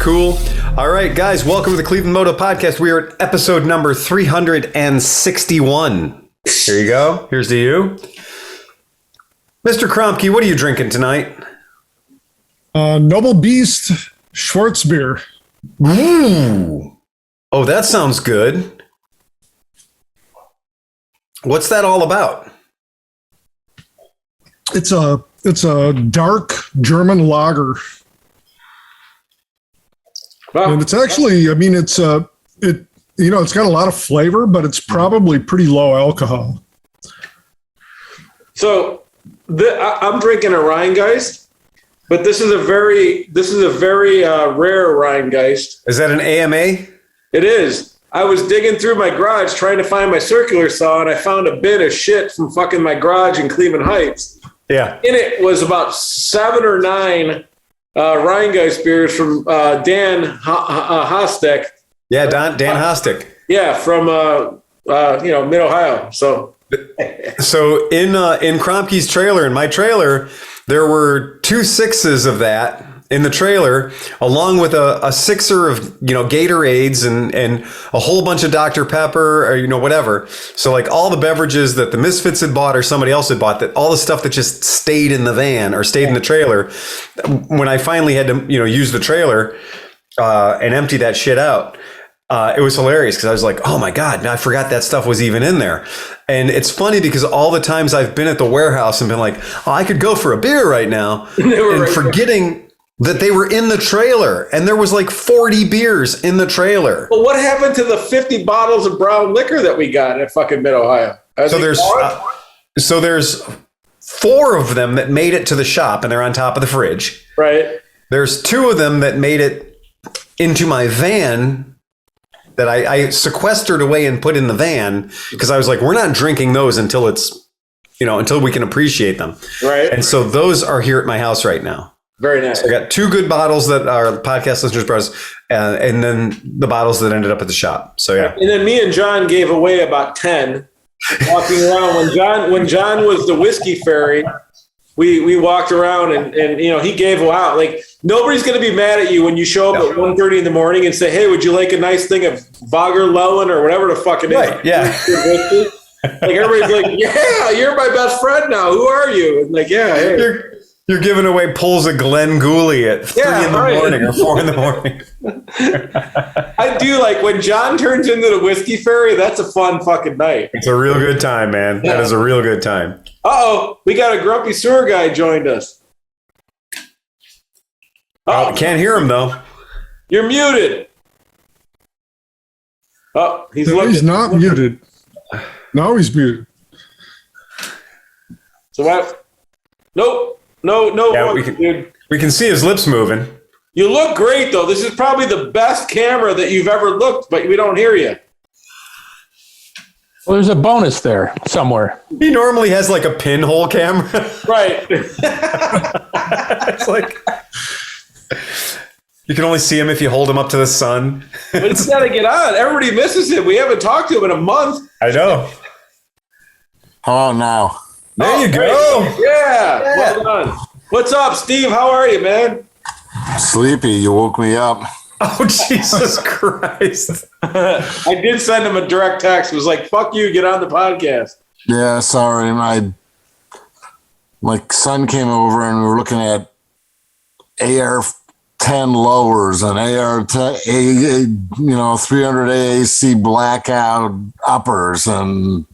cool. All right, guys, welcome to the Cleveland Moto podcast. We are at episode number 361. Here you go. Here's to you. Mr. Kromke, what are you drinking tonight? Noble Beast Schwarzbier. Ooh. Oh, that sounds good. What's that all about? It's a dark German lager. Well, and it's actually, it's got a lot of flavor, but it's probably pretty low alcohol. So I'm drinking a Rheingeist, but this is a very rare Rheingeist. Is that an AMA? It is. I was digging through my garage trying to find my circular saw, and I found a bin of shit from fucking my garage in Cleveland Heights. Yeah. In it was about 7 or 9 Rheingeist beers from Dan Hostek. Yeah, Dan Hostek. Yeah, from Mid-Ohio. So in Kromke's trailer, in my trailer, there were 2 6s of that in the trailer, along with a 6er of Gatorades and a whole bunch of Dr. Pepper or whatever. So like all the beverages that the Misfits had bought or somebody else had bought, that all the stuff that just stayed in the van or stayed in the trailer. When I finally had to use the trailer and empty that shit out, it was hilarious because I was like, oh my God, I forgot that stuff was even in there. And it's funny because all the times I've been at the warehouse and been like, oh, I could go for a beer right now, and forgetting that they were in the trailer, and there was like 40 beers in the trailer. Well, what happened to the 50 bottles of brown liquor that we got at fucking Mid-Ohio? So there's 4 of them that made it to the shop, and they're on top of the fridge. Right. There's 2 of them that made it into my van that I sequestered away and put in the van because I was like, we're not drinking those until it's, until we can appreciate them. Right. And so those are here at my house right now. Very nice. So I got 2 good bottles that our podcast listeners brought us, and then the bottles that ended up at the shop. So yeah. And then me and John gave away about 10 walking around. When John was the whiskey fairy, we walked around and he gave out. Like, nobody's going to be mad at you when you show up at 1:30 in the morning and say, hey, would you like a nice thing of Vager Lellen or whatever the fuck it is? Right, yeah. Like, everybody's like, yeah, you're my best friend now. Who are you? And like, yeah, hey. You're giving away pulls of Glen Gooley at 3 in the morning or 4 in the morning. I do like when John turns into the whiskey fairy. That's a fun fucking night. It's a real good time, man. Yeah. That is a real good time. Uh-oh, we got a grumpy sewer guy joined us. Oh, can't hear him though. You're muted. Oh, he's not muted. Now he's muted. So what? Nope. No. Yeah, we can see his lips moving. You look great, though. This is probably the best camera that you've ever looked, but we don't hear you. Well, there's a bonus there somewhere. He normally has like a pinhole camera. Right. It's like you can only see him if you hold him up to the sun. But he's got to get on. Everybody misses him. We haven't talked to him in a month. I know. Hello now. There you go. Yeah. Well done. What's up, Steve? How are you, man? Sleepy. You woke me up. Oh, Jesus Christ. I did send him a direct text. It was like, fuck you, get on the podcast. Yeah, sorry. My son came over and we were looking at AR-10 lowers and AR-10, 300 AAC blackout uppers, and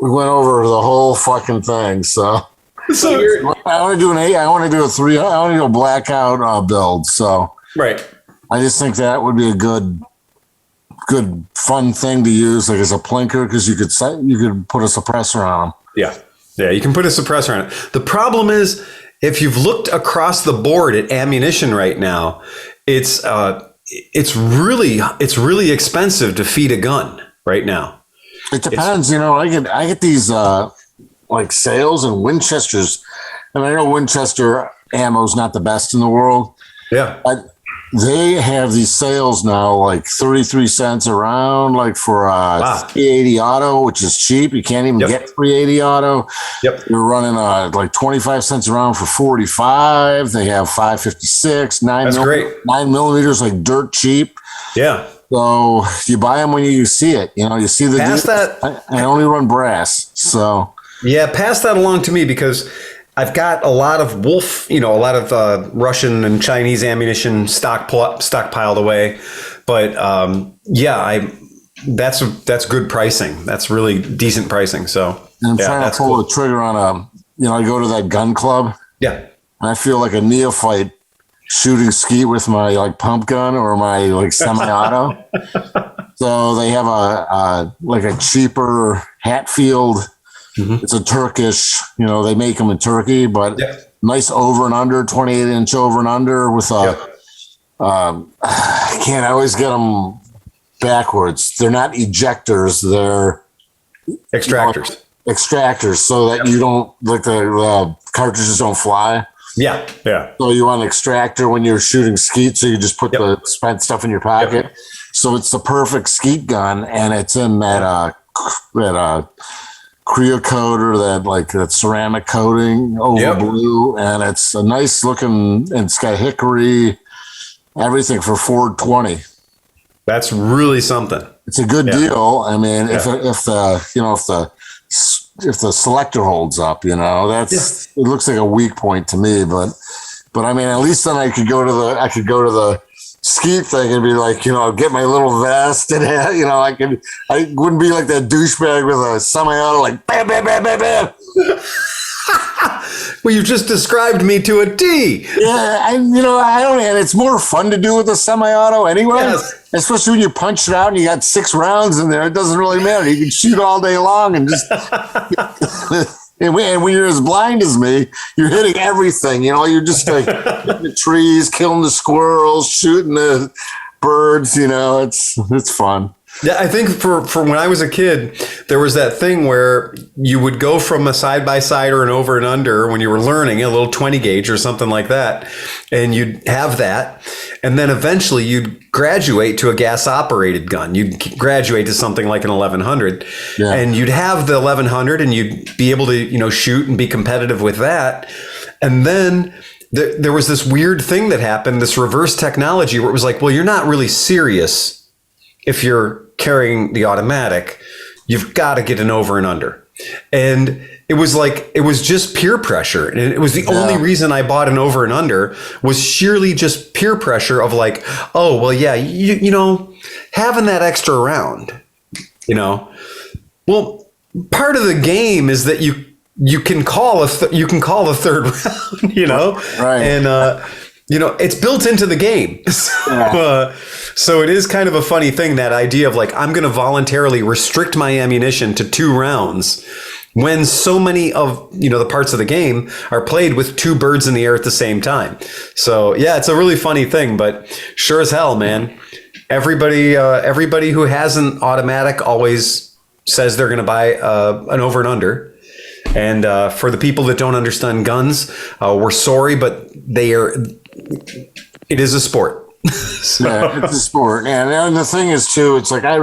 we went over the whole fucking thing. So I want to do a blackout build. So right. I just think that would be a good fun thing to use, like as a plinker, because you could put a suppressor on them. Yeah, you can put a suppressor on it. The problem is, if you've looked across the board at ammunition right now, it's really expensive to feed a gun right now. It depends, I get these like sales and Winchesters, and I know Winchester ammo is not the best in the world. Yeah, but they have these sales now, like 33 cents a round, like for a 380 auto, which is cheap. You can't even get 380 auto. Yep. You're running like 25 cents a round for 45. They have 556, 9 millimeters, like dirt cheap. Yeah. So you buy them when you see it. You know, you see the pass that. I only run brass, so yeah, pass that along to me because I've got a lot of Wolf, a lot of Russian and Chinese ammunition stockpiled away. But that's good pricing. That's really decent pricing. So I'm trying to pull the trigger on I go to that gun club. Yeah, and I feel like a neophyte shooting skeet with my like pump gun or my like semi-auto. So they have a cheaper Hatfield. Mm-hmm. It's a Turkish, they make them in Turkey, but nice over and under, 28-inch over and under with I always get them backwards. They're not ejectors. They're extractors. Extractors, so that you don't, like the cartridges don't fly. Yeah, yeah. So you want an extractor when you're shooting skeet, so you just put the spent stuff in your pocket. Yep. So it's the perfect skeet gun, and it's in that Creo coat or that ceramic coating over blue, and it's a nice looking, and it's got hickory, everything for $420. That's really something. It's a good deal. I mean, if the selector holds up, it looks like a weak point to me, but I mean, at least then I could go to the skeet thing and be like, get my little vest and I wouldn't be like that douchebag with a semi-auto like bam, bam, bam, bam, bam. Well, you just described me to a T. Yeah, and it's more fun to do with a semi-auto anyway. Yes. Especially when you punch it out and you got 6 rounds in there, it doesn't really matter. You can shoot all day long and just. And when you're as blind as me, you're hitting everything. You're just like hitting the trees, killing the squirrels, shooting the birds. It's fun. Yeah, I think for when I was a kid, there was that thing where you would go from a side-by-side or an over and under when you were learning, a little 20 gauge or something like that, and you'd have that. And then eventually you'd graduate to a gas-operated gun. You'd graduate to something like an 1100, and you'd have the 1100 and you'd be able to, shoot and be competitive with that. And then there was this weird thing that happened, this reverse technology where it was like, well, you're not really serious if you're carrying the automatic. You've got to get an over and under. And it was just peer pressure. And it was the only reason I bought an over and under was sheerly just peer pressure of like, oh, well, yeah, having that extra round, well, part of the game is that you can call the third round, right. And, it's built into the game. So it is kind of a funny thing, that idea of like, I'm going to voluntarily restrict my ammunition to 2 rounds when so many of, the parts of the game are played with 2 birds in the air at the same time. So yeah, it's a really funny thing, but sure as hell, man, everybody who has an automatic always says they're going to buy an over and under. And for the people that don't understand guns, we're sorry, but it is a sport. So. Yeah, it's a sport. And the thing is too, it's like I've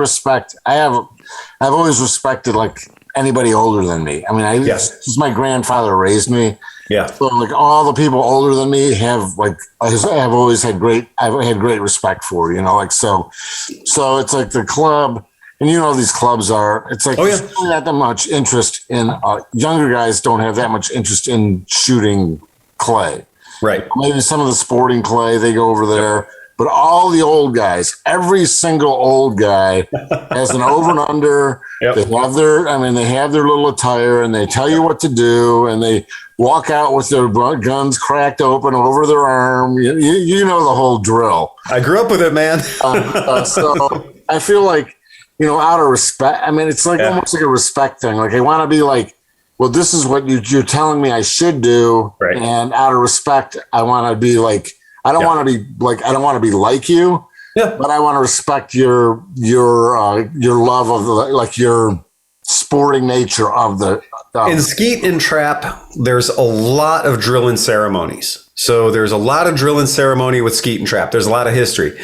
always respected like anybody older than me. I mean, just my grandfather raised me. Yeah. So like all the people older than me have had great respect for, so it's like the club. And these clubs are, it's like, there's not that much interest in, younger guys don't have that much interest in shooting clay. Right. Maybe some of the sporting clay, they go over there. But all the old guys, every single old guy has an over and under. Yep. They have their little attire and they tell you what to do. And they walk out with their guns cracked open over their arm. You know the whole drill. I grew up with it, man. So I feel like, out of respect, I mean, it's like almost like a respect thing. Like I want to be like, well, this is what you're telling me I should do. Right. And out of respect, I want to be like, I don't want to be like you, but I want to respect your love of your sporting nature of the. In skeet and trap, there's a lot of drill and ceremonies. So there's a lot of drill and ceremony with skeet and trap. There's a lot of history.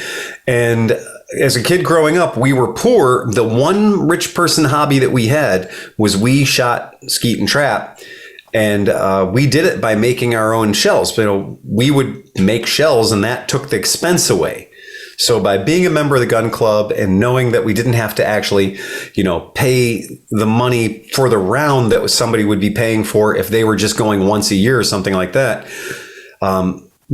And as a kid growing up, we were poor. The one rich person hobby that we had was we shot skeet and trap. And we did it by making our own shells. We would make shells, and that took the expense away. So by being a member of the gun club and knowing that we didn't have to actually, pay the money for the round that somebody would be paying for if they were just going once a year or something like that,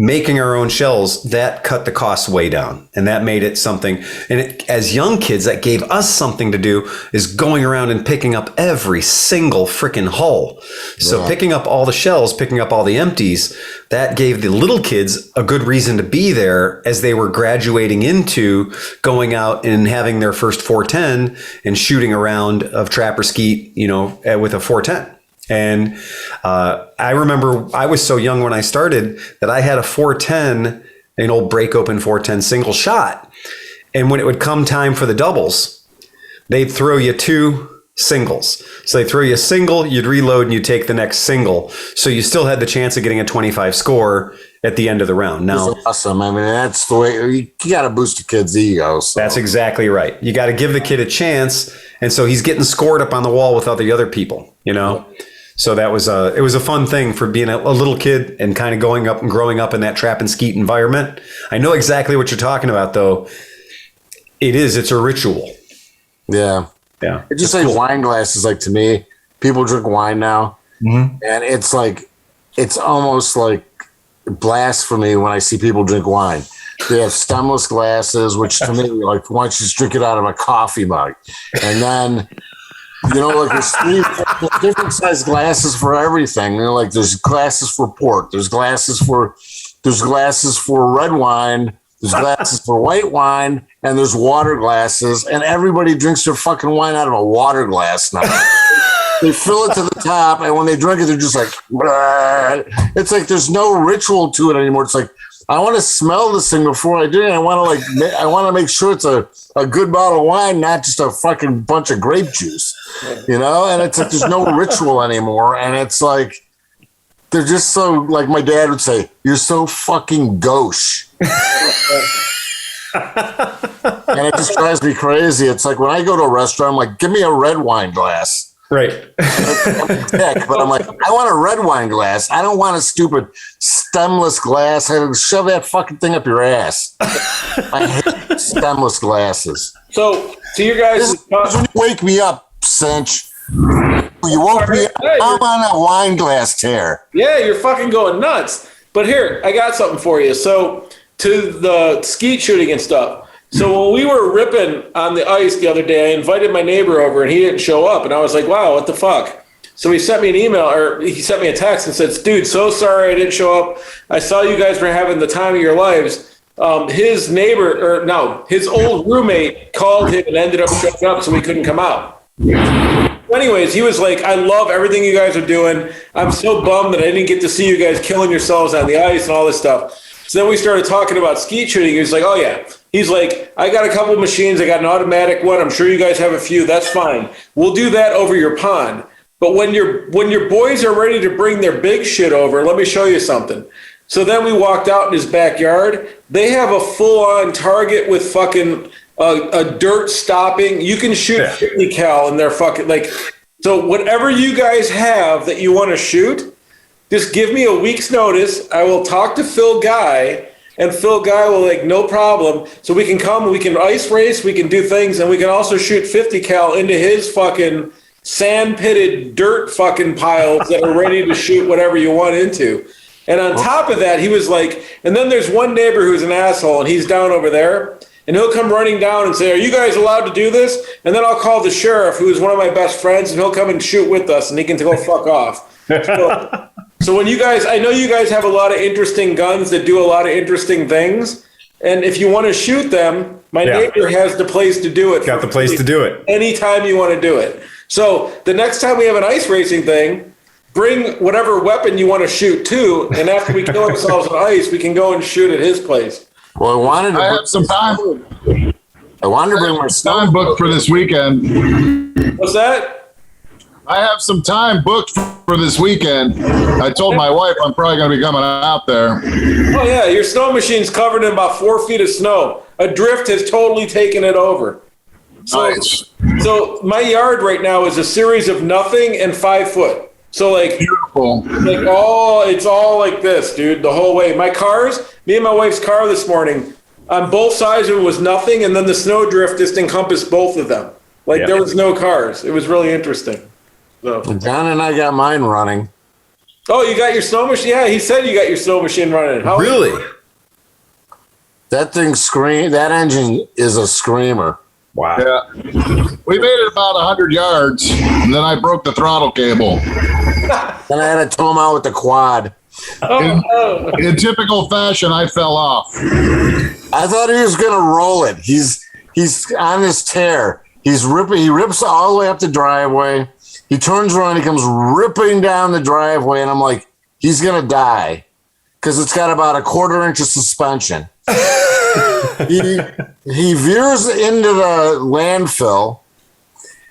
making our own shells, that cut the costs way down. And that made it something. And as young kids, that gave us something to do, is going around and picking up every single freaking hull. So picking up all the shells, picking up all the empties, that gave the little kids a good reason to be there as they were graduating into going out and having their first 410 and shooting a round of trap or skeet, with a 410. And I remember I was so young when I started that I had a 410, an old break open 410 single shot. And when it would come time for the doubles, they'd throw you 2 singles. So they throw you a single, you'd reload, and you'd take the next single. So you still had the chance of getting a 25 score at the end of the round. Now, that's awesome. I mean, that's the way you got to boost a kid's ego. So. That's exactly right. You got to give the kid a chance. And so he's getting scored up on the wall with other people, So that was it was a fun thing for being a little kid and kind of going up and growing up in that trap and skeet environment. I know exactly what you're talking about, though. It's a ritual. Yeah. Yeah. It's just like cool. Wine glasses. Like, to me, people drink wine now, and it's almost like blasphemy when I see people drink wine. They have stemless glasses, which to me, like, why don't you just drink it out of a coffee mug? And then, there's different size glasses for everything. Like, there's glasses for port, there's glasses for red wine, there's glasses for white wine, and there's water glasses, and everybody drinks their fucking wine out of a water glass now. They fill it to the top, and when they drink it, they're just like, bleh. It's like there's no ritual to it anymore. It's like, I want to smell this thing before I do it. I want to make sure it's a good bottle of wine, not just a fucking bunch of grape juice, And it's like there's no ritual anymore, and it's like they're just so, like my dad would say, you're so fucking gauche. And it just drives me crazy. It's like when I go to a restaurant, I'm like, give me a red wine glass. Right. But I'm like, I want a red wine glass. I don't want a stupid stemless glass. Shove that fucking thing up your ass. I hate stemless glasses. So you guys, when you wake me up, Cinch. You woke me up. I'm on a wine glass tear. Yeah, you're fucking going nuts. But here, I got something for you. So to the skeet shooting and stuff. So when we were ripping on the ice the other day, I invited my neighbor over and he didn't show up. And I was like, wow, what the fuck? So he sent me an email, or he sent me a text and said, dude, so sorry I didn't show up. I saw you guys were having the time of your lives. His old roommate called him and ended up showing up, so he couldn't come out. Anyways, he was like, I love everything you guys are doing. I'm so bummed that I didn't get to see you guys killing yourselves on the ice and all this stuff. So then we started talking about skeet shooting. He was like, oh, yeah. He's like, I got a couple of machines. I got an automatic one. I'm sure you guys have a few. That's fine. We'll do that over your pond. But when your boys are ready to bring their big shit over, let me show you something. So then we walked out in his backyard. They have a full-on target with fucking a dirt stopping. You can shoot 50 cal in their fucking, like, so whatever you guys have that you want to shoot, just give me a week's notice. I will talk to Phil Guy, and Phil Guy will, like, no problem. So we can come, we can ice race, we can do things, and we can also shoot 50 cal into his fucking sand-pitted dirt fucking piles that are ready to shoot whatever you want into. And on top of that, he was like, and then there's one neighbor who's an asshole, and he's down over there, and he'll come running down and say, are you guys allowed to do this? And then I'll call the sheriff, who is one of my best friends, and he'll come and shoot with us, and he can go fuck off. So when you guys, I know you guys have a lot of interesting guns that do a lot of interesting things, and if you want to shoot them, my neighbor has the place to do it. Got the place to do it. Anytime you want to do it. So the next time we have an ice racing thing, bring whatever weapon you want to shoot too, and after we kill ourselves on ice, we can go and shoot at his place. Well, I have some time. I wanted to bring my time booked for this weekend. What's that? I have some time booked for this weekend. I told my wife I'm probably going to be coming out there. Oh yeah, your snow machine's covered in about 4 feet of snow. A drift has totally taken it over. Nice. So my yard right now is a series of nothing and 5 foot. So like, Beautiful. like it's all like this, dude, the whole way. Me and my wife's car this morning, on both sides of it was nothing, and then the snow drift just encompassed both of them. Like there was no cars. It was really interesting. So. John and I got mine running. Oh, you got your snow machine? Yeah, he said you got your snow machine running. How Really? That thing that engine is a screamer. Wow. Yeah. We made it about 100 yards, and then I broke the throttle cable. Then I had to tow him out with the quad. In typical fashion, I fell off. I thought he was going to roll it. He's on his tear. He rips all the way up the driveway. He turns around, he comes ripping down the driveway, and I'm like, he's going to die because it's got about a 1/4 inch of suspension. He veers into the landfill,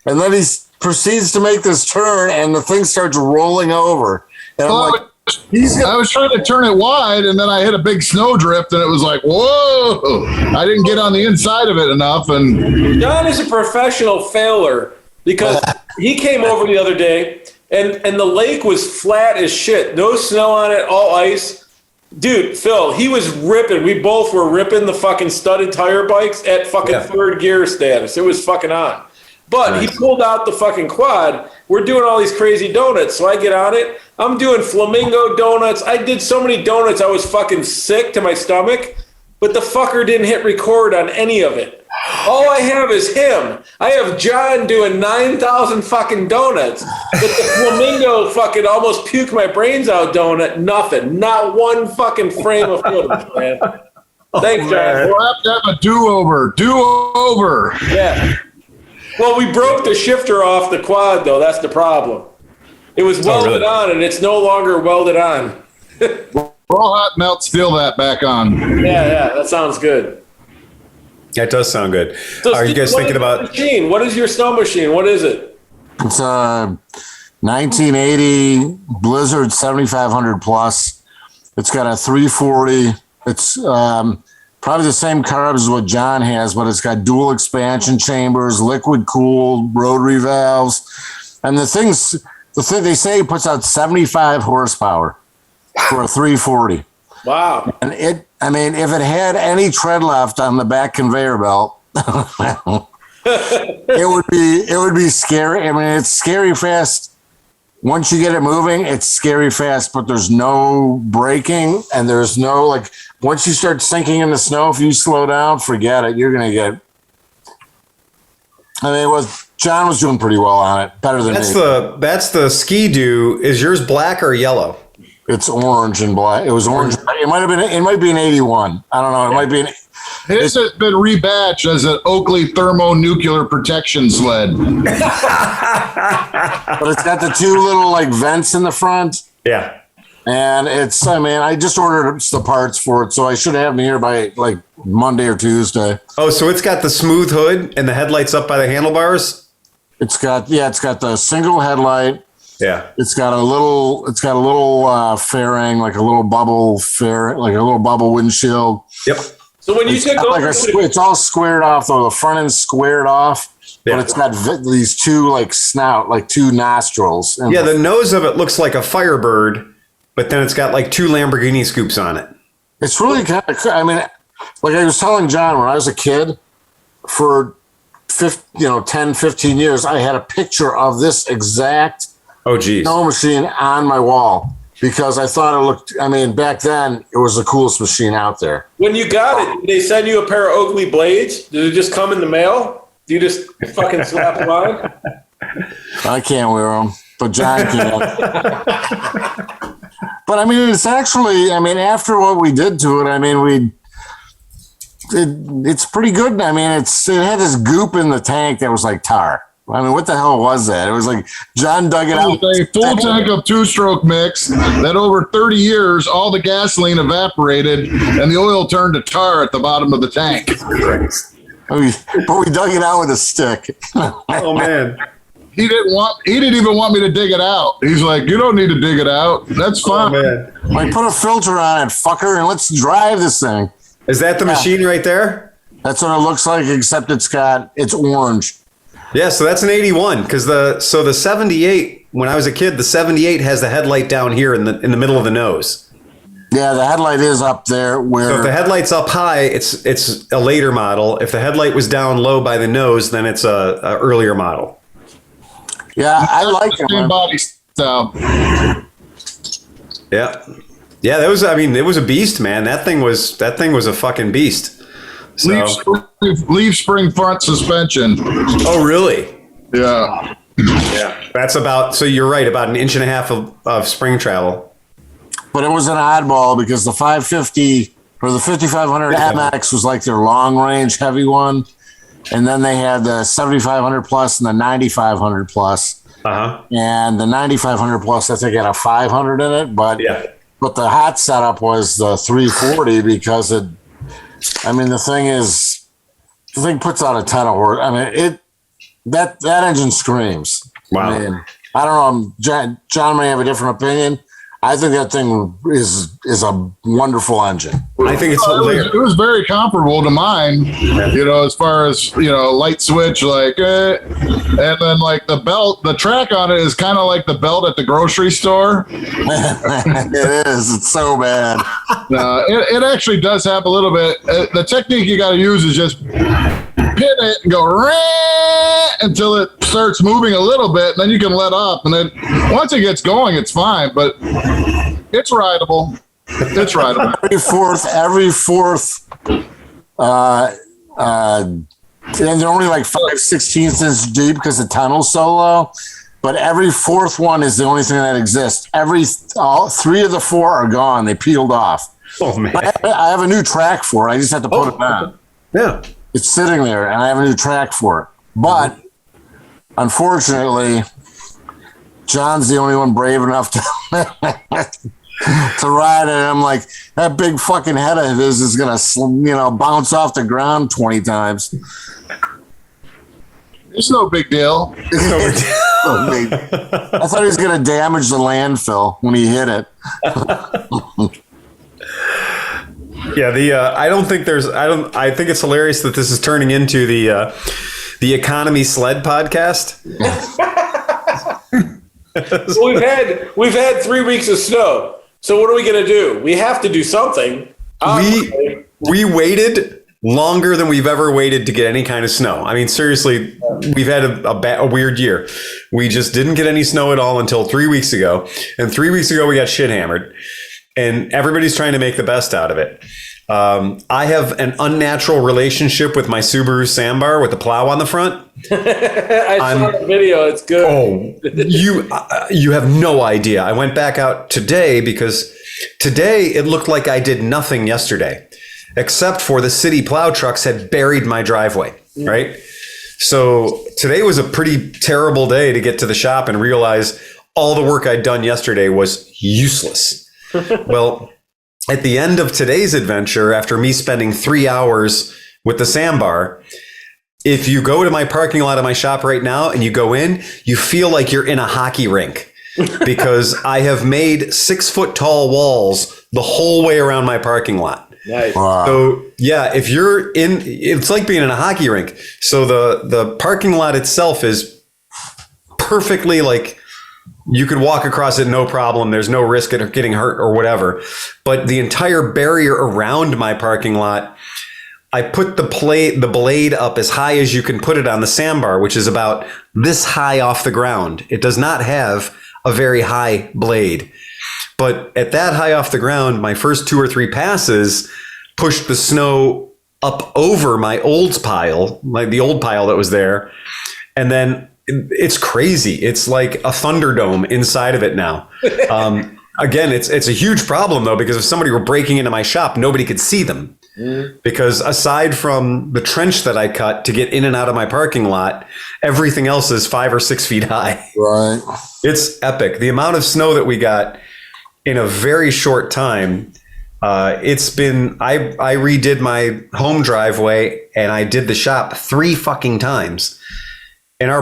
and then he proceeds to make this turn, and the thing starts rolling over. And I'm like, I was trying to turn it wide, and then I hit a big snow drift, and it was like, whoa! I didn't get on the inside of it enough, and John is a professional failer because he came over the other day, and the lake was flat as shit. No snow on it, all ice. Dude, Phil, he was ripping. We both were ripping the fucking studded tire bikes at fucking third gear status. It was fucking on. But he pulled out the fucking quad. We're doing all these crazy donuts. So I get on it. I'm doing flamingo donuts. I did so many donuts, I was fucking sick to my stomach. But the fucker didn't hit record on any of it. All I have is him. I have John doing 9,000 fucking donuts. But the flamingo fucking almost puked my brains out donut, nothing. Not one fucking frame of footage, man. Thanks, John. we'll have to have a do-over. Do-over. Yeah. Well, we broke the shifter off the quad, though. That's the problem. It was welded on, and it's no longer welded on. Roll hot melt, steal that back on. Yeah, that sounds good. That does sound good. So Are you guys Steve, thinking about machine? What is your snow machine? What is it? it's a 1980 Blizzard 7500 plus. It's got a 340. It's probably the same carbs as what John has, but it's got dual expansion chambers, liquid cooled, rotary valves, and the thing they say it puts out 75 horsepower for a 340. Wow. And if it had any tread left on the back conveyor belt, it would be scary. I mean, it's scary fast. Once you get it moving, it's scary fast, but there's no braking and there's no once you start sinking in the snow, if you slow down, forget it. You're going to get, John was doing pretty well on it, better than me. that's the Ski-Doo. Is yours black or yellow? It's orange and black. It was orange. It might be an 81. I don't know. It might be an. His has been rebadged as an Oakley thermonuclear protection sled. But it's got the two little vents in the front. Yeah. And I just ordered the parts for it, so I should have them here by Monday or Tuesday. Oh, so it's got the smooth hood and the headlights up by the handlebars? It's got the single headlight. Yeah. It's got a little fairing, like a little bubble windshield. Yep. So when you took over, it's all squared off though. The front end's squared off, but it's got these two two nostrils. And the nose of it looks like a Firebird, but then it's got 2 Lamborghini scoops on it. It's really kind of. I was telling John when I was a kid, for 10, 15 years, I had a picture of this exact snow machine on my wall because I thought it looked. Back then it was the coolest machine out there. when you got it, did they send you a pair of Oakley blades? Did it just come in the mail? Do you just fucking slap them on? I can't wear them, but John can. But it's actually. After what we did to it, it's pretty good. It had this goop in the tank that was like tar. What the hell was that? It was like John dug it out. A full tank of 2-stroke mix that over 30 years, all the gasoline evaporated and the oil turned to tar at the bottom of the tank. But we dug it out with a stick. Oh, man. He didn't even want me to dig it out. He's like, you don't need to dig it out. That's fine. Oh, man. Like, put a filter on it, fucker, and let's drive this thing. Is that the machine right there? That's what it looks like, except it's orange. Yeah, so that's an 81 because the 78, when I was a kid, the 78 has the headlight down here in the middle of the nose. Yeah, the headlight is up there. So if the headlight's up high, it's a later model. If the headlight was down low by the nose, then it's a earlier model. Yeah, I like it. Same body style. Yeah. Yeah, it was a beast, man. That thing was a fucking beast. So, Leaf spring front suspension. oh, really? Yeah. Yeah. That's so you're right, about 1.5 inches of spring travel. But it was an oddball because the 550 or the 5500 MX was like their long range heavy one. And then they had the 7500 plus and the 9500 plus. Uh-huh. And the 9500 plus, I think, had a 500 in it. But the hot setup was the 340 because the thing puts out a ton of work. I mean, that engine screams. Wow. I mean, I don't know. John may have a different opinion. I think that thing is a wonderful engine. I think it's hilarious. It was very comparable to mine, as far as, light switch, and then like the track on it is kind of like the belt at the grocery store. It is. It's so bad. No, it actually does have a little bit. The technique you got to use is just pin it and go until it starts moving a little bit, and then you can let up. And then once it gets going, it's fine, but it's rideable. It's rideable. Every fourth, and they're only like 5/16 inches deep because the tunnel's so low. But every fourth one is the only thing that exists. All three of the four are gone. They peeled off. Oh, man. I have a new track for it. I just have to put it on. Yeah. It's sitting there, and I have a new track for it. But unfortunately, John's the only one brave enough to ride it. And I'm like, that big fucking head of his is gonna, bounce off the ground 20 times. It's no big deal. I thought he was gonna damage the landfill when he hit it. Yeah, I think it's hilarious that this is turning into the economy sled podcast. Well, we've had 3 weeks of snow. So what are we going to do? We have to do something. We waited longer than we've ever waited to get any kind of snow. I mean, seriously, we've had a weird year. We just didn't get any snow at all until 3 weeks ago. And 3 weeks ago, we got shit hammered. And everybody's trying to make the best out of it. I have an unnatural relationship with my Subaru Sandbar with the plow on the front. I saw the video. It's good. Oh, you have no idea. I went back out today because today it looked like I did nothing yesterday, except for the city plow trucks had buried my driveway, right? So today was a pretty terrible day to get to the shop and realize all the work I'd done yesterday was useless. Well, at the end of today's adventure, after me spending 3 hours with the sandbar, if you go to my parking lot of my shop right now and you go in, you feel like you're in a hockey rink because I have made 6 foot tall walls the whole way around my parking lot. Nice. Wow. So yeah, if you're in, it's like being in a hockey rink. So the parking lot itself is perfectly like, you could walk across it no problem. There's no risk of getting hurt or whatever. But the entire barrier around my parking lot, I put the blade up as high as you can put it on the sandbar, which is about this high off the ground. It does not have a very high blade. But at that high off the ground, my first 2 or 3 passes pushed the snow up over my old pile, like the old pile that was there. And then it's crazy. It's like a Thunderdome inside of it now. Again, it's a huge problem, though, because if somebody were breaking into my shop, nobody could see them. Because aside from the trench that I cut to get in and out of my parking lot, everything else is 5 or 6 feet high. Right. It's epic. The amount of snow that we got in a very short time. It's been, I redid my home driveway and I did the shop 3 fucking times. in our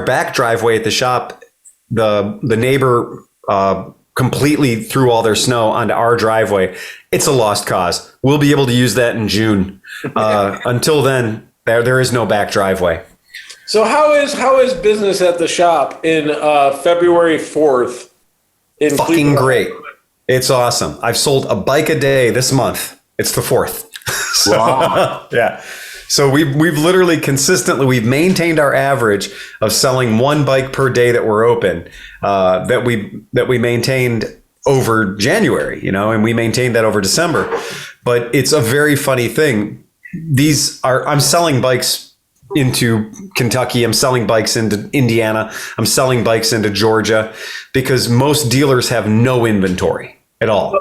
back driveway at the shop, the neighbor completely threw all their snow onto our driveway. It's a lost cause. We'll be able to use that in June. Until then, there is no back driveway. So how is business at the shop in February 4th? In Fucking Cleveland? great. It's awesome. I've sold a bike a day this month. It's the 4th. So, Wow. yeah. So we've literally consistently, we've maintained our average of selling one bike per day that we're open, that we maintained over January, and we maintained that over December. But it's a very funny thing. I'm selling bikes into Kentucky. I'm selling bikes into Indiana. I'm selling bikes into Georgia because most dealers have no inventory at all.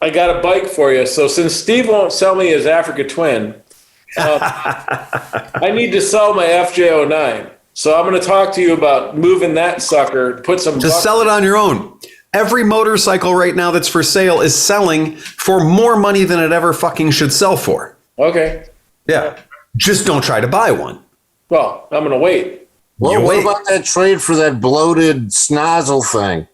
I got a bike for you. So since Steve won't sell me his Africa Twin, I need to sell my FJ09. So I'm going to talk to you about moving that sucker, put some... Just sell it on your own. Every motorcycle right now that's for sale is selling for more money than it ever fucking should sell for. Okay. Yeah. Just don't try to buy one. Well, I'm going to wait. Well, You what wait. about that trade for that bloated snozzle thing?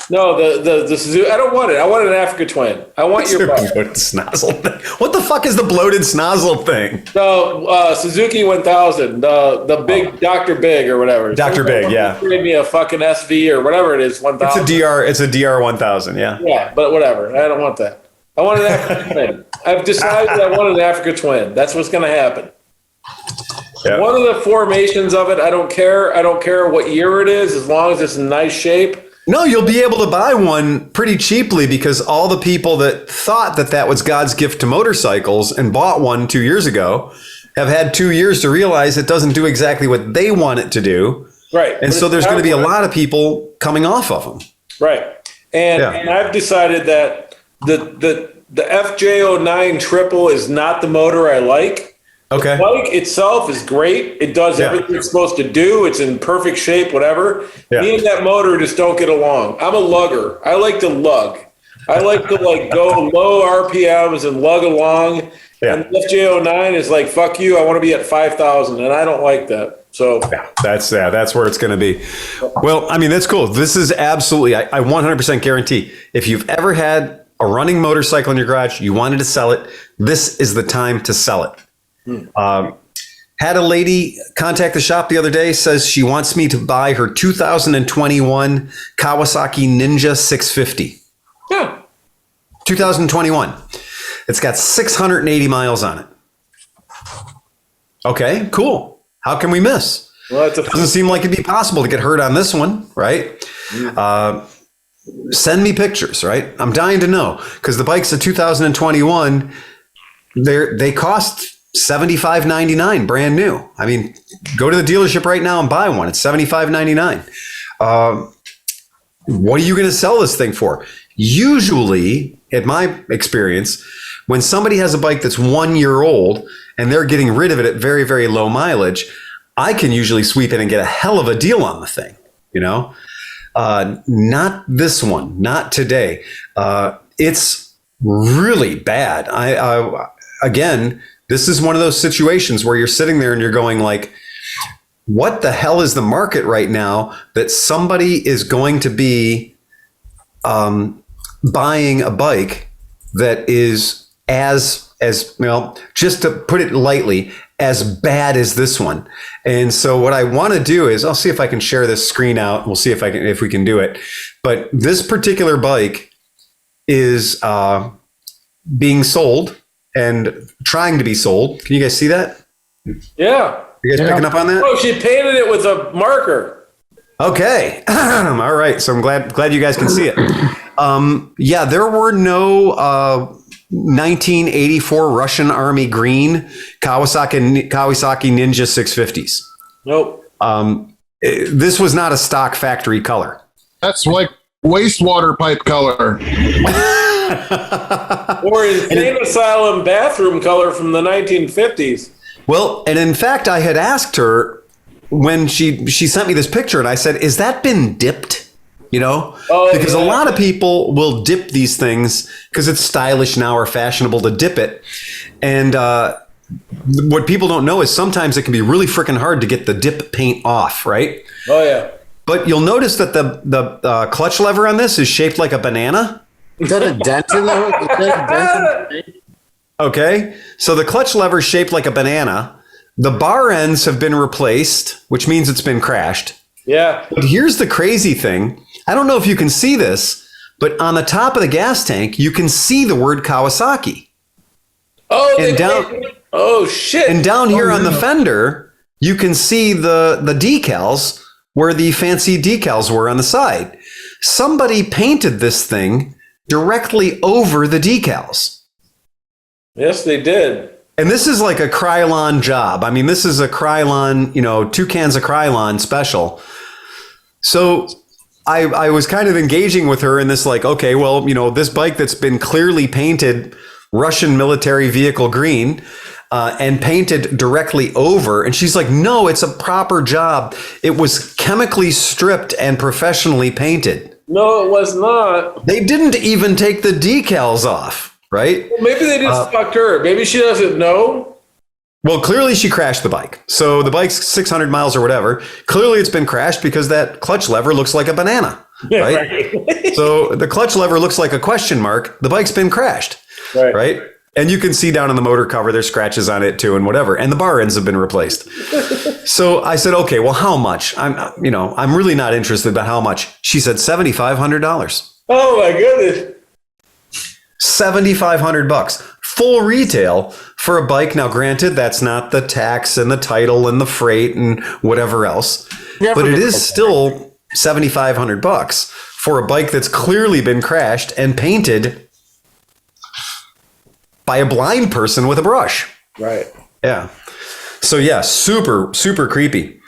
No, the Suzuki, I don't want it. I want an Africa Twin. I want your bike. Bloated snozzle thing. What the fuck is the bloated snozzle thing? No, Suzuki 1000, the big Dr. Big or whatever. Dr. Big, yeah. Give me a fucking SV or whatever it is, 1000. It's a DR 1000, yeah. Yeah, but whatever. I don't want that. I want an Africa Twin. I've decided I want an Africa Twin. That's what's going to happen. Yeah. One of the formations of it, I don't care. I don't care what year it is, as long as it's in nice shape. No, you'll be able to buy one pretty cheaply because all the people that thought that was God's gift to motorcycles and bought one 2 years ago have had 2 years to realize it doesn't do exactly what they want it to do. Right. And so there's going to be a lot of people coming off of them. Right. And I've decided that the FJ09 triple is not the motor I like. Okay. The bike itself is great. It does everything it's supposed to do. It's in perfect shape, whatever. Yeah. Me and that motor just don't get along. I'm a lugger. I like to lug. I like to go low RPMs and lug along. Yeah. And the FJ09 is like, fuck you. I want to be at 5,000, and I don't like that. So that's where it's going to be. Well, I mean, that's cool. This is absolutely, I 100% guarantee if you've ever had a running motorcycle in your garage, you wanted to sell it, this is the time to sell it. Had a lady contact the shop the other day, says she wants me to buy her 2021 Kawasaki Ninja 650. yeah. 2021. It's got 680 miles on it. Okay, cool. How can we miss? Well, Doesn't seem like it'd be possible to get hurt on this one, right? Send me pictures, right? I'm dying to know because the bike's a 2021. They cost $75.99 brand new. I mean, go to the dealership right now and buy one. It's $75.99. What are you going to sell this thing for? Usually, in my experience, when somebody has a bike that's 1 year old and they're getting rid of it at very, very low mileage, I can usually sweep in and get a hell of a deal on the thing, Not this one, not today. It's really bad. Again, this is one of those situations where you're sitting there and you're going like, what the hell is the market right now that somebody is going to be buying a bike that is as well, just to put it lightly, as bad as this one. And so what I want to do is I'll see if I can share this screen out. We'll see if we can do it. But this particular bike is being sold and trying to be sold. Can you guys see that? Yeah. You guys picking up on that? Oh, she painted it with a marker. Okay. All right. So I'm glad you guys can see it. Yeah, there were no 1984 Russian Army green Kawasaki Ninja 650s. Nope. This was not a stock factory color. That's like wastewater pipe color. Or insane asylum bathroom color from the 1950s. Well, and in fact, I had asked her when she sent me this picture, and I said, "Is that been dipped?" Because a lot of people will dip these things because it's stylish now or fashionable to dip it. And what people don't know is sometimes it can be really freaking hard to get the dip paint off, right? Oh yeah. But you'll notice that the clutch lever on this is shaped like a banana. Is that a dent in the? Okay, so the clutch lever is shaped like a banana. The bar ends have been replaced, which means it's been crashed. Yeah. But here's the crazy thing. I don't know if you can see this, but on the top of the gas tank, you can see the word Kawasaki. Oh, And down, oh shit. and down here on the fender, you can see the decals where the fancy decals were on the side. Somebody painted this thing directly over the decals. Yes, they did. And this is like a Krylon job. I mean, this is a Krylon, 2 cans of Krylon special. So I was kind of engaging with her in this, like, okay, well, this bike that's been clearly painted Russian military vehicle green and painted directly over. And she's like, no, it's a proper job. It was chemically stripped and professionally painted. No, it was not. They didn't even take the decals off, right? Well, maybe they just fucked her. Maybe she doesn't know. Well, clearly she crashed the bike. So the bike's 600 miles or whatever. Clearly it's been crashed because that clutch lever looks like a banana, right? So the clutch lever looks like a question mark. The bike's been crashed, right? And you can see down on the motor cover, there's scratches on it too and whatever. And the bar ends have been replaced. So I said, okay, well, how much? I'm really not interested about how much. She said $7,500. Oh my goodness. $7,500 full retail for a bike. Now, granted, that's not the tax and the title and the freight and whatever else, but it is still $7,500 for a bike that's clearly been crashed and painted by a blind person with a brush. Right. Yeah. So yeah, super, super creepy.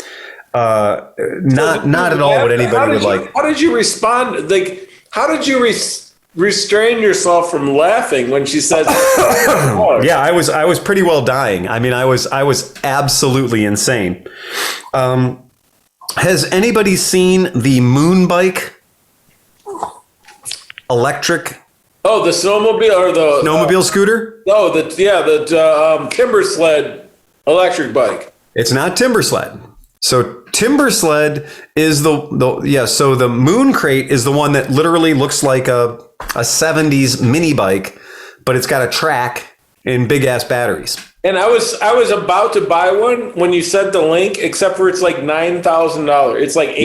Not at all what anybody would like. How did you respond? Like, how did you restrain yourself from laughing when she says, Yeah, I was pretty well dying. I mean, I was absolutely insane. Has anybody seen the moon bike? Electric? Oh, the snowmobile or the snowmobile scooter? Oh, the timber sled electric bike. It's not timber sled. So timber sled is so the moon crate is the one that literally looks like a 70s mini bike, but it's got a track and big ass batteries. And I was about to buy one when you sent the link, except for it's like $9,000. It's like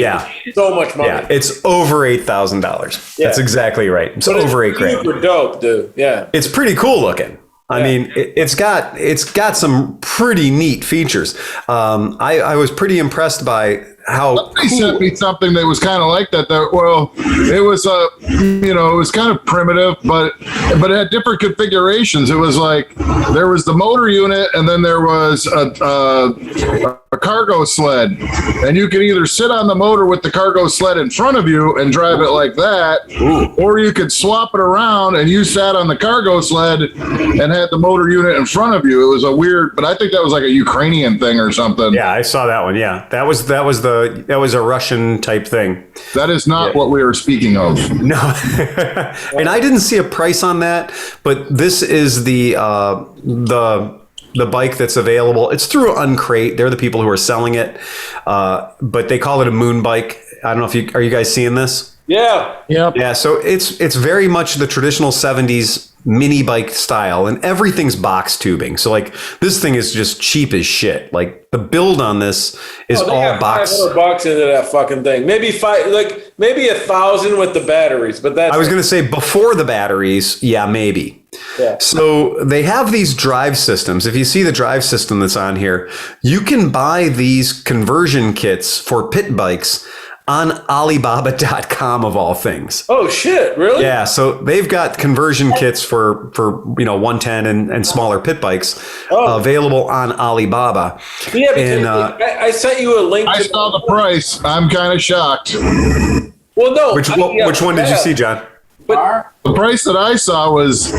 so much money. Yeah, it's over $8,000. That's exacly right. It's over $8,000. Super dope, dude. Yeah, it's pretty cool looking. I mean, it's got some pretty neat features. I was pretty impressed by how somebody sent me something that was kind of like that. Well, it was it was kind of primitive, but it had different configurations. It was like there was the motor unit, and then there was a cargo sled, and you could either sit on the motor with the cargo sled in front of you and drive it like that, or you could swap it around and you sat on the cargo sled and had the motor unit in front of you. It was a weird, but I think that was like a Ukrainian thing or something. Yeah, I saw that one. Yeah, that was a Russian type thing. That is not what we were speaking of. No, and I didn't see a price on that, but this is the bike that's available. It's through Uncrate. They're the people who are selling it, but they call it a moon bike. I don't know if are you guys seeing this? Yeah. Yep. Yeah. So it's very much the traditional 70s mini bike style, and everything's box tubing. So like this thing is just cheap as shit. Like the build on this is all box. $500 into that fucking thing. Maybe $1,000 with the batteries, but that's. I was going to say before the batteries. Yeah, maybe. Yeah. So they have these drive systems. If you see the drive system that's on here, you can buy these conversion kits for pit bikes on Alibaba.com of all things. Oh shit! Really? Yeah. So they've got conversion kits for 110 and smaller pit bikes available on Alibaba. Yeah, because I sent you a link. I saw the price. I'm kind of shocked. Well, no. Which one did you see, John? But the price that I saw was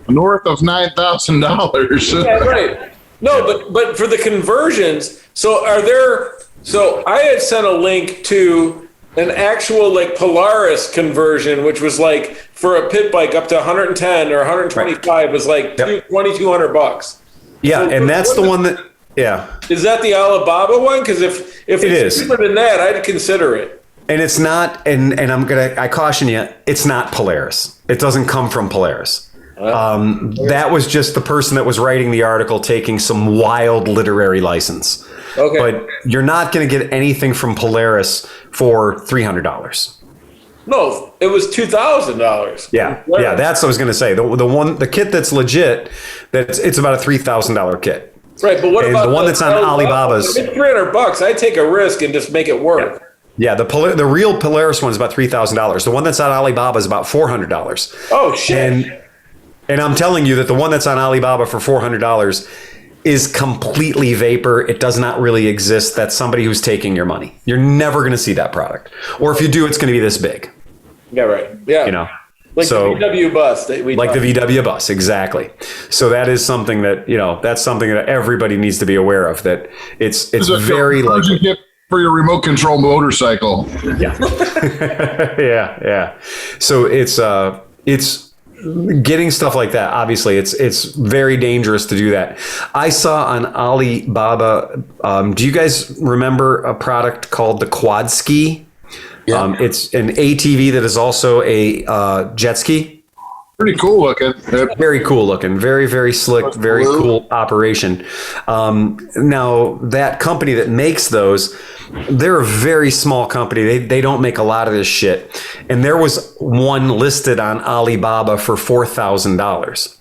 north of $9,000. Yeah, right. No, but for the conversions, so are there? So I had sent a link to an actual like Polaris conversion, which was like for a pit bike up to 110 or 125 was like $2,200. Yeah, So and that's the one that, yeah. Is that the Alibaba one? Because if It it's is. cheaper than that, I'd consider it. And it's not, and I caution you, it's not Polaris. It doesn't come from Polaris. That was just the person that was writing the article taking some wild literary license. Okay. But you're not going to get anything from Polaris for $300. No, it was $2,000. Yeah, yeah, that's what I was going to say. The kit that's legit, it's about a $3,000 kit. Right, but what And about the one that's on Alibaba's? It's $300. I'd take a risk and just make it work. Yeah, the real Polaris one is about $3,000. The one that's on Alibaba is about $400. Oh shit! And I'm telling you that the one that's on Alibaba for $400 is completely vapor. It does not really exist. That's somebody who's taking your money. You're never going to see that product, or if you do, it's going to be this big. Yeah, right. Yeah, You know. like So- the VW bus. the VW bus, exactly. So that is something that, that's something that everybody needs to be aware of, that it's very like, kit for your remote control motorcycle. yeah. Yeah. So it's getting stuff like that. Obviously it's very dangerous to do that. I saw on Alibaba, do you guys remember a product called the Quad Ski? Yeah. It's an ATV that is also a jet ski. Pretty cool looking. Very cool looking, very, very slick, very cool operation. Now, that company that makes those, they're a very small company. They don't make a lot of this shit. And there was one listed on Alibaba for $4,000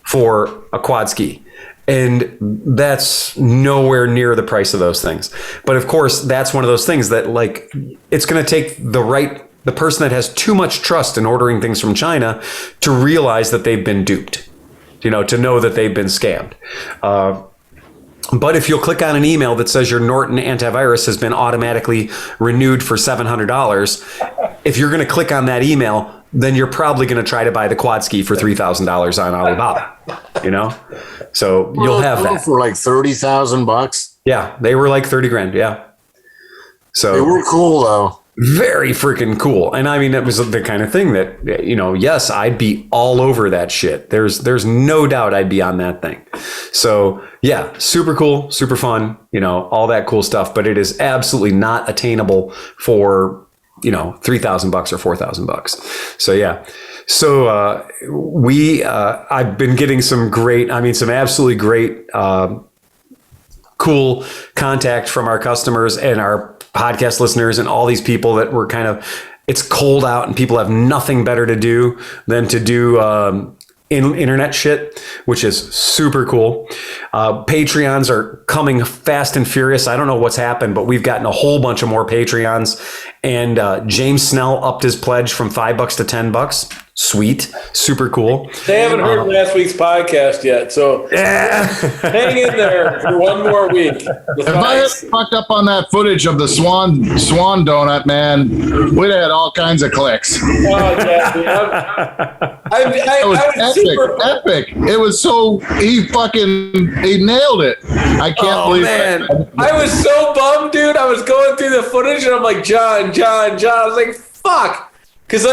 for a quad ski. And that's nowhere near the price of those things. But of course, that's one of those things that, like, it's going to take the person that has too much trust in ordering things from China to realize that they've been duped, to know that they've been scammed. But if you'll click on an email that says your Norton antivirus has been automatically renewed for $700, if you're going to click on that email, then you're probably going to try to buy the quad ski for $3,000 on Alibaba, So you'll have that for like $30,000. Yeah, they were like 30 grand. Yeah. So They were cool though. very freaking cool. And I mean, it was the kind of thing that, yes, I'd be all over that shit. There's no doubt I'd be on that thing. So yeah, super cool, super fun, all that cool stuff, but it is absolutely not attainable for, $3,000 or $4,000. So yeah. So, I've been getting some absolutely great, cool contact from our customers and our podcast listeners and all these people that were it's cold out and people have nothing better to do than to do internet shit, which is super cool. Patreons are coming fast and furious. I don't know what's happened, but we've gotten a whole bunch of more Patreons. And James Snell upped his pledge from $5 to $10. Sweet, super cool. They haven't heard last week's podcast yet, so hang in there for one more week. If I had fucked up on that footage of the swan donut, man, we'd have had all kinds of clicks. Oh, yeah, It was epic. It was so he nailed it. I can't believe man. it. I was so bummed, dude. I was going through the footage and I'm like, John. I was like, fuck. Because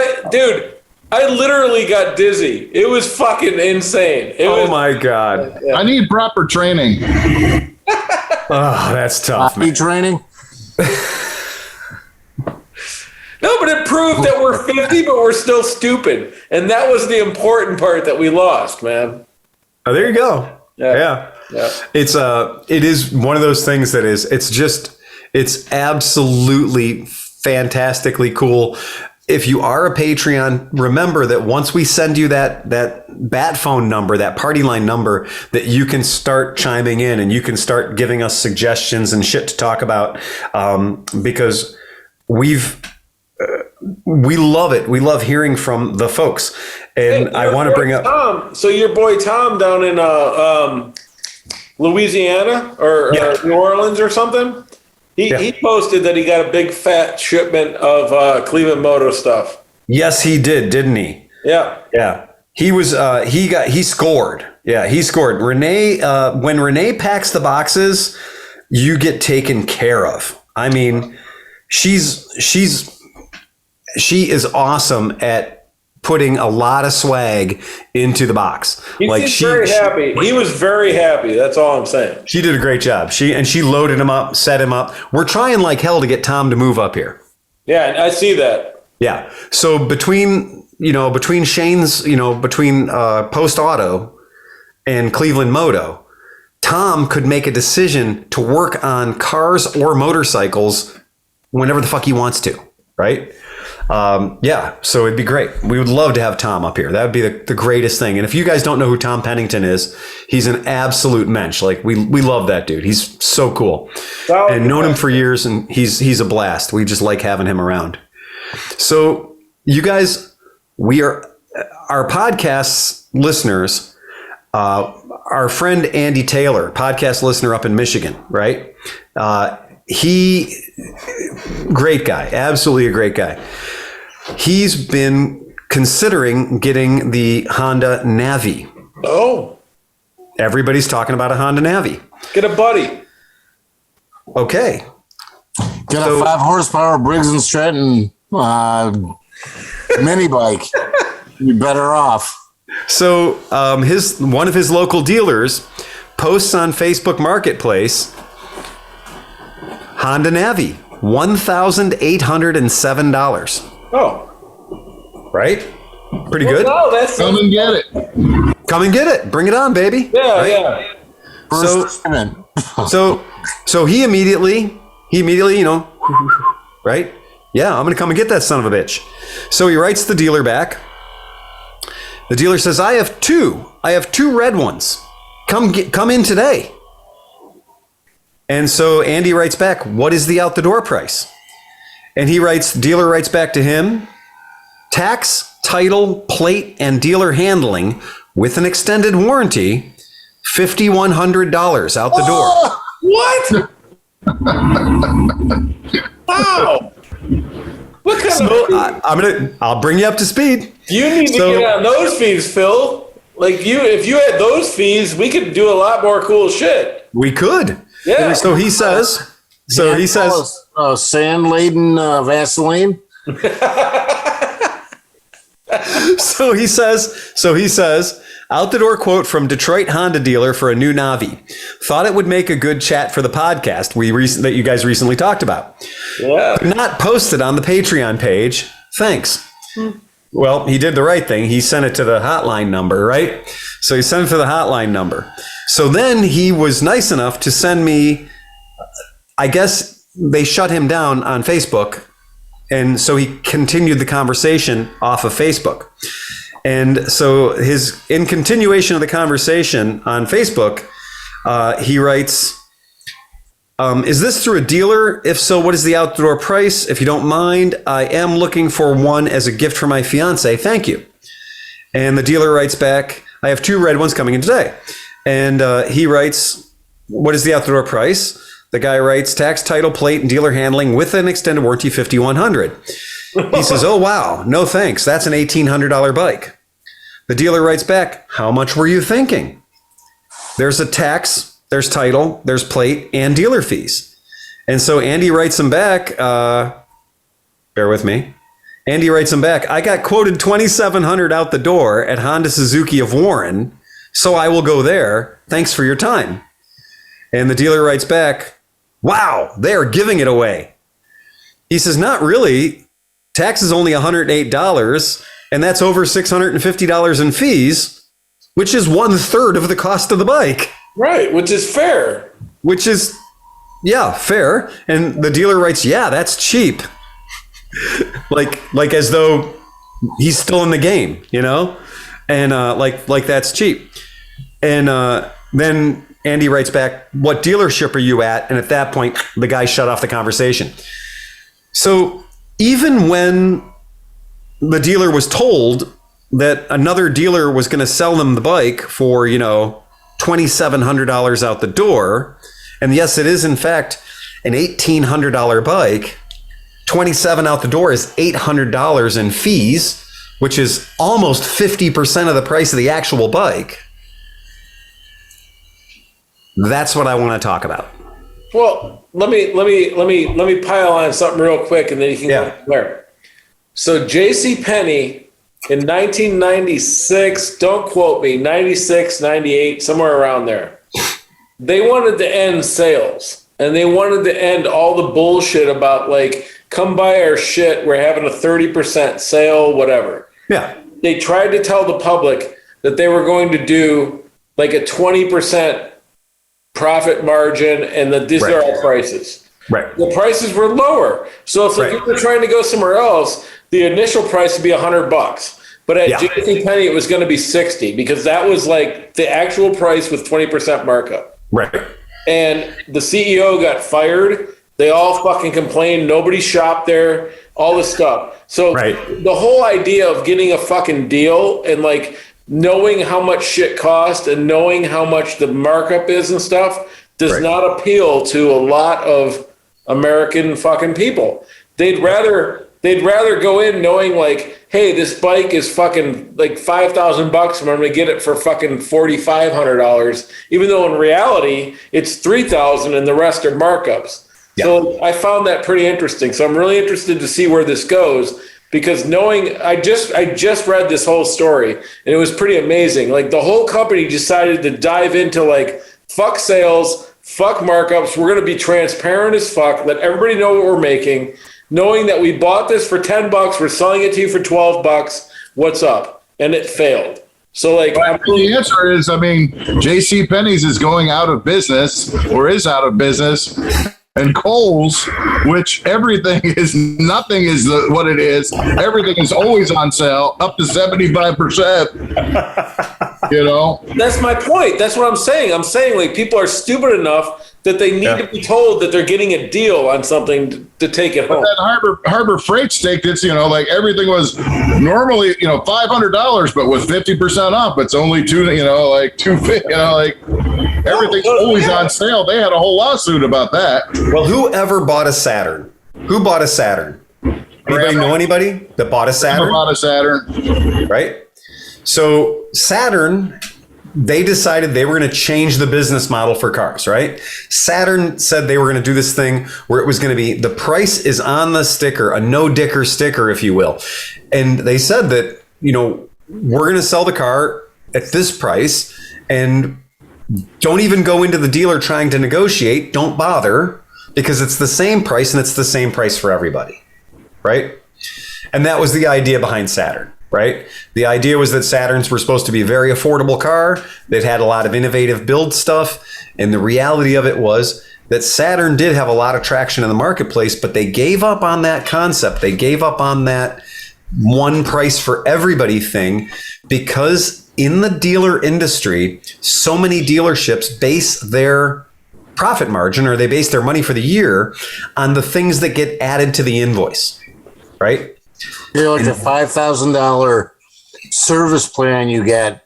I literally got dizzy. It was fucking insane. My God. I need proper training. Oh, that's tough, man. Training? No, but it proved that we're 50, but we're still stupid. And that was the important part that we lost, man. Oh, there you go. Yeah. It is one of those things that it's absolutely fantastically cool. If you are a Patreon, remember that once we send you that bat phone number, that party line number, that you can start chiming in and you can start giving us suggestions and shit to talk about, because we love it. We love hearing from the folks. And I want to bring up Tom. So your boy Tom down in Louisiana or New Orleans or something. He posted that he got a big fat shipment of ClevelandMoto stuff. Yes, he did, didn't he? Yeah. Yeah. He was he scored. Yeah, he scored. Renee, when Renee packs the boxes, you get taken care of. I mean, she is awesome at putting a lot of swag into the box. He seemed very happy. He was very happy. That's all I'm saying. She did a great job. She loaded him up, set him up. We're trying like hell to get Tom to move up here. Yeah, I see that. Yeah. So between Shane's, between Post Auto and Cleveland-Moto, Tom could make a decision to work on cars or motorcycles whenever the fuck he wants to, right? So it'd be great. We would love to have Tom up here. That would be the greatest thing. And if you guys don't know who Tom Pennington is, he's an absolute mensch. Like we love that dude. He's so cool. And known him for years, and he's a blast. We just like having him around. So you guys, our podcast listeners, our friend Andy Taylor, podcast listener up in Michigan, right? Great guy, absolutely a great guy. He's been considering getting the Honda Navi. Oh. Everybody's talking about a Honda Navi. Get a buddy. Okay. Get a 5 horsepower Briggs and Stratton mini bike. You're better off. So one of his local dealers posts on Facebook Marketplace Honda Navi, $1,807. Oh. Right? Pretty good. No, that's Come and get it. Come and get it. Bring it on, baby. Yeah, right? yeah. So he immediately, right? Yeah, I'm going to come and get that son of a bitch. So he writes the dealer back. The dealer says, I have two red ones. Come in today. And so Andy writes back, what is the out the door price? And dealer writes back to him, tax, title, plate, and dealer handling with an extended warranty, $5,100 out the door. What? Wow. What kind of I'll bring you up to speed. You need to get on those fees, Phil. Like if you had those fees, we could do a lot more cool shit. We could. Yeah. So he says, sand laden Vaseline. So he says, out the door quote from Detroit Honda dealer for a new Navi. Thought it would make a good chat for the podcast that you guys recently talked about. Yeah. Not posted on the Patreon page. Thanks. Well, he did the right thing. He sent it to the hotline number, right? So he sent it to the hotline number. So then he was nice enough to send me, I guess they shut him down on Facebook. And so he continued the conversation off of Facebook. And so in continuation of the conversation on Facebook, he writes, is this through a dealer? If so, what is the outdoor price? If you don't mind, I am looking for one as a gift for my fiance. Thank you. And the dealer writes back, I have 2 red ones coming in today. And he writes, what is the outdoor price? The guy writes, tax, title, plate, and dealer handling with an extended warranty, $5,100. He says, oh, wow, no thanks. That's an $1,800 bike. The dealer writes back, how much were you thinking? There's a tax, there's title, there's plate, and dealer fees. And so Andy writes him back, bear with me. Andy writes him back, I got quoted $2,700 out the door at Honda Suzuki of Warren, so I will go there. Thanks for your time. And the dealer writes back, wow, they're giving it away. He says, not really. Tax is only $108, and that's over $650 in fees, which is 1/3 of the cost of the bike. Right, which is fair. Which is, yeah, fair. And the dealer writes, yeah, that's cheap. like as though he's still in the game, And like that's cheap. And then Andy writes back, what dealership are you at? And at that point, the guy shut off the conversation. So even when the dealer was told that another dealer was going to sell them the bike for, $2,700 out the door, and yes, it is in fact an $1,800 bike, $27 out the door is $800 in fees, which is almost 50% of the price of the actual bike. That's what I want to talk about. Well, let me pile on something real quick, and then you can go from there. So JCPenney in 1996, don't quote me, 96, 98, somewhere around there. They wanted to end sales, and they wanted to end all the bullshit about like, come buy our shit, we're having a 30% sale, whatever. Yeah. They tried to tell the public that they were going to do like a 20% profit margin and that these are our prices. Right. The prices were lower. So if you were trying to go somewhere else, the initial price would be $100. But at JCPenney, it was going to be 60 because that was like the actual price with 20% markup. Right. And the CEO got fired. They all fucking complained. Nobody shopped there, all this stuff. So the whole idea of getting a fucking deal and like knowing how much shit costs and knowing how much the markup is and stuff does not appeal to a lot of American fucking people. They'd rather go in knowing like, hey, this bike is fucking like $5,000 and I'm going to get it for fucking $4,500, even though in reality it's $3,000 and the rest are markups. Yeah. So I found that pretty interesting. So I'm really interested to see where this goes because knowing I just read this whole story and it was pretty amazing. Like the whole company decided to dive into like fuck sales, fuck markups. We're going to be transparent as fuck. Let everybody know what we're making. Knowing that we bought this for $10, we're selling it to you for $12. What's up? And it failed. So like the answer is, I mean, JCPenney's is going out of business or is out of business. And Kohl's, which nothing is what it is. Everything is always on sale, up to 75%. You know, that's my point. That's what I'm saying. I'm saying like people are stupid enough that they need to be told that they're getting a deal on something to take it home. That Harbor Freight steak, it's like everything was normally $500, but with 50% off, it's only $250. Like everything's always on sale. They had a whole lawsuit about that. Well, whoever bought a Saturn? Who bought a Saturn? Anybody know anybody that bought a Saturn? Bought a Saturn, right? So Saturn, they decided they were going to change the business model for cars, right? Saturn said they were going to do this thing where it was going to be the price is on the sticker, a no-dicker sticker, if you will. And they said that, we're going to sell the car at this price and don't even go into the dealer trying to negotiate. Don't bother because it's the same price and it's the same price for everybody, right? And that was the idea behind Saturn. Right? The idea was that Saturns were supposed to be a very affordable car. They'd had a lot of innovative build stuff. And the reality of it was that Saturn did have a lot of traction in the marketplace, but they gave up on that concept. They gave up on that one price for everybody thing because in the dealer industry, so many dealerships base their profit margin or they base their money for the year on the things that get added to the invoice, right? Like a $5,000 service plan you get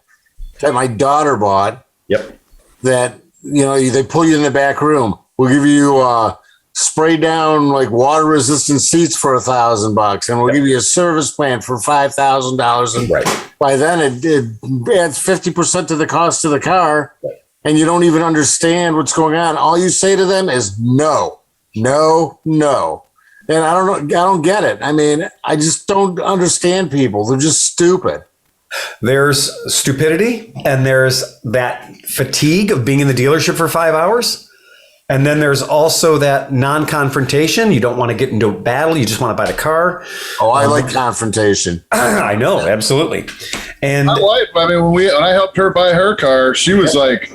that my daughter bought. Yep. That, they pull you in the back room. We'll give you spray down like water resistant seats for $1,000 and we'll give you a service plan for $5,000. And by then it adds 50% to the cost of the car and you don't even understand what's going on. All you say to them is no, no, no. And I don't get it. I mean, I just don't understand people. They're just stupid. There's stupidity and there's that fatigue of being in the dealership for 5 hours. And then there's also that non-confrontation. You don't want to get into a battle. You just want to buy the car. Oh, I like confrontation. I know, absolutely. And my wife, when I helped her buy her car, she was like,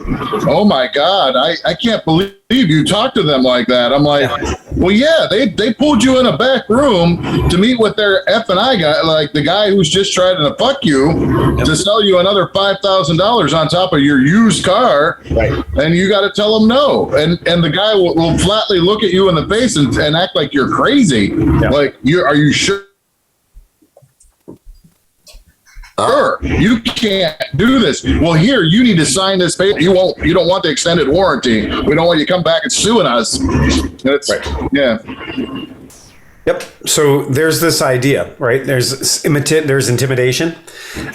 "Oh my God, I can't believe you talk to them like that." I'm like, "Well, yeah, they pulled you in a back room to meet with their F&I guy, like the guy who's just trying to fuck you to sell you another $5,000 on top of your used car, and you got to tell them no." And the guy will flatly look at you in the face and act like you're crazy. Like, are you sure? Sure, you can't do this. Well, here, you need to sign this paper. You don't want the extended warranty. We don't want you to come back and suing us. Yeah. Yep. So there's this idea, right? There's intimidation.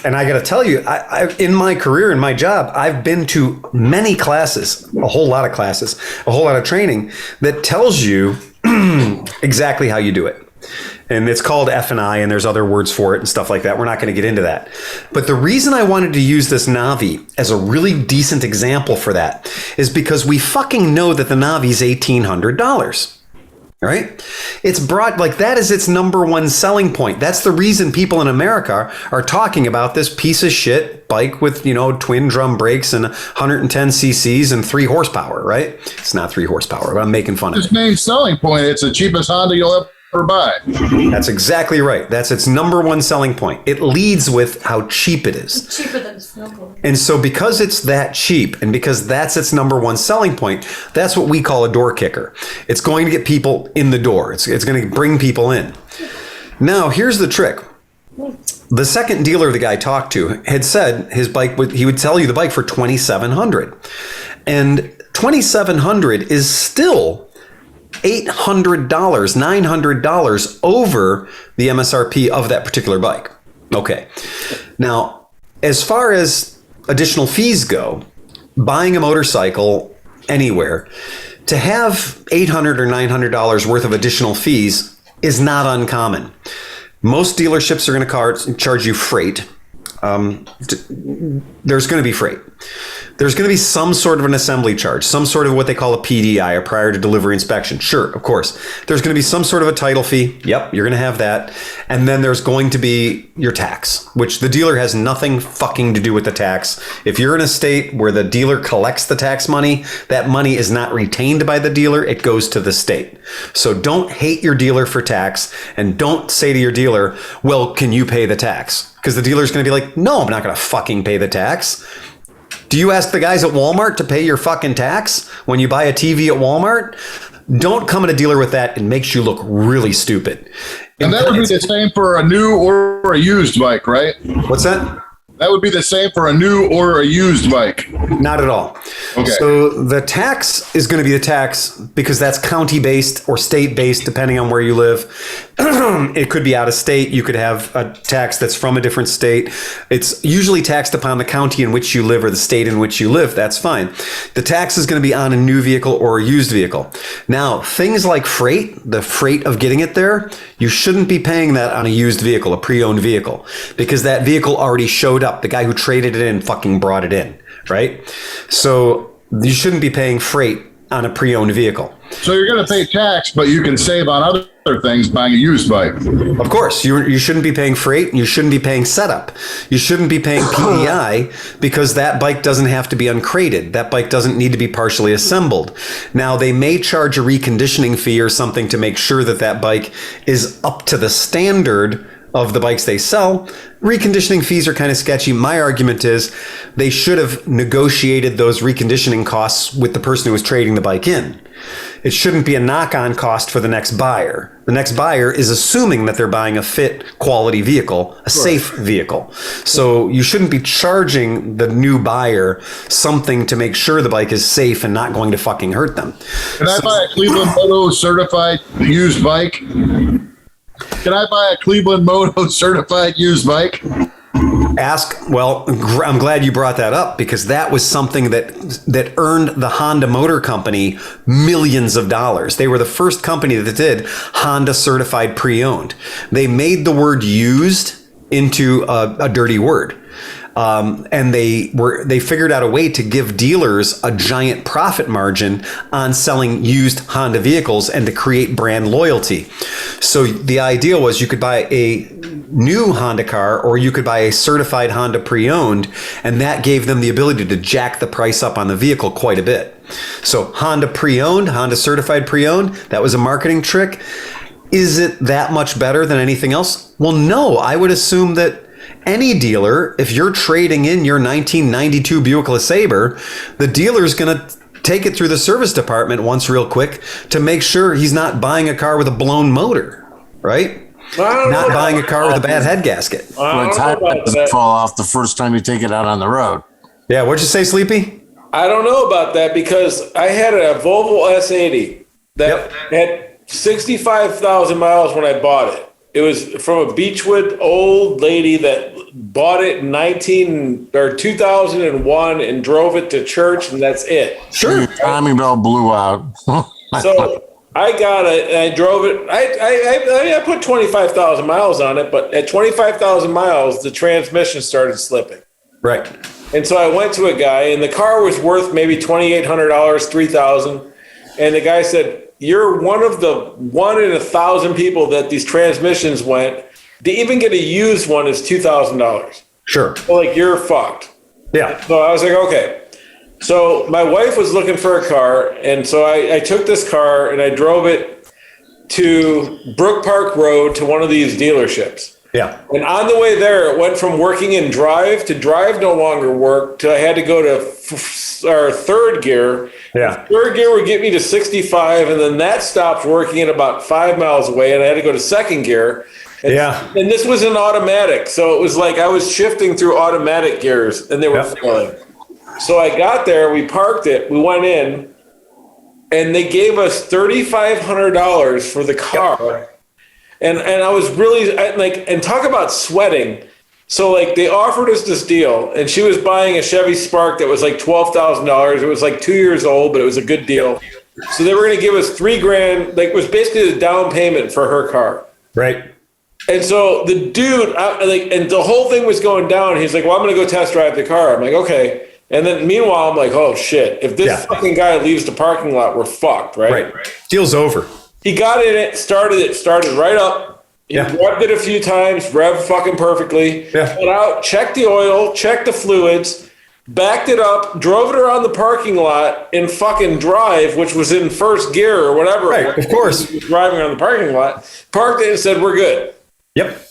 And I got to tell you, I in my career, in my job, I've been to many classes, a whole lot of classes, a whole lot of training that tells you exactly how you do it. And it's called F&I, and there's other words for it and stuff like that. We're not going to get into that. But the reason I wanted to use this Navi as a really decent example for that is because we fucking know that the Navi's $1,800. Right? It's brought, like, that is its number one selling point. That's the reason people in America are talking about this piece of shit bike with, twin drum brakes and 110 cc's and 3 horsepower, right? It's not 3 horsepower, but I'm making fun of it. Its main selling point, it's the cheapest Honda you'll ever buy. That's exactly right. That's its number one selling point. It leads with how cheap it is. It's cheaper than a snowboard. And so because it's that cheap and because that's its number one selling point, that's what we call a door kicker. It's going to get people in the door. It's going to bring people in. Now, here's the trick. The second dealer the guy talked to had said his bike he would sell you the bike for $2,700. And $2,700 is still $800, $900 over the MSRP of that particular bike. Okay. Now, as far as additional fees go, buying a motorcycle anywhere, to have $800 or $900 worth of additional fees is not uncommon. Most dealerships are going to charge you freight. There's going to be freight. There's going to be some sort of an assembly charge, some sort of what they call a PDI, a prior to delivery inspection. Sure, of course. There's going to be some sort of a title fee. Yep, you're going to have that. And then there's going to be your tax, which the dealer has nothing fucking to do with the tax. If you're in a state where the dealer collects the tax money, that money is not retained by the dealer. It goes to the state. So don't hate your dealer for tax, and don't say to your dealer, well, can you pay the tax? Because the dealer's going to be like, no, I'm not going to fucking pay the tax. Do you ask the guys at Walmart to pay your fucking tax when you buy a TV at Walmart? Don't come at a dealer with that. It makes you look really stupid. And that would be the same for a new or a used bike, right? What's that? That would be the same for a new or a used bike. Not at all. Okay. So the tax is going to be the tax because that's county-based or state-based, depending on where you live. It could be out of state. You could have a tax that's from a different state. It's usually taxed upon the county in which you live or the state in which you live. That's fine. The tax is going to be on a new vehicle or a used vehicle. Now, things like freight, the freight of getting it there, you shouldn't be paying that on a used vehicle, a pre-owned vehicle, because that vehicle already showed up. The guy who traded it in fucking brought it in, right? So you shouldn't be paying freight on a pre-owned vehicle. So you're going to pay tax, but you can save on other things buying a used bike. Of course, you shouldn't be paying freight. You shouldn't be paying setup. You shouldn't be paying PDI because that bike doesn't have to be uncrated. That bike doesn't need to be partially assembled. Now, they may charge a reconditioning fee or something to make sure that that bike is up to the standard of the bikes they sell. Reconditioning fees are kind of sketchy. My argument is they should have negotiated those reconditioning costs with the person who was trading the bike in. It shouldn't be a knock-on cost for the next buyer. The next buyer is assuming that they're buying a fit quality vehicle, a safe vehicle. So you shouldn't be charging the new buyer something to make sure the bike is safe and not going to fucking hurt them. Can I buy a ClevelandMoto certified used bike? Can I buy a ClevelandMoto certified used bike? Well, I'm glad you brought that up because that was something that earned the Honda Motor Company millions of dollars. They were the first company that did Honda certified pre-owned. They made the word used into a dirty word. And they figured out a way to give dealers a giant profit margin on selling used Honda vehicles and to create brand loyalty. So the idea was you could buy a new Honda car or you could buy a certified Honda pre-owned, and that gave them the ability to jack the price up on the vehicle quite a bit. So Honda pre-owned, Honda certified pre-owned, that was a marketing trick. Is it that much better than anything else? Well, no, I would assume that any dealer, if you're trading in your 1992 Buick LeSabre, the dealer's going to take it through the service department once real quick to make sure he's not buying a car with a blown motor, right? Not buying a car with a bad head gasket. Well, its tire doesn't fall off the first time you take it out on the road. Yeah, what'd you say, Sleepy? I don't know about that because I had a Volvo S80 that had 65,000 miles when I bought it. It was from a Beechwood old lady that bought it in 2001 and drove it to church, and that's it. Sure. Your timing belt blew out. So I got it and I drove it. I put 25,000 miles on it, but at 25,000 miles, the transmission started slipping. Right. And so I went to a guy, and the car was worth maybe $2,800, $3,000. And the guy said, "You're one of the 1 in 1,000 people that these transmissions went. To even get a used one is $2,000. Sure. So, like, you're fucked." Yeah. So I was like, okay. So my wife was looking for a car, and so I took this car and I drove it to Brook Park Road to one of these dealerships. Yeah. And on the way there, it went from working in drive to drive no longer worked to I had to go to our third gear. Yeah. Third gear would get me to 65, and then that stopped working at about 5 miles away, and I had to go to second gear. And this was an automatic, so it was like I was shifting through automatic gears, and they were failing. So I got there, we parked it, we went in, and they gave us $3,500 for the car. And I was really like, and talk about sweating. So like they offered us this deal, and she was buying a Chevy Spark that was like $12,000. It was like 2 years old, but it was a good deal. So they were going to give us $3,000. Like it was basically the down payment for her car. Right. And so the dude, and the whole thing was going down. He's like, "Well, I'm going to go test drive the car." I'm like, "Okay." And then meanwhile, I'm like, "Oh shit! If this fucking guy leaves the parking lot, we're fucked, right?" Deal's over. He got in it, started right up. He revved it a few times, revved fucking perfectly. Yeah. Got out, checked the oil, checked the fluids, backed it up, drove it around the parking lot in fucking drive, which was in first gear or whatever. Right, of course. He was driving around the parking lot, parked it and said, "We're good." Yep.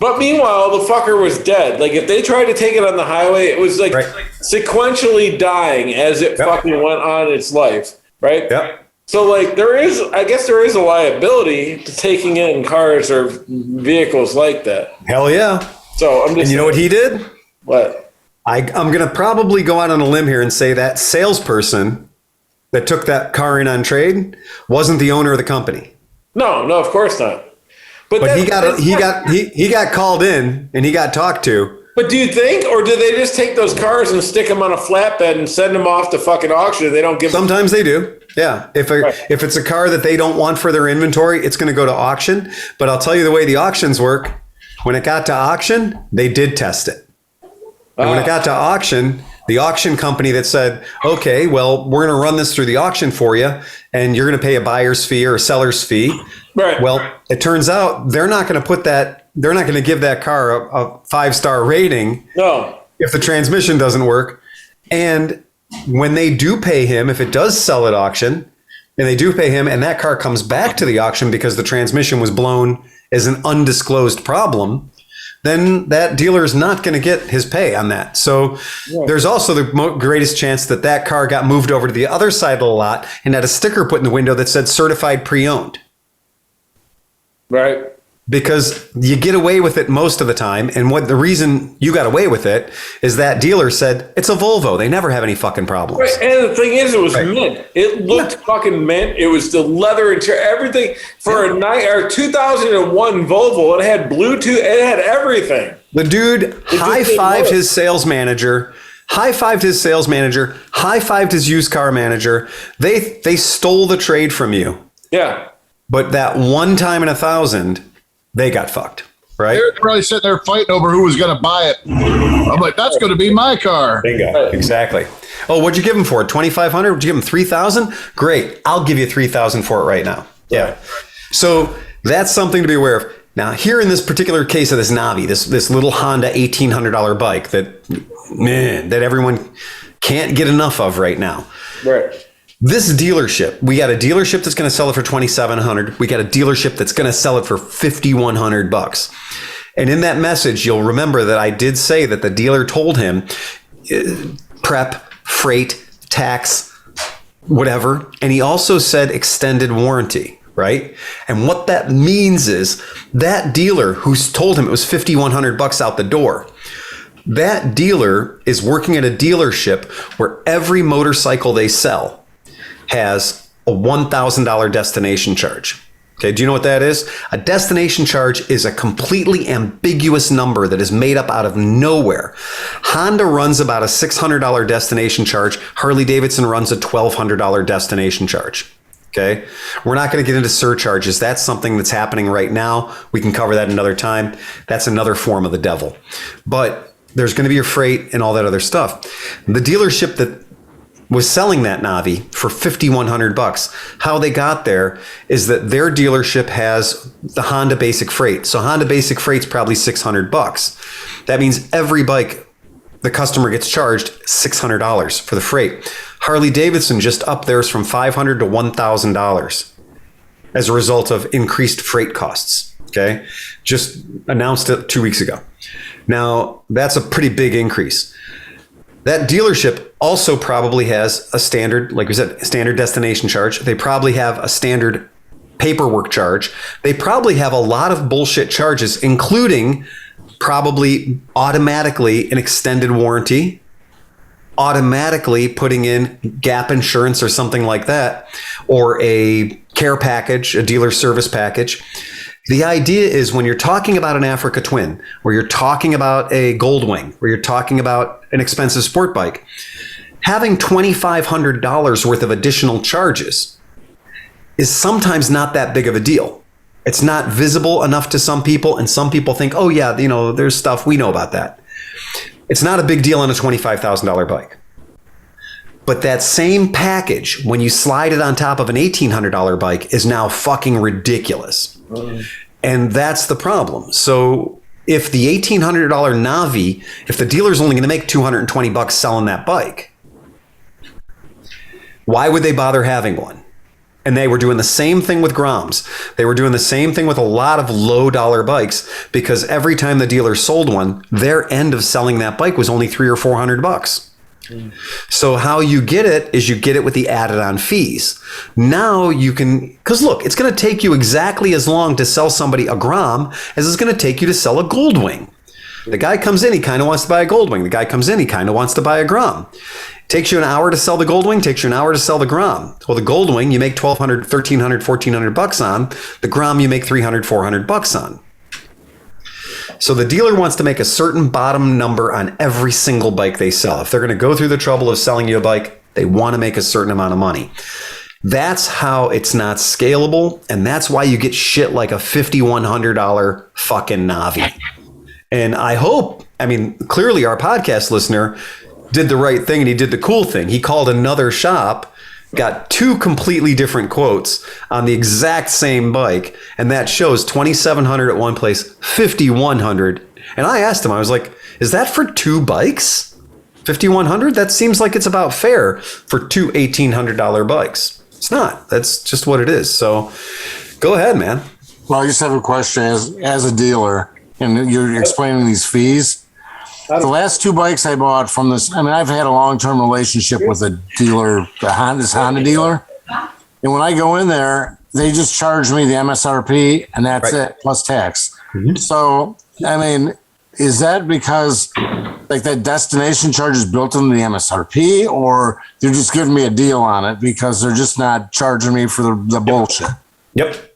But meanwhile, the fucker was dead. Like if they tried to take it on the highway, it was like sequentially dying as it fucking went on its life. Right. Yep. So like I guess there is a liability to taking in cars or vehicles like that. Hell yeah. So I'm just. And you know what he did? What? I'm going to probably go out on a limb here and say that salesperson that took that car in on trade wasn't the owner of the company. No, of course not. But he got called in and he got talked to. But do you think, or do they just take those cars and stick them on a flatbed and send them off to fucking auction? They don't give. Sometimes they do. Yeah. If it's a car that they don't want for their inventory, it's going to go to auction. But I'll tell you the way the auctions work. When it got to auction, they did test it. And when it got to auction, the auction company that said, "Okay, well, we're going to run this through the auction for you, and you're going to pay a buyer's fee or a seller's fee." Right. Well, it turns out they're not going to put that. They're not going to give that car a 5-star rating. No. If the transmission doesn't work. And when they do pay him, if it does sell at auction, and they do pay him, and that car comes back to the auction because the transmission was blown as an undisclosed problem, then that dealer is not going to get his pay on that. So there's also the greatest chance that that car got moved over to the other side of the lot and had a sticker put in the window that said certified pre-owned. Right. Because you get away with it most of the time. And what the reason you got away with it is that dealer said, "It's a Volvo. They never have any fucking problems." Right. And the thing is, it was mint. It looked fucking mint. It was the leather interior, everything for a 2001 Volvo. It had Bluetooth. It had everything. The dude high-fived his sales manager, high-fived his used car manager. They stole the trade from you. Yeah. But that one time in 1,000, they got fucked, right? They were probably sitting there fighting over who was going to buy it. I'm like, that's going to be my car. Bingo. Exactly. Oh, what'd you give him for it? 2,500? Would you give him 3,000? Great. I'll give you 3,000 for it right now. Yeah. So that's something to be aware of. Now, here in this particular case of this Navi, this little Honda $1,800 bike that everyone can't get enough of right now. Right. This dealership, we got a dealership that's going to sell it for $2,700. We got a dealership that's going to sell it for $5,100. And in that message, you'll remember that I did say that the dealer told him prep, freight, tax, whatever. And he also said extended warranty, right? And what that means is that dealer who's told him it was $5,100 out the door, that dealer is working at a dealership where every motorcycle they sell has a $1,000 destination charge. Okay, do you know what that is? A destination charge is a completely ambiguous number that is made up out of nowhere. Honda runs about a $600 destination charge. Harley Davidson runs a $1,200 destination charge. Okay. We're not going to get into surcharges. That's something that's happening right now. We can cover that another time. That's another form of the devil. But there's going to be your freight and all that other stuff. The dealership that was selling that Navi for $5,100, how they got there is that their dealership has the Honda Basic Freight. So Honda Basic Freight's probably $600. That means every bike the customer gets charged $600 for the freight. Harley Davidson just upped theirs from $500 to $1,000 as a result of increased freight costs. Okay. Just announced it 2 weeks ago. Now that's a pretty big increase. That dealership also probably has a standard, like we said, standard destination charge. They probably have a standard paperwork charge. They probably have a lot of bullshit charges, including probably automatically an extended warranty, automatically putting in gap insurance or something like that, or a care package, a dealer service package. The idea is when you're talking about an Africa Twin, or you're talking about a Goldwing, or you're talking about an expensive sport bike, having $2,500 worth of additional charges is sometimes not that big of a deal. It's not visible enough to some people, and some people think, oh yeah, there's stuff, we know about that. It's not a big deal on a $25,000 bike. But that same package, when you slide it on top of an $1,800 bike, is now fucking ridiculous. And that's the problem. So if the $1,800 Navi, if the dealer's only going to make $220 selling that bike, why would they bother having one? And they were doing the same thing with Groms. They were doing the same thing with a lot of low dollar bikes, because every time the dealer sold one, their end of selling that bike was only $300 or $400. So how you get it is you get it with the added on fees. Now you can, because look, it's going to take you exactly as long to sell somebody a Grom as it's going to take you to sell a Goldwing. The guy comes in, he kind of wants to buy a Goldwing. The guy comes in, he kind of wants to buy a Grom. Takes you an hour to sell the Goldwing, takes you an hour to sell the Grom. Well, the Goldwing you make $1,200, $1,300, $1,400 on. The Grom you make $300, $400 on. So the dealer wants to make a certain bottom number on every single bike they sell. If they're going to go through the trouble of selling you a bike, they want to make a certain amount of money. That's how it's not scalable, and that's why you get shit like a $5,100 fucking Navi. And I hope, clearly our podcast listener did the right thing and he did the cool thing. He called another shop, got two completely different quotes on the exact same bike, and that shows $2,700 at one place, $5,100. And I asked him, I was like, is that for two bikes? $5,100? That seems like it's about fair for two $1,800 bikes. It's not. That's just what it is. So go ahead, man. Well, I just have a question as a dealer, and you're explaining these fees. The last two bikes I bought from this, I've had a long-term relationship with a dealer, this Honda dealer. And when I go in there, they just charge me the MSRP and that's it, plus tax. Mm-hmm. So, is that because like that destination charge is built into the MSRP, or they're just giving me a deal on it because they're just not charging me for the bullshit? Yep.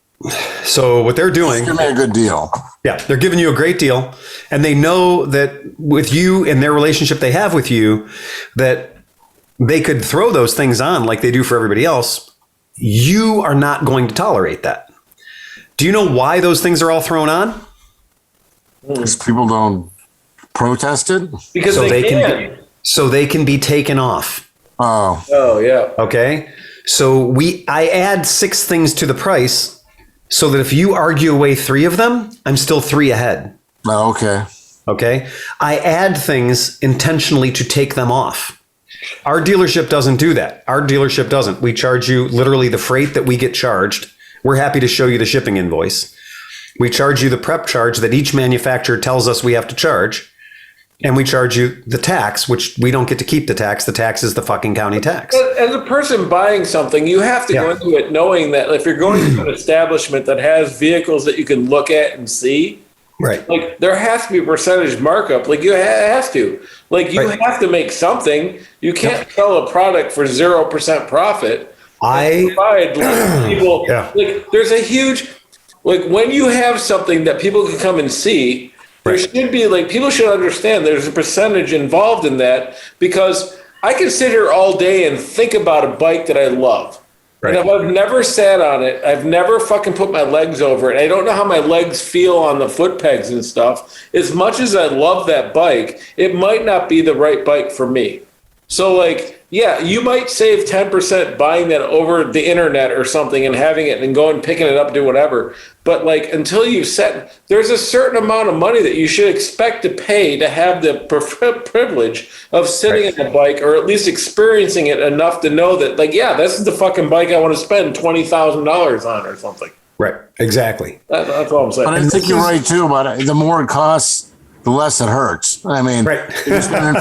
So what they're doing, give me a good deal. Yeah, they're giving you a great deal, and they know that with you and their relationship they have with you, that they could throw those things on like they do for everybody else. You are not going to tolerate that. Do you know why those things are all thrown on? Because people don't protest it. Because they can be taken off. Oh yeah. Okay. So I add 6 things to the price, so that if you argue away 3 of them, I'm still 3 ahead. Oh, okay. Okay. I add things intentionally to take them off. Our dealership doesn't do that. Our dealership doesn't. We charge you literally the freight that we get charged. We're happy to show you the shipping invoice. We charge you the prep charge that each manufacturer tells us we have to charge. And we charge you the tax, which we don't get to keep the tax. The tax is the fucking county tax. As a person buying something, you have to go into it knowing that if you're going to an establishment that has vehicles that you can look at and see, right? Like there has to be a percentage markup. Like you have to. Like you have to make something. You can't sell a product for 0% profit. People like there's a huge when you have something that people can come and see. There should be people should understand there's a percentage involved in that, because I can sit here all day and think about a bike that I love. And I've never sat on it. I've never fucking put my legs over it. I don't know how my legs feel on the foot pegs and stuff. As much as I love that bike, it might not be the right bike for me. So, like, yeah, you might save 10% buying that over the internet or something and having it and going picking it up, do whatever. But, like, until you've set, there's a certain amount of money that you should expect to pay to have the privilege of sitting in a bike, or at least experiencing it enough to know that, like, yeah, this is the fucking bike I want to spend $20,000 on or something. Right. Exactly. That's all I'm saying. But I think you're right too. But the more it costs, the less it hurts. I mean, you're spending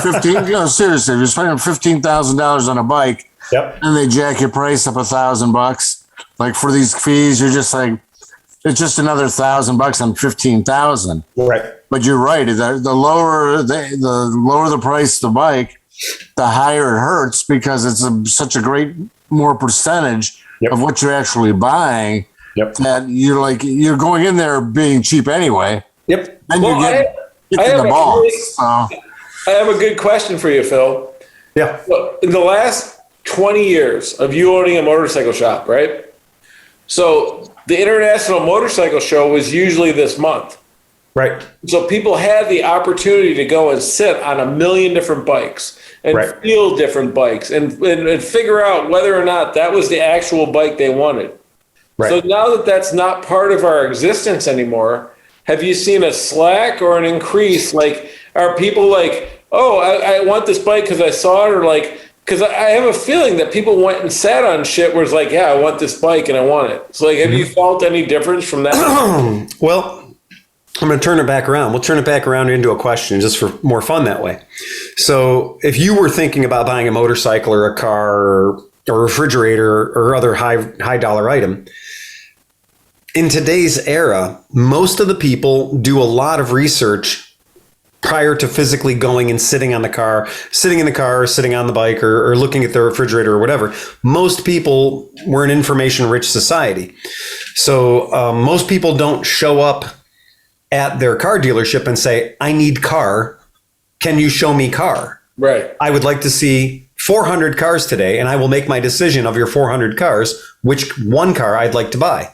seriously, you're spending $15,000 on a bike, and they jack your price up $1,000. Like for these fees, you're just like, it's just another $1,000 on 15,000. Right. But you're right. The lower the price of the bike, the higher it hurts because it's such a great more percentage of what you're actually buying. That you're going in there being cheap anyway. And you get the balls. I have a good question for you, Phil. Yeah. So in the last 20 years of you owning a motorcycle shop, right? So the International Motorcycle Show was usually this month. Right. So people had the opportunity to go and sit on a million different bikes and feel different bikes and figure out whether or not that was the actual bike they wanted. Right. So now that that's not part of our existence anymore, have you seen a slack or an increase? Like, are people like, oh, I want this bike because I saw it, or like, because I have a feeling that people went and sat on shit where it's like, yeah, I want this bike and I want it. So, like, have you felt any difference from that? Well, I'm going to turn it back around. We'll turn it back around into a question just for more fun that way. So if you were thinking about buying a motorcycle or a car or a refrigerator or other high dollar item, in today's era, most of the people do a lot of research prior to physically going and sitting in the car, sitting on the bike, or looking at the refrigerator or whatever. Most people, we're an information-rich society. So most people don't show up at their car dealership and say, I need car. Can you show me car? Right. I would like to see 400 cars today, and I will make my decision of your 400 cars, which one car I'd like to buy.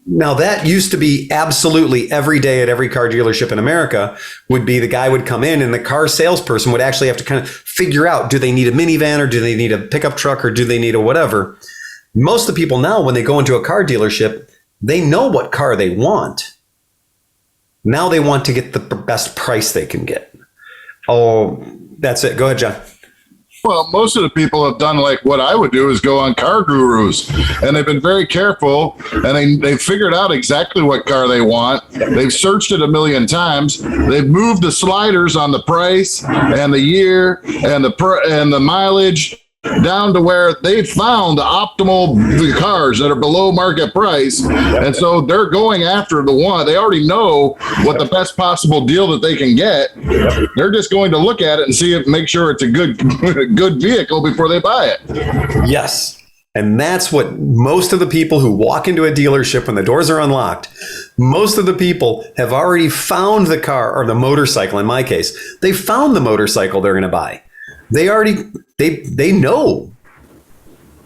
Now, that used to be absolutely every day at every car dealership in America would be the guy would come in and the car salesperson would actually have to kind of figure out, do they need a minivan or do they need a pickup truck or do they need a whatever? Most of the people now, when they go into a car dealership, they know what car they want. Now they want to get the best price they can get. Oh, that's it. Go ahead, John. Well, most of the people have done like what I would do is go on Car Gurus, and they've been very careful, and they figured out exactly what car they want. They've searched it a million times. They've moved the sliders on the price and the year and the mileage down to where they found the optimal cars that are below market price. And so they're going after the one. They already know what the best possible deal that they can get. They're just going to look at it and make sure it's a good vehicle before they buy it. Yes. And that's what most of the people who walk into a dealership when the doors are unlocked, most of the people have already found the car, or the motorcycle in my case. They found the motorcycle they're going to buy. They know.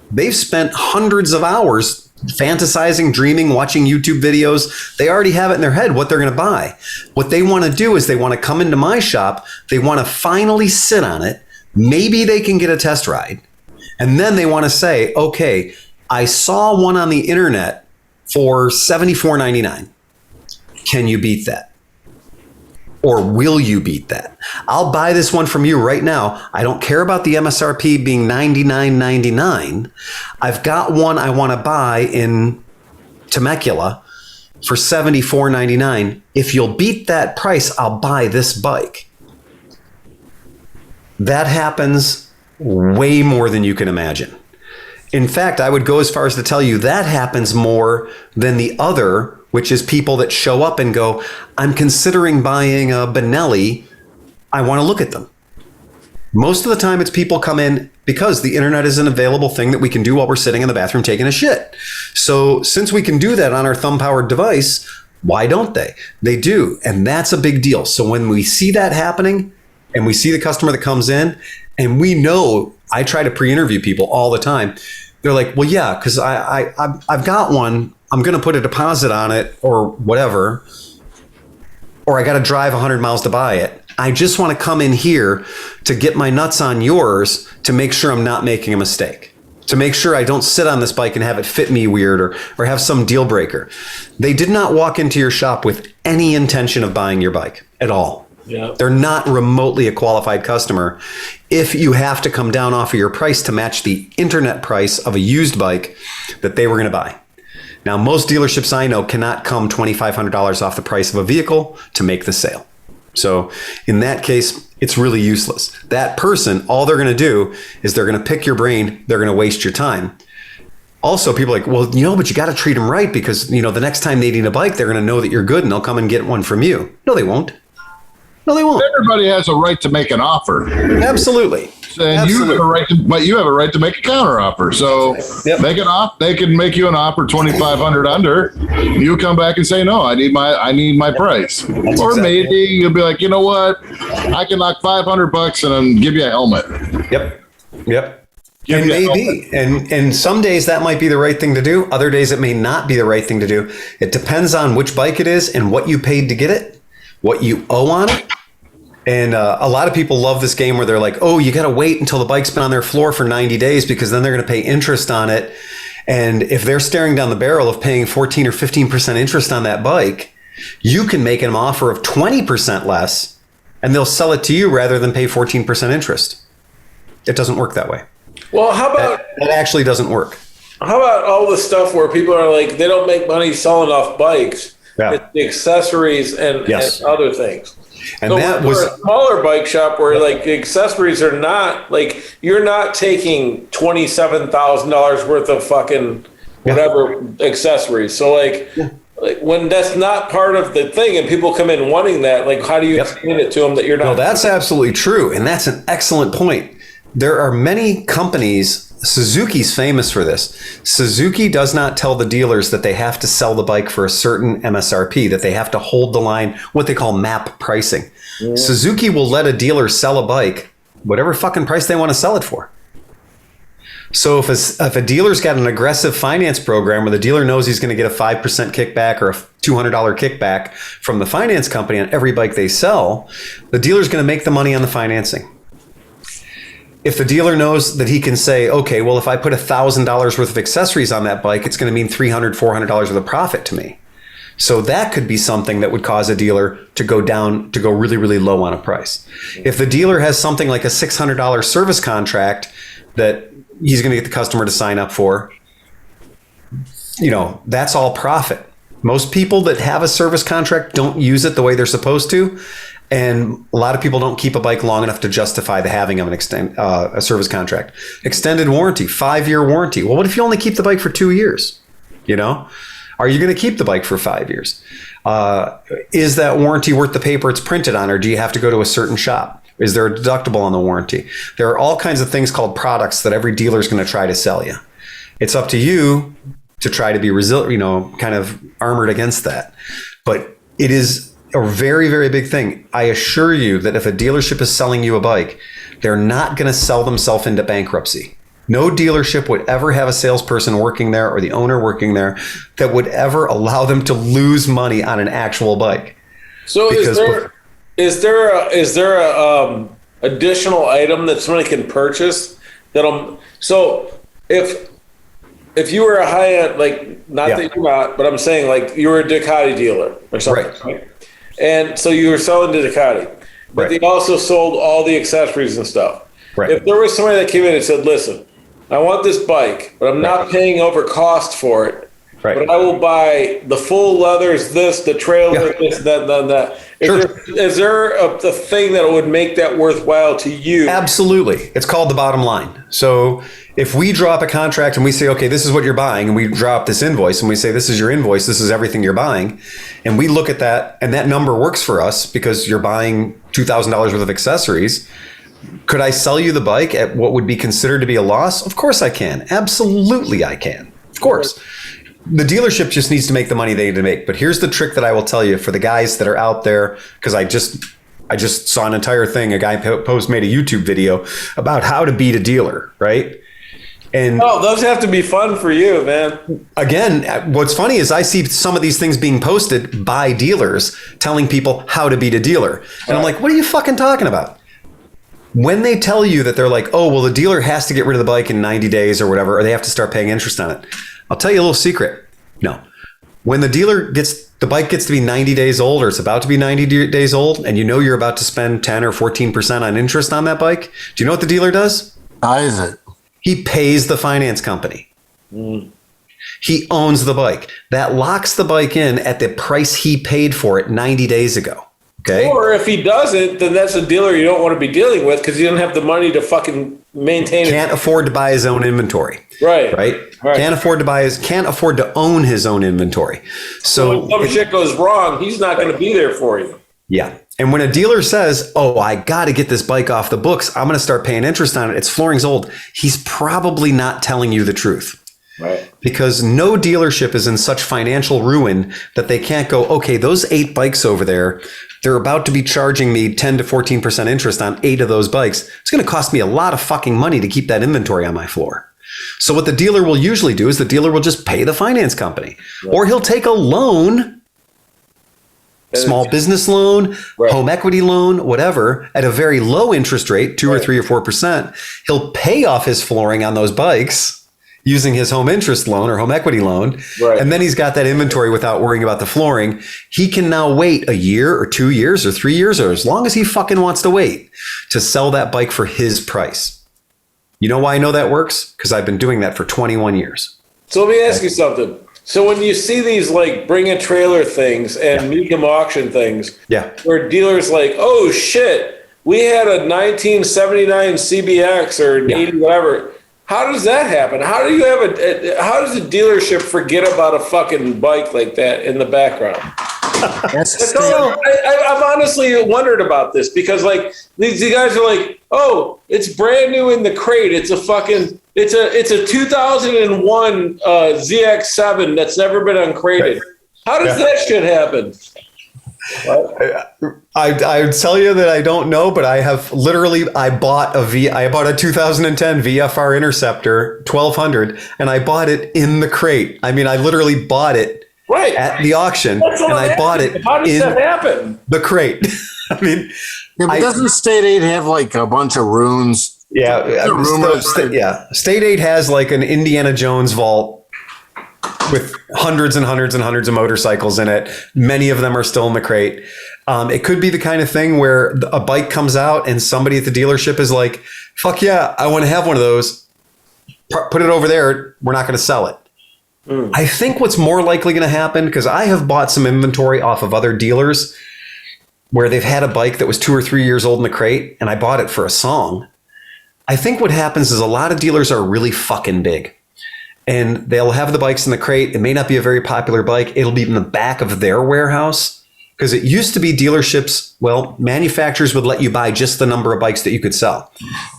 They've spent hundreds of hours fantasizing, dreaming, watching YouTube videos. They already have it in their head what they're going to buy. What they want to do is they want to come into my shop. They want to finally sit on it. Maybe they can get a test ride. And then they want to say, okay, I saw one on the internet for $74.99. Can you beat that? Or will you beat that? I'll buy this one from you right now. I don't care about the MSRP being $99.99. I've got one I want to buy in Temecula for $74.99. If you'll beat that price, I'll buy this bike. That happens way more than you can imagine. In fact, I would go as far as to tell you that happens more than the other, which is people that show up and go, I'm considering buying a Benelli. I want to look at them. Most of the time it's people come in because the internet is an available thing that we can do while we're sitting in the bathroom taking a shit. So since we can do that on our thumb-powered device, why don't they? They do. And that's a big deal. So when we see that happening and we see the customer that comes in, and we know, I try to pre-interview people all the time. They're like, well, yeah, because I've got one. I'm going to put a deposit on it or whatever, or I got to drive 100 miles to buy it. I just want to come in here to get my nuts on yours to make sure I'm not making a mistake, to make sure I don't sit on this bike and have it fit me weird or have some deal breaker. They did not walk into your shop with any intention of buying your bike at all. Yeah. They're not remotely a qualified customer if you have to come down off of your price to match the internet price of a used bike that they were going to buy. Now, most dealerships I know cannot come $2,500 off the price of a vehicle to make the sale. So in that case, it's really useless. That person, all they're going to do is they're going to pick your brain. They're going to waste your time. Also, people are like, well, but you got to treat them right because, the next time they need a bike, they're going to know that you're good and they'll come and get one from you. No, they won't. No, they won't. Everybody has a right to make an offer. Absolutely. And Absolutely. you have a right to make a counter offer. So make an offer. They can make you an offer 2,500 under. You come back and say, no, I need my price. Or maybe you'll be like, you know what? I can knock $500 and then give you a helmet. Yep. And maybe. And some days that might be the right thing to do. Other days it may not be the right thing to do. It depends on which bike it is and what you paid to get it, what you owe on it. And a lot of people love this game where they're like, oh, you got to wait until the bike's been on their floor for 90 days because then they're going to pay interest on it. And if they're staring down the barrel of paying 14 or 15% interest on that bike, you can make an offer of 20% less and they'll sell it to you rather than pay 14% interest. It doesn't work that way. Well, how about that actually doesn't work. How about all the stuff where people are like, they don't make money selling off bikes. Yeah. It's the accessories and other things. And so that for was a smaller bike shop where like the accessories are not like, you're not taking $27,000 worth of fucking whatever accessories. So like when that's not part of the thing and people come in wanting that, like how do you explain it to them that you're not? No, that's absolutely true. And that's an excellent point. There are many companies, Suzuki's famous for this. Suzuki does not tell the dealers that they have to sell the bike for a certain MSRP, that they have to hold the line, what they call MAP pricing. Yeah. Suzuki will let a dealer sell a bike, whatever fucking price they want to sell it for. So if a dealer's got an aggressive finance program where the dealer knows he's going to get a 5% kickback or a $200 kickback from the finance company on every bike they sell, the dealer's going to make the money on the financing. If the dealer knows that he can say, okay, well, if I put $1,000 worth of accessories on that bike, it's going to mean $300, $400 worth of profit to me. So that could be something that would cause a dealer to go down, to go really, really low on a price. If the dealer has something like a $600 service contract that he's going to get the customer to sign up for, that's all profit. Most people that have a service contract don't use it the way they're supposed to. And a lot of people don't keep a bike long enough to justify the having of a service contract. Extended warranty, 5-year warranty. Well, what if you only keep the bike for 2 years? Are you going to keep the bike for 5 years? Is that warranty worth the paper it's printed on, or do you have to go to a certain shop? Is there a deductible on the warranty? There are all kinds of things called products that every dealer is going to try to sell you. It's up to you to try to be resilient, kind of armored against that. But it is a very, very big thing. I assure you that if a dealership is selling you a bike, they're not going to sell themselves into bankruptcy. No dealership would ever have a salesperson working there or the owner working there that would ever allow them to lose money on an actual bike. So is there a additional item that somebody can purchase so if you were a high-end, like, not that you're not, but I'm saying like you were a Ducati dealer or something, right? And so you were selling to Ducati, but they also sold all the accessories and stuff. Right. If there was somebody that came in and said, listen, I want this bike, but I'm not paying over cost for it, but I will buy the full leathers, the trailer, this, that. Is there a thing that would make that worthwhile to you? Absolutely. It's called the bottom line. So if we draw up a contract and we say, okay, this is what you're buying, and we draw up this invoice and we say, this is your invoice, this is everything you're buying, and we look at that and that number works for us because you're buying $2,000 worth of accessories, could I sell you the bike at what would be considered to be a loss? Of course I can. Absolutely I can. Of course. The dealership just needs to make the money they need to make. But here's the trick that I will tell you for the guys that are out there, because I just saw an entire thing. A guy made a YouTube video about how to beat a dealer, right? And oh, those have to be fun for you, man. again, what's funny is I see some of these things being posted by dealers telling people how to beat a dealer. And I'm like, what are you fucking talking about? When they tell you that they're like, oh, well, the dealer has to get rid of the bike in 90 days or whatever, or they have to start paying interest on it. I'll tell you a little secret. No. When the bike gets to be 90 days old, or it's about to be 90 days old, and you know you're about to spend 10 or 14% on interest on that bike, do you know what the dealer does? Buys it. He pays the finance company. He owns the bike. That locks the bike in at the price he paid for it 90 days ago. Okay. Or if he doesn't, then that's a dealer you don't want to be dealing with because he doesn't have the money to fucking maintain it. Can't afford to buy his own inventory. Right. Can't afford to own his own inventory. So when some shit goes wrong, he's not going to be there for you. Yeah. And when a dealer says, oh, I got to get this bike off the books, I'm going to start paying interest on it, its flooring's old, he's probably not telling you the truth. Right. Because no dealership is in such financial ruin that they can't go, okay, those 8 bikes over there, they're about to be charging me 10 to 14% interest on 8 of those bikes. It's going to cost me a lot of fucking money to keep that inventory on my floor. So what the dealer will usually do is the dealer will just pay the finance company, or he'll take a loan, small business loan, home equity loan, whatever, at a very low interest rate, 2 or 3 or 4%. He'll pay off his flooring on those bikes using his home interest loan or home equity loan. Right. And then he's got that inventory without worrying about the flooring. He can now wait a year or 2 years or 3 years or as long as he fucking wants to wait to sell that bike for his price. You know why I know that works? Because I've been doing that for 21 years. So let me ask you something. So when you see these like bring a trailer things and meet them auction things, where dealers like, oh shit, we had a 1979 CBX or an 80 whatever. How does that happen? How does a dealership forget about a fucking bike like that in the background? I've honestly wondered about this because like these guys are like, oh, it's brand new in the crate. It's a 2001 ZX7 that's never been uncrated. How does that shit happen? I would tell you that I don't know, but I have I bought a 2010 VFR Interceptor 1200 and I bought it in the crate. I mean, I literally bought it at the auction and I bought it How does that happen? The crate. I mean, but doesn't State 8 have like a bunch of runes? Yeah. State 8 has like an Indiana Jones vault with hundreds and hundreds and hundreds of motorcycles in it. Many of them are still in the crate. It could be the kind of thing where a bike comes out and somebody at the dealership is like, fuck yeah, I want to have one of those. Put it over there. We're not going to sell it. I think what's more likely going to happen, because I have bought some inventory off of other dealers where they've had a bike that was 2 or 3 years old in the crate and I bought it for a song. I think what happens is a lot of dealers are really fucking big. And they'll have the bikes in the crate. It may not be a very popular bike. It'll be in the back of their warehouse. Because it used to be dealerships, manufacturers would let you buy just the number of bikes that you could sell.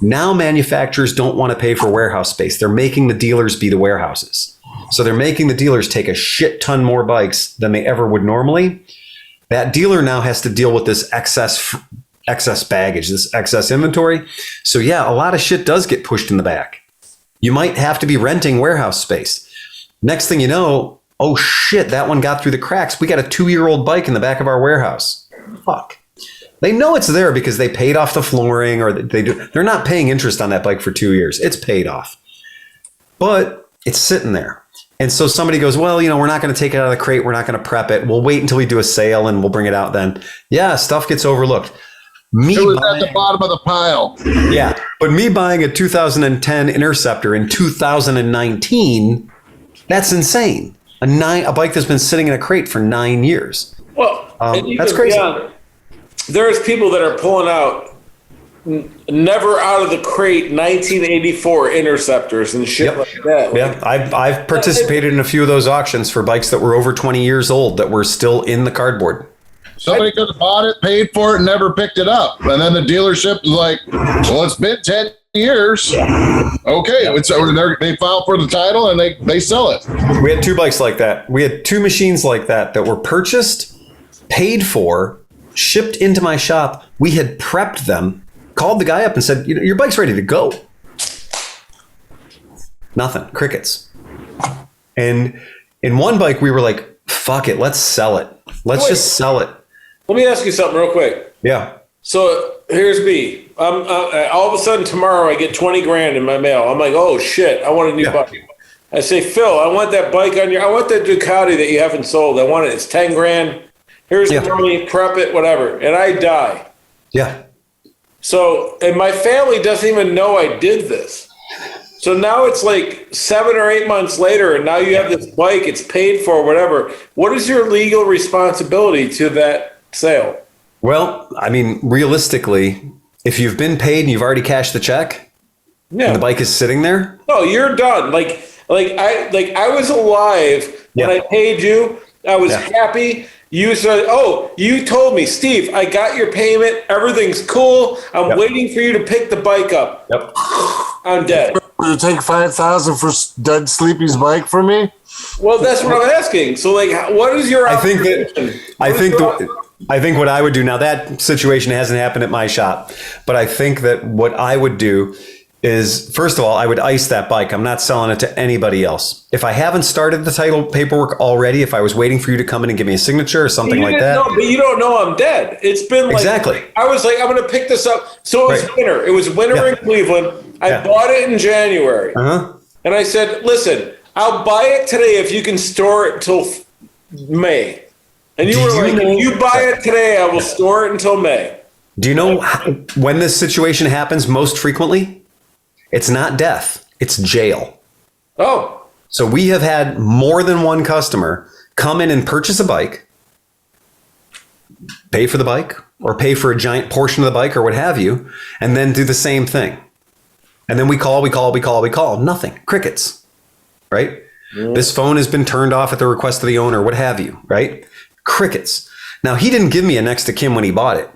Now manufacturers don't want to pay for warehouse space. They're making the dealers be the warehouses. So they're making the dealers take a shit ton more bikes than they ever would normally. That dealer now has to deal with this excess baggage, this excess inventory. So yeah, a lot of shit does get pushed in the back. You might have to be renting warehouse space. Next thing you know, oh shit, that one got through the cracks. We got a 2-year-old bike in the back of our warehouse. Fuck. They know it's there because they paid off the flooring or they're not paying interest on that bike for 2 years. It's paid off. But it's sitting there. And so somebody goes, well, we're not going to take it out of the crate. We're not going to prep it. We'll wait until we do a sale and we'll bring it out then. Yeah, stuff gets overlooked. It was at the bottom of the pile. Yeah, but me buying a 2010 Interceptor in 2019, that's insane. A bike that's been sitting in a crate for 9 years. Well, that's crazy. There's people that are pulling out never out of the crate 1984 Interceptors and shit like that. Yeah, I've participated in a few of those auctions for bikes that were over 20 years old that were still in the cardboard. Somebody could have bought it, paid for it, and never picked it up. And then the dealership is like, well, it's been 10 years. Okay. So they file for the title and they sell it. We had 2 bikes like that. We had 2 machines like that were purchased, paid for, shipped into my shop. We had prepped them, called the guy up and said, your bike's ready to go. Nothing. Crickets. And in one bike, we were like, fuck it. Let's sell it. Let's just sell it. Let me ask you something real quick. Yeah. So here's me. All of a sudden tomorrow I get 20 grand in my mail. I'm like, oh shit, I want a new bike. I say, Phil, I want that bike I want that Ducati that you haven't sold. I want it. It's 10 grand. Here's the money, prep it, whatever. And I die. Yeah. So, and my family doesn't even know I did this. So now it's like 7 or 8 months later, and now you have this bike, it's paid for, whatever. What is your legal responsibility to that sale? Well, I mean, realistically, if you've been paid and you've already cashed the check, and the bike is sitting there. No, you're done. I was alive when I paid you. I was happy. You said, "Oh, you told me, Steve, I got your payment. Everything's cool. I'm waiting for you to pick the bike up." Yep. I'm dead. Would you take $5,000 for Dead Sleepy's bike for me? Well, that's what I'm asking. So, like, what is your? I think what I would do now, that situation hasn't happened at my shop, but I think that what I would do is, first of all, I would ice that bike. I'm not selling it to anybody else. If I haven't started the title paperwork already, if I was waiting for you to come in and give me a signature or something like that. But you don't know I'm dead. It's been like, exactly. I was like, I'm going to pick this up. So it was winter. It was winter in Cleveland. I bought it in January. And I said, listen, I'll buy it today if you can store it till May. And you were like, if you buy it today, I will store it until May. Do you know when this situation happens most frequently? It's not death, it's jail. Oh. So we have had more than one customer come in and purchase a bike, pay for the bike, or pay for a giant portion of the bike or what have you, and then do the same thing. And then we call, nothing, crickets, right? This phone has been turned off at the request of the owner, what have you, right? Crickets. Now, he didn't give me a next to Kim when he bought it.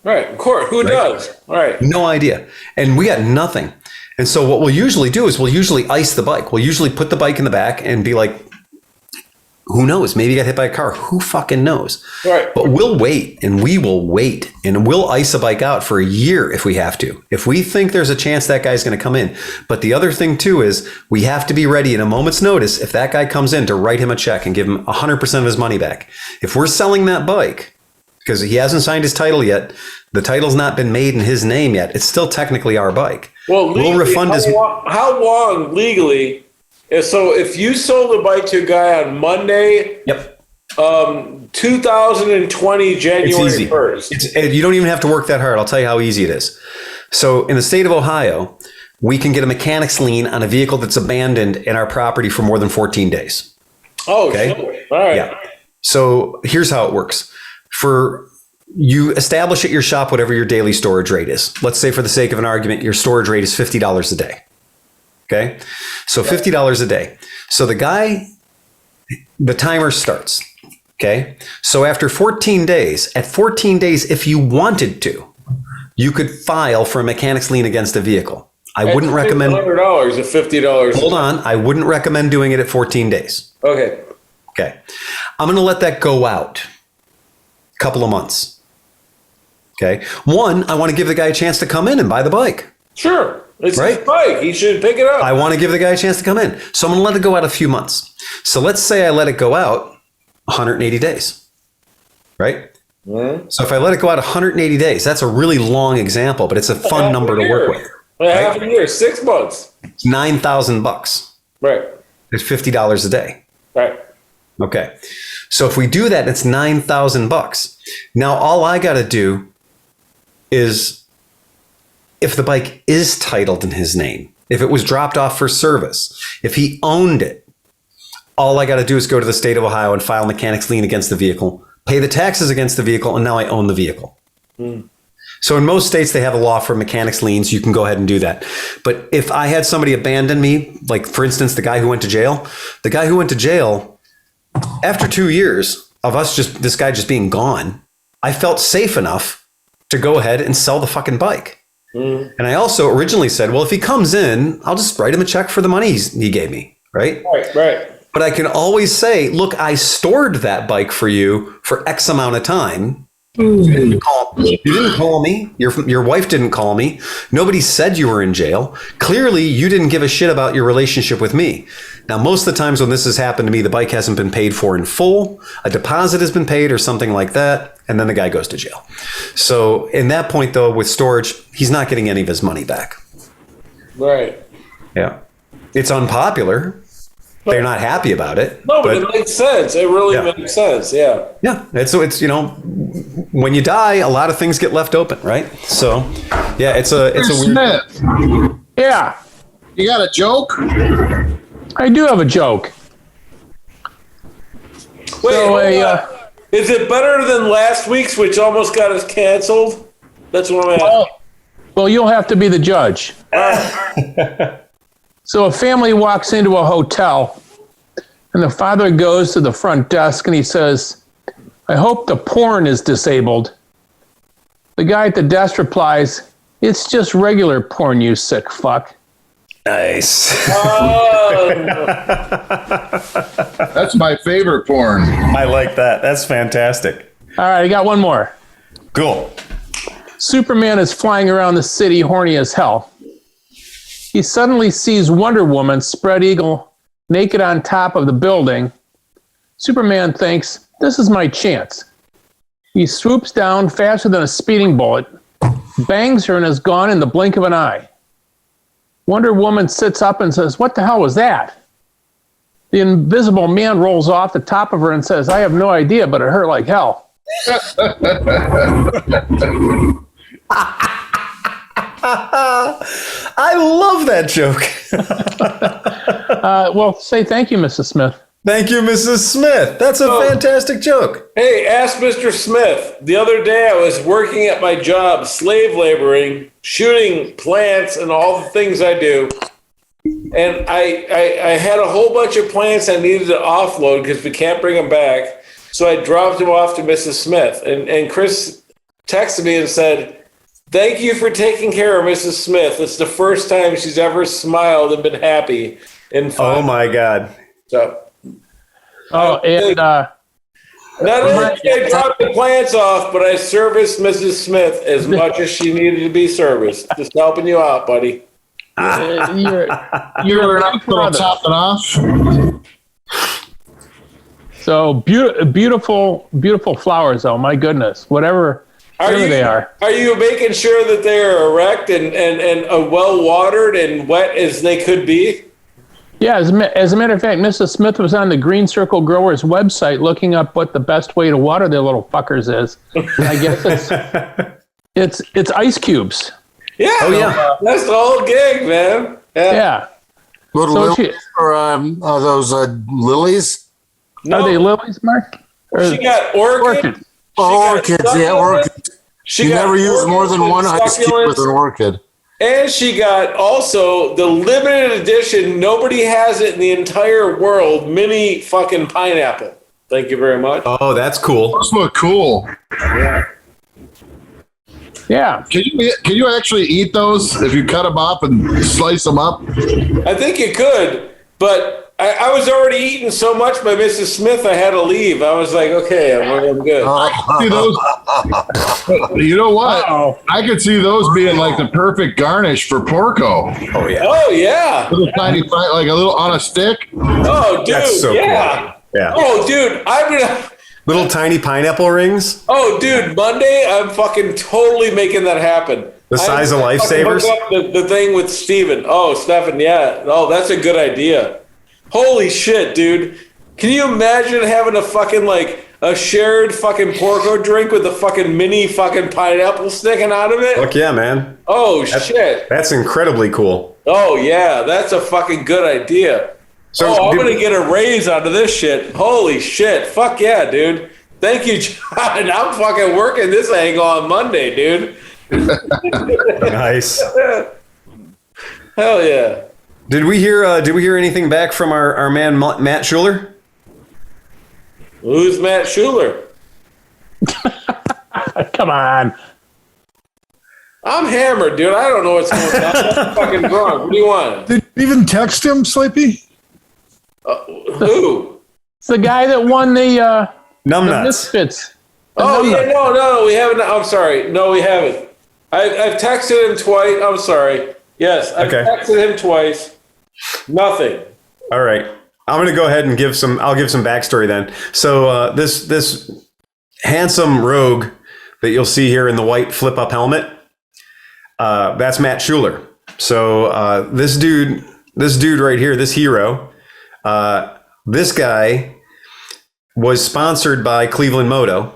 Right, of course. Who does? All right. No idea. And we got nothing. And so what we'll usually do is we'll usually ice the bike. We'll usually put the bike in the back and be like, who knows? Maybe you got hit by a car. Who fucking knows? Right. But we'll wait, and we will wait, and we'll ice a bike out for a year if we have to. If we think there's a chance that guy's going to come in. But the other thing too is we have to be ready in a moment's notice if that guy comes in to write him a check and give him 100% of his money back. If we're selling that bike, because he hasn't signed his title yet, the title's not been made in his name yet, it's still technically our bike. Well, legally, we'll refund his. How long legally? So if you sold a bike to a guy on Monday, 2020 January 1st. You don't even have to work that hard. I'll tell you how easy it is. So in the state of Ohio, we can get a mechanic's lien on a vehicle that's abandoned in our property for more than 14 days. Oh, okay. Sure. All right. Yeah. So here's how it works. You establish at your shop whatever your daily storage rate is. Let's say for the sake of an argument, your storage rate is $50 a day. Okay. So $50 a day. So the timer starts. Okay. So after 14 days, if you wanted to, you could file for a mechanic's lien against a vehicle. I wouldn't recommend $100 or $50. Hold on. I wouldn't recommend doing it at 14 days. Okay. Okay. I'm going to let that go out a couple of months. Okay. One, I want to give the guy a chance to come in and buy the bike. Sure. It's his bike. He should pick it up. I want to give the guy a chance to come in. So I'm going to let it go out a few months. So let's say I let it go out 180 days. Right? Mm-hmm. So if I let it go out 180 days, that's a really long example, but it's a fun number to work with. Half a year, 6 months. It's $9,000. Right. It's $50 a day. Right. Okay. So if we do that, it's $9,000. Now, all I got to do is, if the bike is titled in his name, if it was dropped off for service, if he owned it, all I got to do is go to the state of Ohio and file mechanic's lien against the vehicle, pay the taxes against the vehicle, and now I own the vehicle. So in most states, they have a law for mechanic's liens. You can go ahead and do that. But if I had somebody abandon me, like for instance, the guy who went to jail, after 2 years of this guy just being gone, I felt safe enough to go ahead and sell the fucking bike. And I also originally said, well, if he comes in, I'll just write him a check for the money he gave me. Right. But I can always say, look, I stored that bike for you for X amount of time. And You didn't call me. Your wife didn't call me. Nobody said you were in jail. Clearly, you didn't give a shit about your relationship with me. Now, most of the times when this has happened to me, the bike hasn't been paid for in full. A deposit has been paid or something like that. And then the guy goes to jail. So in that point, though, with storage, he's not getting any of his money back. Right. Yeah. It's unpopular. They're not happy about it. No, but it makes sense. It really makes sense. Yeah. Yeah. It's when you die, a lot of things get left open, right? So, yeah, it's a weird. Smith, Yeah, you got a joke? I do have a joke. Wait, So, is it better than last week's, which almost got us canceled? That's what I'm asking. Well, you'll have to be the judge. So a family walks into a hotel, and the father goes to the front desk, and he says, "I hope the porn is disabled." The guy at the desk replies, "It's just regular porn, you sick fuck." Nice. That's my favorite porn. I like that. That's fantastic. All right, I got one more. Cool. Superman is flying around the city horny as hell. He suddenly sees Wonder Woman spread eagle naked on top of the building. Superman thinks, "This is my chance." He swoops down faster than a speeding bullet, bangs her, and is gone in the blink of an eye. Wonder Woman sits up and says, "What the hell was that?" The invisible man rolls off the top of her and says, "I have no idea, but it hurt like hell." I love that joke. Well, say thank you, Mrs. Smith. Thank you, Mrs. Smith. That's a fantastic joke. Hey, ask Mr. Smith. The other day I was working at my job, slave laboring, shooting plants and all the things I do. And I had a whole bunch of plants I needed to offload because we can't bring them back. So I dropped them off to Mrs. Smith. And Chris texted me and said, "Thank you for taking care of Mrs. Smith. It's the first time she's ever smiled and been happy in 5 Oh my God. So, Oh, and not only did I drop the plants off, but I serviced Mrs. Smith as much as she needed to be serviced. Just helping you out, buddy. you're You're a not big going brother. to top it off. So beautiful flowers, though. My goodness, whatever they are. Are you making sure that they're erect and well watered and wet as they could be? Yeah, as a matter of fact, Mrs. Smith was on the Green Circle Growers website looking up what the best way to water their little fuckers is. I guess it's ice cubes. Yeah. Oh, yeah. That's the whole gig, man. Yeah. Little So lilies, or are those lilies? Are they lilies, Mark? Or She got orchids. Oh, orchids, yeah, orchids. She You got never use orchids more than and one ice cube succulents. with an orchid. And she got also the limited edition, nobody has it in the entire world, mini fucking pineapple. Thank you very much. Oh, that's cool. Those look cool. Yeah. Can you actually eat those if you cut them up and slice them up? I think you could, but I was already eating so much by Mrs. Smith, I had to leave. I was like, okay, I'm good. See those? You know what? Uh-oh. I could see those being like the perfect garnish for porco. Oh, yeah. Oh, yeah. Little tiny, like a little on a stick. Oh, dude. That's so yeah. cool. Yeah. Oh, dude. I'm going to. Little tiny pineapple rings. Oh, dude. Monday, I'm fucking totally making that happen. The size of fucking lifesavers? hook up the thing with Steven. Oh, Stefan, yeah. Oh, that's a good idea. Holy shit, dude. Can you imagine having a fucking, like, a shared fucking porco drink with a fucking mini fucking pineapple sticking out of it? Fuck yeah, man. Oh, shit. That's incredibly cool. Oh, yeah. That's a fucking good idea. So I'm going to get a raise out of this shit. Holy shit. Fuck yeah, dude. Thank you, John. I'm fucking working this angle on Monday, dude. Nice. Hell yeah. Did we hear anything back from our man Matt Schueller? Who's Matt Schueller? Come on. I'm hammered, dude. I don't know what's going on. I'm fucking drunk. What do you want? Did you even text him, Sleepy? Who? It's the guy that won the Numbnuts. Misfits. Oh, yeah, no, we haven't. I'm sorry. No, we haven't. I've texted him twice. I'm sorry. Yes, I've texted him twice. Nothing. All right. I'm going to go ahead and I'll give some backstory then. So this handsome rogue that you'll see here in the white flip-up helmet, that's Matt Schueller. So this dude right here, this hero, this guy was sponsored by ClevelandMoto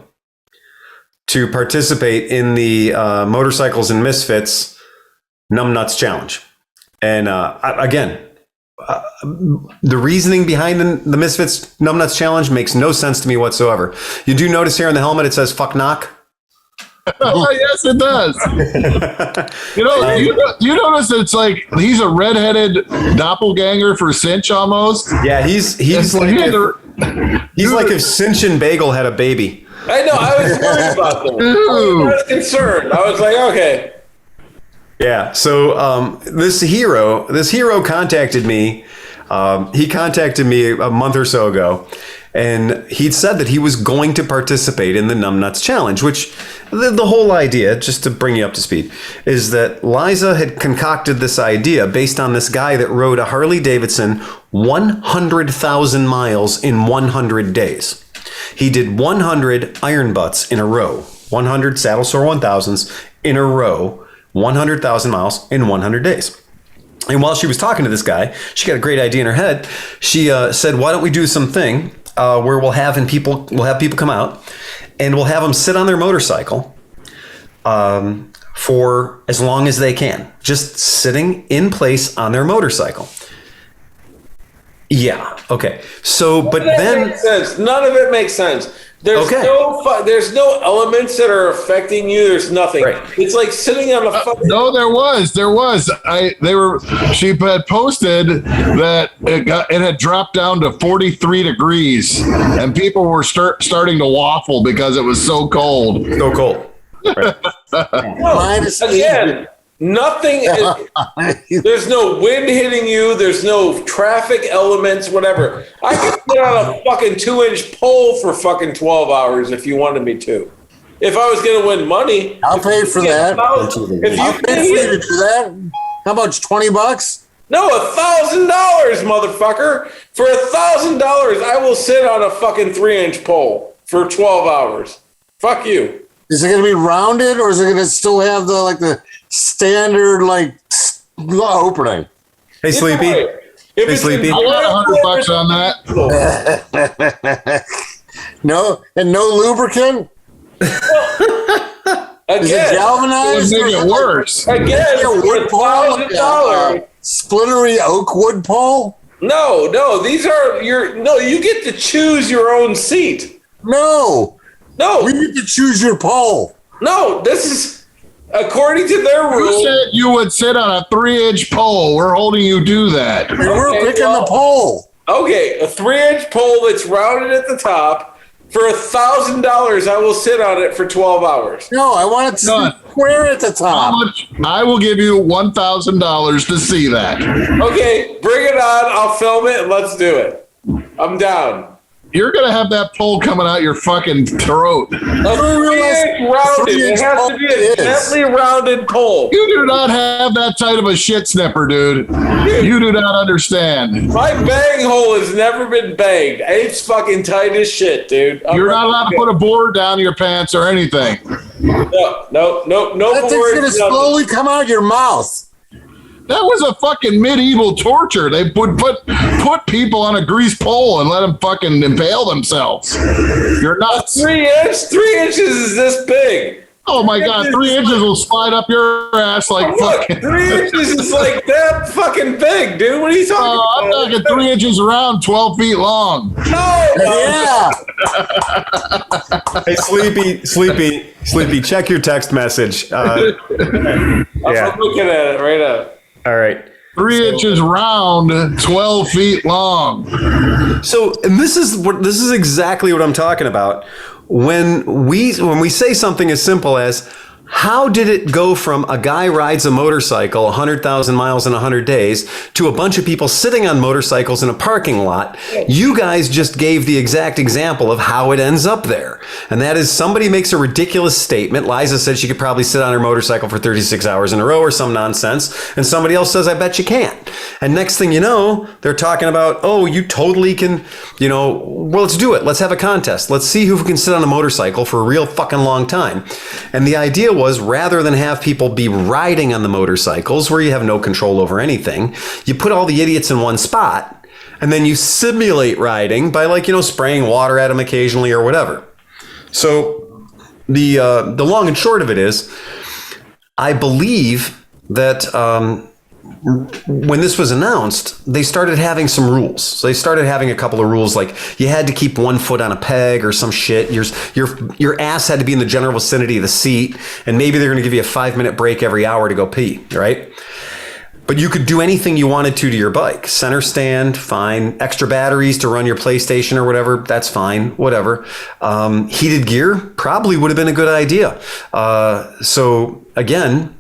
to participate in the Motorcycles and Misfits Numbnuts Challenge. And again, the reasoning behind the Misfits Numbnuts Challenge makes no sense to me whatsoever. You do notice here on the helmet it says "fuck knock." Oh, yes, it does. You notice it's like he's a redheaded doppelganger for Cinch almost. Yeah, he's like if Cinch and Bagel had a baby. I know. I was worried about that. I was concerned. I was like, okay. Yeah. So this hero contacted me. He contacted me a month or so ago, and he'd said that he was going to participate in the Numbnuts Challenge, which the whole idea, just to bring you up to speed, is that Liza had concocted this idea based on this guy that rode a Harley Davidson 100,000 miles in 100 days. He did 100 iron butts in a row, 100 saddle sore 1000s in a row, 100,000 miles in 100 days. And while she was talking to this guy, she got a great idea in her head. She said, "Why don't we do something where we'll have people come out, and we'll have them sit on their motorcycle for as long as they can, just sitting in place on their motorcycle." Yeah. Okay. So, but then makes sense. None of it makes sense. There's no elements that are affecting you. There's nothing. Right. It's like sitting on a fucking. No, there was. She had posted that it had dropped down to 43 degrees, and people were starting to waffle because it was so cold. So cold. Right. Again, nothing is, there's no wind hitting you, there's no traffic elements, whatever. I could sit on a fucking 2-inch pole for fucking 12 hours if you wanted me to. If I was going to win money, I'll pay for that. I'll pay for you to do that. How much? $20? No, $1,000, motherfucker. For $1,000, I will sit on a fucking 3-inch pole for 12 hours. Fuck you. Is it going to be rounded, or is it going to still have the standard opening? Hey, Sleepy. Hey, Sleepy. I got $100 on that. No, and no lubricant. Is it galvanized? It would make it worse. Again, wood pole, splittery oak wood pole. No, these are you get to choose your own seat. No, we get to choose your pole. No, this is according to their rules. You said you would sit on a 3-inch pole. We're holding you do that. We're picking the pole. Okay, a 3-inch pole that's rounded at the top. For $1,000, I will sit on it for 12 hours. No, I want it to be square at the top. How much? I will give you $1,000 to see that. Okay, bring it on. I'll film it and let's do it. I'm down. You're going to have that pole coming out your fucking throat. A 3-inch rounded. It has to be a gently rounded pole. You do not have that tight of a shit snipper, dude. You do not understand. My bang hole has never been banged. It's fucking tight as shit, dude. You're not allowed to put a board down your pants or anything. No. That thing's going to slowly come out your mouth. That was a fucking medieval torture. They would put people on a grease pole and let them fucking impale themselves. You're nuts. 3 inches is this big. Oh my God, 3 inches will slide up your ass like fucking. 3 inches is like that fucking big, dude. What are you talking about? I'm talking 3 inches around, 12 feet long. No. Yeah. Hey, Sleepy, check your text message. I'm looking at it right now. All right. 3 inches round, 12 feet long. So, and this is exactly what I'm talking about. When we say something as simple as How did it go from a guy rides a motorcycle 100,000 miles in 100 days to a bunch of people sitting on motorcycles in a parking lot? You guys just gave the exact example of how it ends up there. And that is somebody makes a ridiculous statement. Liza said she could probably sit on her motorcycle for 36 hours in a row or some nonsense. And somebody else says, I bet you can't. And next thing you know, they're talking about, oh, you totally can, well, let's do it. Let's have a contest. Let's see who can sit on a motorcycle for a real fucking long time. And the idea was, rather than have people be riding on the motorcycles where you have no control over anything, you put all the idiots in one spot and then you simulate riding by spraying water at them occasionally or whatever. So the long and short of it is, I believe that when this was announced, they started having some rules. So they started having a couple of rules, like you had to keep 1 foot on a peg or some shit. Your ass had to be in the general vicinity of the seat, and maybe they're going to give you a 5-minute break every hour to go pee, right? But you could do anything you wanted to your bike. Center stand, fine. Extra batteries to run your PlayStation or whatever, that's fine, whatever. Heated gear probably would have been a good idea. So again,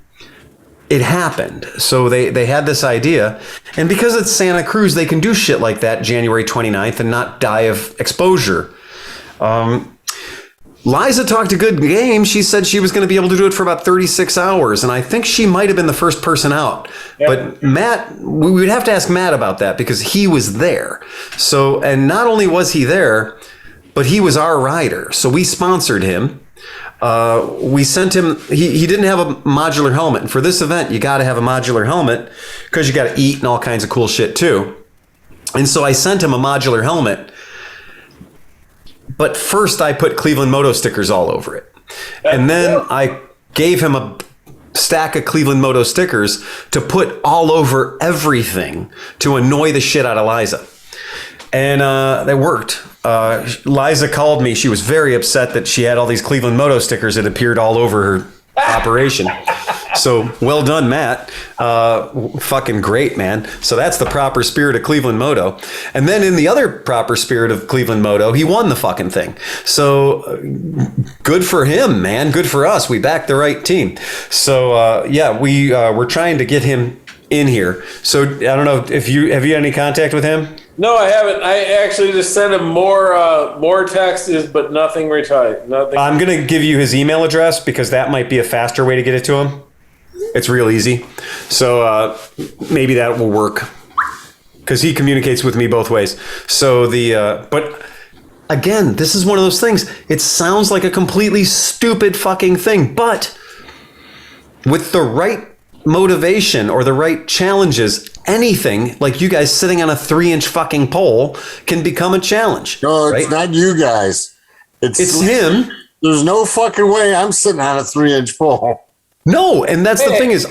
it happened. So they had this idea. And because it's Santa Cruz, they can do shit like that January 29th and not die of exposure. Liza talked a good game. She said she was going to be able to do it for about 36 hours. And I think she might have been the first person out. Yep. But Matt, we would have to ask Matt about that because he was there. So, and not only was he there, but he was our rider. So we sponsored him. We sent him, he didn't have a modular helmet. And for this event, you got to have a modular helmet because you got to eat and all kinds of cool shit too. And so I sent him a modular helmet. But first I put ClevelandMoto stickers all over it. And then I gave him a stack of ClevelandMoto stickers to put all over everything to annoy the shit out of Liza. And that worked. Liza called me. She was very upset that she had all these ClevelandMoto stickers that appeared all over her operation. So well done, Matt. Fucking great, man. So that's the proper spirit of ClevelandMoto. And then in the other proper spirit of ClevelandMoto, he won the fucking thing. So good for him, man. Good for us. We backed the right team. So yeah, we're trying to get him in here. So I don't know if you had any contact with him. No, I haven't. I actually just sent him more texts, but nothing retired. Nothing. I'm going to give you his email address because that might be a faster way to get it to him. It's real easy. So maybe that will work because he communicates with me both ways. So but again, this is one of those things. It sounds like a completely stupid fucking thing, but with the right motivation or the right challenges, anything like you guys sitting on a 3-inch fucking pole can become a challenge. No, it's right? not you guys. It's him. There's no fucking way I'm sitting on a 3-inch pole. No, and that's the thing is,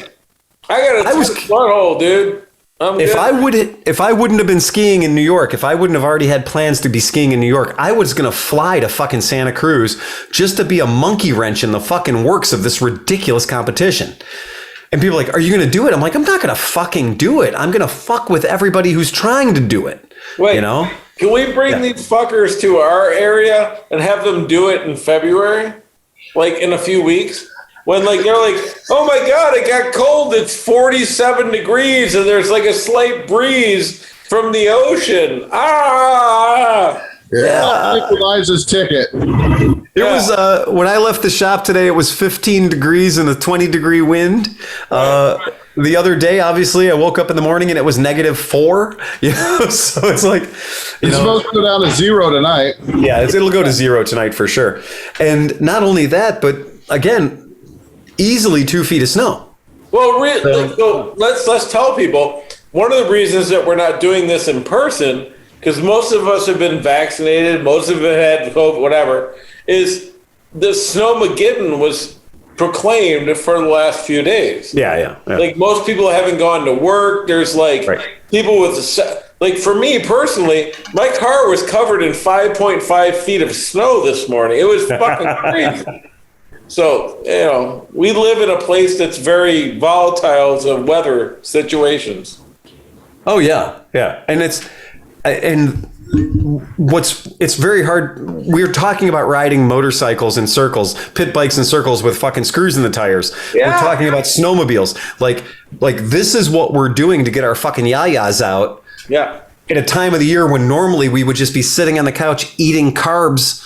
I was butthole, dude. If I wouldn't have been skiing in New York, if I wouldn't have already had plans to be skiing in New York, I was going to fly to fucking Santa Cruz just to be a monkey wrench in the fucking works of this ridiculous competition. And people are like, are you going to do it? I'm like, I'm not going to fucking do it. I'm going to fuck with everybody who's trying to do it. Wait, can we bring these fuckers to our area and have them do it in February? Like in a few weeks? When they're like, oh my God, it got cold. It's 47 degrees and there's like a slight breeze from the ocean. Yeah. Liza's ticket. It was when I left the shop today, it was 15 degrees and a 20-degree wind. The other day, obviously, I woke up in the morning and it was -4. So it's like, it's supposed to go down to 0 tonight. Yeah, it'll go to 0 tonight for sure. And not only that, but again, easily 2 feet of snow. Well, let's tell people one of the reasons that we're not doing this in person, because most of us have been vaccinated, most of it had COVID, whatever, is the Snowmageddon was proclaimed for the last few days. Yeah. Like most people haven't gone to work. There's people with for me personally, my car was covered in 5.5 feet of snow this morning. It was fucking crazy. So, we live in a place that's very volatile of weather situations. Oh yeah. And it's very hard. We're talking about riding motorcycles in circles, pit bikes in circles with fucking screws in the tires. Yeah. We're talking about snowmobiles. Like this is what we're doing to get our fucking yayas out. Yeah. At a time of the year when normally we would just be sitting on the couch eating carbs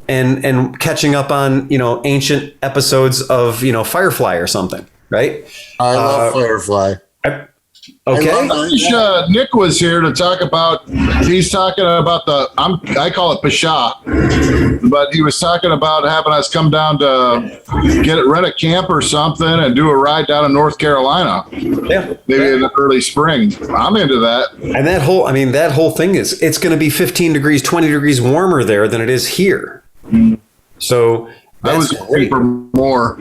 and catching up on, ancient episodes of, Firefly or something, right? I love Firefly. Okay. I wish Nick was here to talk about. He's talking about I call it Pasha, but he was talking about having us come down to rent a camp or something and do a ride down in North Carolina. Yeah. Maybe in the early spring. I'm into that. And that whole thing is, it's going to be 15 degrees, 20 degrees warmer there than it is here. So I was waiting for more.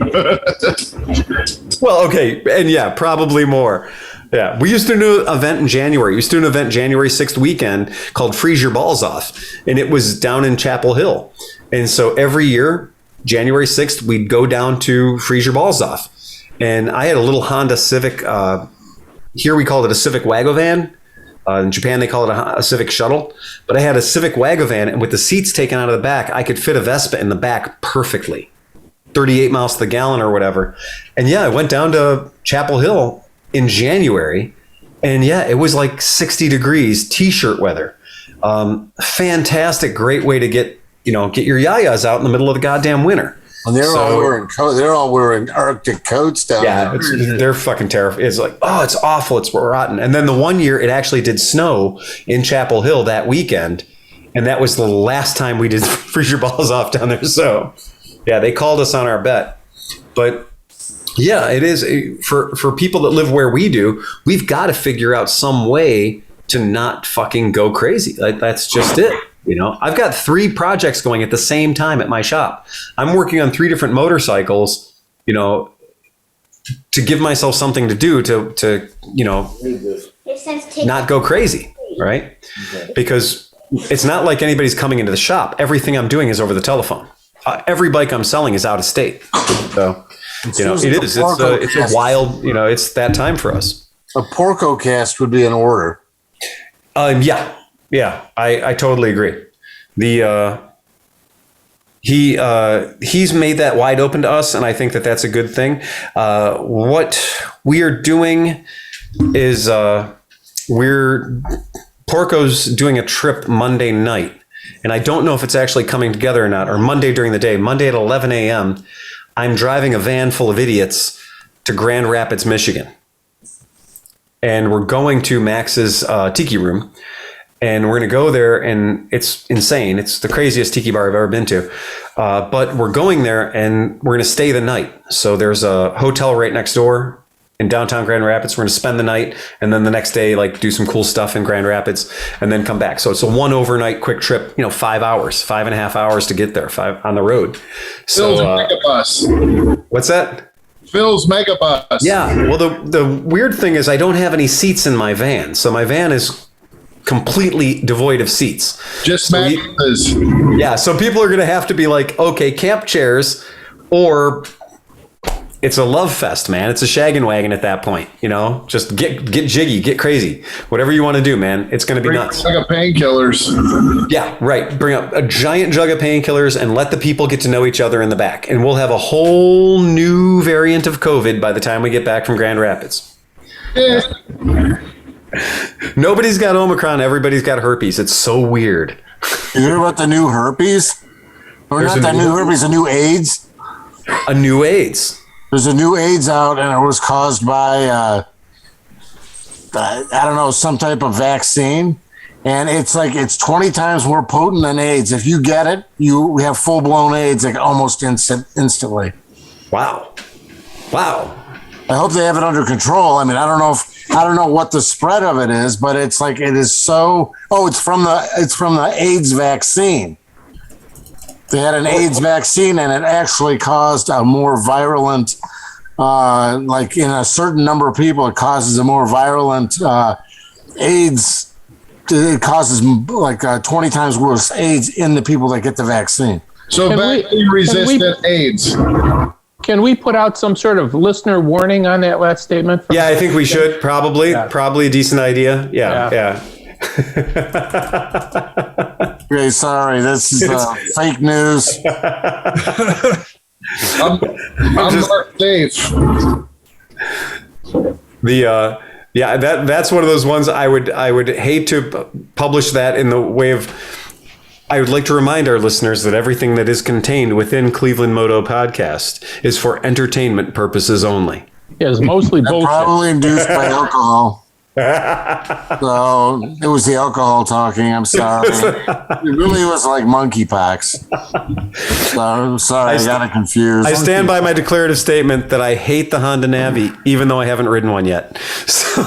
well, okay. And yeah, probably more. Yeah. We used to do an event in January. We used to do an event January 6th weekend called Freeze Your Balls Off. And it was down in Chapel Hill. And so every year, January 6th, we'd go down to Freeze Your Balls Off. And I had a little Honda Civic. Here we called it a Civic Wagovan. In Japan, they call it a Civic Shuttle. But I had a Civic Wagovan, and with the seats taken out of the back, I could fit a Vespa in the back perfectly. 38 miles to the gallon or whatever. And yeah, I went down to Chapel Hill in January, and yeah, it was like 60 degrees, t-shirt weather. Fantastic, great way to get your yayas out in the middle of the goddamn winter. And they're all wearing Arctic coats down there. Yeah, they're fucking terrible. It's like, oh, it's awful, it's rotten. And then the one year it actually did snow in Chapel Hill that weekend, and that was the last time we did Freeze Your Balls Off down there. So yeah, they called us on our bet. But yeah, it is for people that live where we do. We've got to figure out some way to not fucking go crazy. Like, that's just it. I've got 3 projects going at the same time at my shop. I'm working on 3 different motorcycles, to give myself something to do to not go crazy, right? Because it's not like anybody's coming into the shop. Everything I'm doing is over the telephone. Every bike I'm selling is out of state. So, it is. It's a wild, it's that time for us. A Porco cast would be in order. Yeah, I totally agree. He's made that wide open to us, and I think that that's a good thing. What we are doing is Porco's doing a trip Monday night, and I don't know if it's actually coming together or not, or Monday during the day. Monday at 11 a.m., I'm driving a van full of idiots to Grand Rapids, Michigan. And we're going to Max's Tiki Room. And we're going to go there, and it's insane. It's the craziest tiki bar I've ever been to. But we're going there, and we're going to stay the night. So there's a hotel right next door in downtown Grand Rapids. We're going to spend the night, and then the next day, do some cool stuff in Grand Rapids, and then come back. So it's a 1 overnight quick trip, 5 hours, 5.5 hours to get there, 5 on the road. So, Phil's Megabus. What's that? Phil's Megabus. Yeah. Well, the weird thing is I don't have any seats in my van. So my van is completely devoid of seats. Just mattresses. Yeah, so people are going to have to be like, okay, camp chairs, or it's a love fest, man. It's a shaggin' wagon at that point, Just get jiggy, get crazy. Whatever you want to do, man. It's going to be nuts. Like a painkillers. Yeah, right. Bring up a giant jug of painkillers and let the people get to know each other in the back. And we'll have a whole new variant of COVID by the time we get back from Grand Rapids. Yeah. Nobody's got Omicron. Everybody's got herpes. It's so weird. You hear about the new herpes? Or There's not that new herpes, a new AIDS? A new AIDS. There's a new AIDS out, and it was caused by, some type of vaccine. And it's 20 times more potent than AIDS. If you get it, you have full-blown AIDS almost instantly. Wow. I hope they have it under control. I mean, I don't know what the spread of it is, but it is so. Oh, it's from the AIDS vaccine. They had an AIDS vaccine, and it actually caused a more virulent, in a certain number of people, it causes a more virulent AIDS. It causes 20 times worse AIDS in the people that get the vaccine. So vaccine-resistant AIDS. Can we put out some sort of listener warning on that last statement? Yeah, I think we should probably a decent idea. Yeah. Okay, sorry. This is fake news. I'm Mark Dave. That's one of those ones I would hate to publish that in the way of. I would like to remind our listeners that everything that is contained within Cleveland Moto podcast is for entertainment purposes only. Yeah, it's mostly bullshit. Probably induced by alcohol. So it was the alcohol talking. I'm sorry. It really was like monkeypox. So I'm sorry, I got it confused. I stand by my declarative statement that I hate the Honda Navi, even though I haven't ridden one yet. So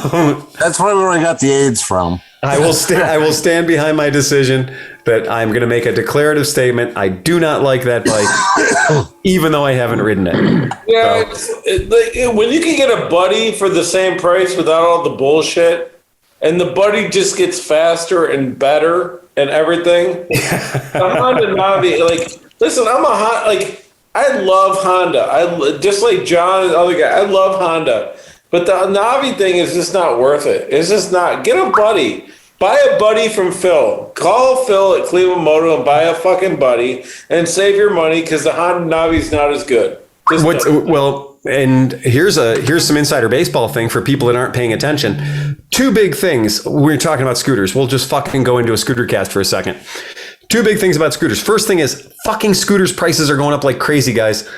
that's probably where I got the AIDS from. I will stand behind my decision that I'm going to make a declarative statement. I do not like that bike, even though I haven't ridden it. Yeah, so. When you can get a buddy for the same price without all the bullshit, and the buddy just gets faster and better and everything. The Honda Navi, listen, I love Honda. I just like John and the other guy. I love Honda. But the Navi thing is just not worth it. It's just not. Get a buddy. Buy a buddy from Phil. Call Phil at Cleveland Moto and buy a fucking buddy and save your money because the Honda Navi's not as good. And here's some insider baseball thing for people that aren't paying attention. Two big things. We're talking about scooters. We'll just fucking go into a scooter cast for a second. Two big things about scooters. First thing is fucking scooters prices are going up like crazy, guys.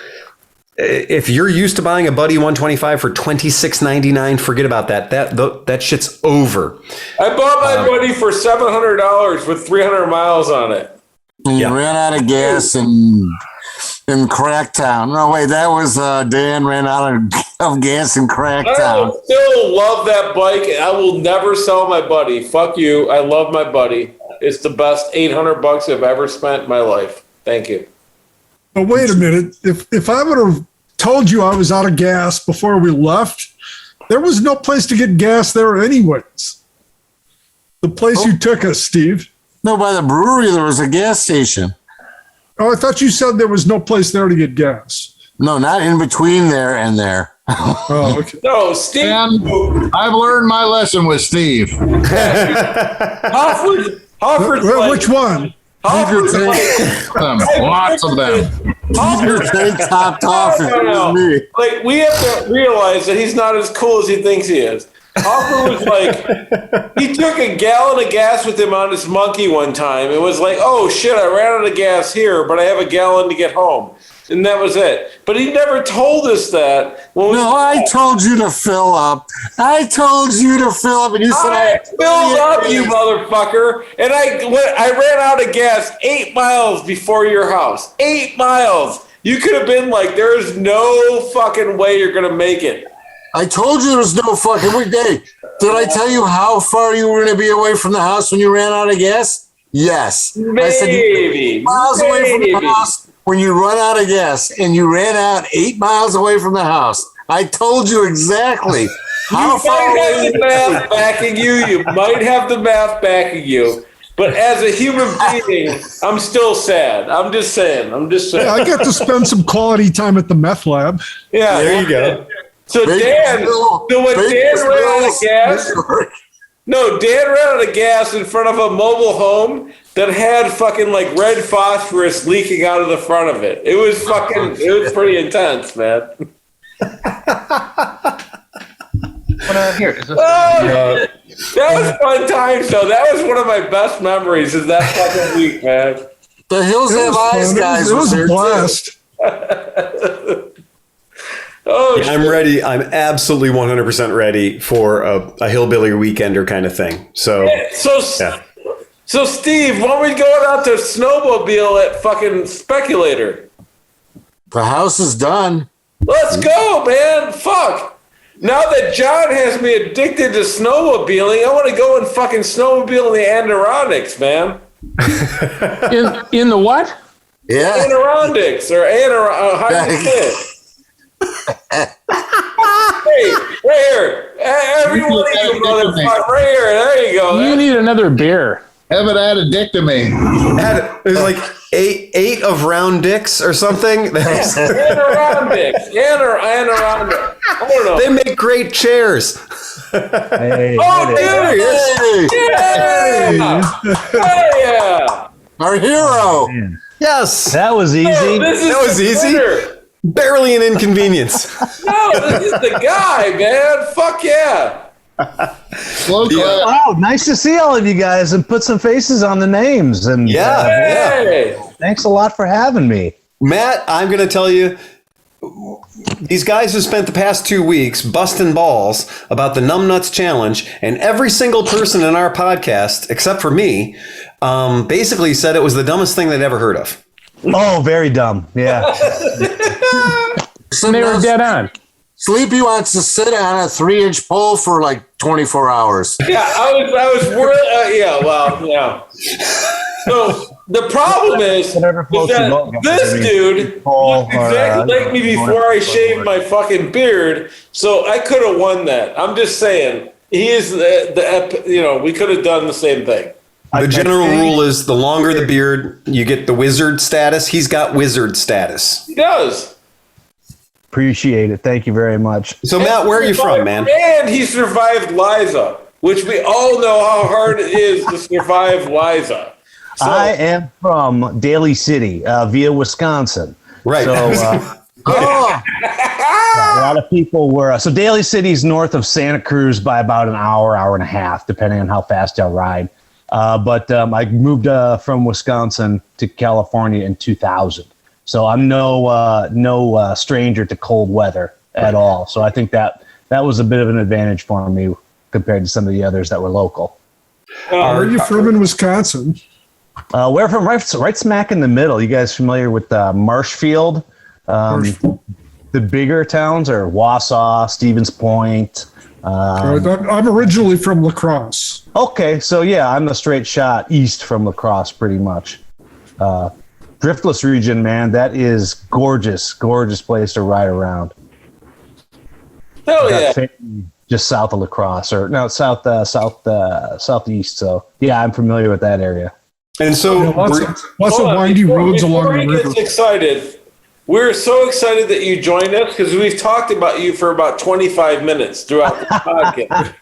If you're used to buying a Buddy 125 for $26.99, forget about that. That shit's over. I bought my Buddy for $700 with 300 miles on it. And you ran out of gas in Cracktown. No, wait, that was Dan ran out of gas in Cracktown. I still love that bike. I will never sell my Buddy. Fuck you. I love my Buddy. It's the best $800 I've ever spent in my life. Thank you. But wait a minute. If I would have told you I was out of gas before we left, there was no place to get gas there anyways. The place you took us, Steve. No, by the brewery, there was a gas station. Oh, I thought you said there was no place there to get gas. No, not in between there and there. Oh, okay. No, Steve. And I've learned my lesson with Steve. Hoffert's Which one? Hoffert's lots of them. Keep your tank topped off. Me. Like, we have to realize that he's not as cool as he thinks he is. Hoffer was like, he took a gallon of gas with him on his monkey one time. It was like, oh shit, I ran out of gas here, but I have a gallon to get home. And that was it. But he never told us that. I told you to fill up. I told you to fill up, and you said I filled up, you motherfucker. And I ran out of gas 8 miles before your house. 8 miles. You could have been like, there's no fucking way you're going to make it. I told you there was no fucking weekday. Did I tell you how far you were going to be away from the house when you ran out of gas? Yes. Maybe. I said 8 miles away from the house when you run out of gas, and you ran out 8 miles away from the house. I told you exactly how far away. You might have the math backing you. You might have the math backing you. But as a human being, I'm still sad. I'm just saying. Yeah, I got to spend some quality time at the meth lab. Yeah, there you go. So Dan ran out of gas. No, Dan ran out of gas in front of a mobile home that had fucking like red phosphorus leaking out of the front of it. It was pretty intense, man. Here, is this that was fun times, though. That was one of my best memories. Is that fucking week, man? The Hills Have Eyes guys. It was a blast. I'm ready. I'm absolutely 100% ready for a hillbilly weekender kind of thing. So Steve, when are we going out to snowmobile at fucking Speculator? The house is done. Let's go, man. Fuck. Now that John has me addicted to snowmobiling, I want to go and fucking snowmobile in the Adirondacks, man. in the what? Yeah. Adirondacks or how do you say it? Hey, right here. Everyone needs a motherfucker. Right here. There you go. You need another beer. Have it addictomy. There's like eight of round dicks or something. Adirondacks. I don't know. They make great chairs. Hey, Oh, hey, dude! Yeah! Our hero. man. Yes. That was easy. That was easy. Barely an inconvenience. No, this is the guy, man. Fuck yeah. Slow clap. Wow, nice to see all of you guys and put some faces on the names. And Yeah. Hey. thanks a lot for having me. Matt, I'm going to tell you, these guys have spent the past 2 weeks busting balls about the Numbnuts challenge, and every single person in our podcast, except for me, basically said it was the dumbest thing they'd ever heard of. Oh, very dumb. Yeah. And they were dead on. Sleepy wants to sit on a 3-inch pole for like 24 hours. Yeah, I was worried. Yeah, well, yeah. So the problem is Whatever floats your boat, that guys. this dude looked exactly like me before I shaved my fucking beard, so I could have won that. I'm just saying, he is we could have done the same thing. The general rule is the longer the beard, you get the wizard status. He's got wizard status. He does. Appreciate it. Thank you very much. So, Matt, where are you from, man? And he survived Liza, which we all know how hard it is to survive Liza. So, I am from Daly City, via Wisconsin. Right. So Oh, a lot of people were. So Daly City's north of Santa Cruz by about an hour, hour and a half, depending on how fast y'all ride. But I moved from Wisconsin to California in 2000. So I'm no stranger to cold weather at all. So I think that was a bit of an advantage for me compared to some of the others that were local. Where are you from in Wisconsin? We're from right smack in the middle. You guys familiar with Marshfield? The bigger towns are Wausau, Stevens Point. I'm originally from La Crosse. Okay, so yeah, I'm a straight shot east from La Crosse, pretty much. Driftless region, man, that is gorgeous place to ride around. hell yeah. Just south of La Crosse, or no, southeast. So yeah, I'm familiar with that area. And so, Lots of Hold on, windy roads before along the he river. gets excited, we're so excited that you joined us because we've talked about you for about 25 minutes throughout the podcast.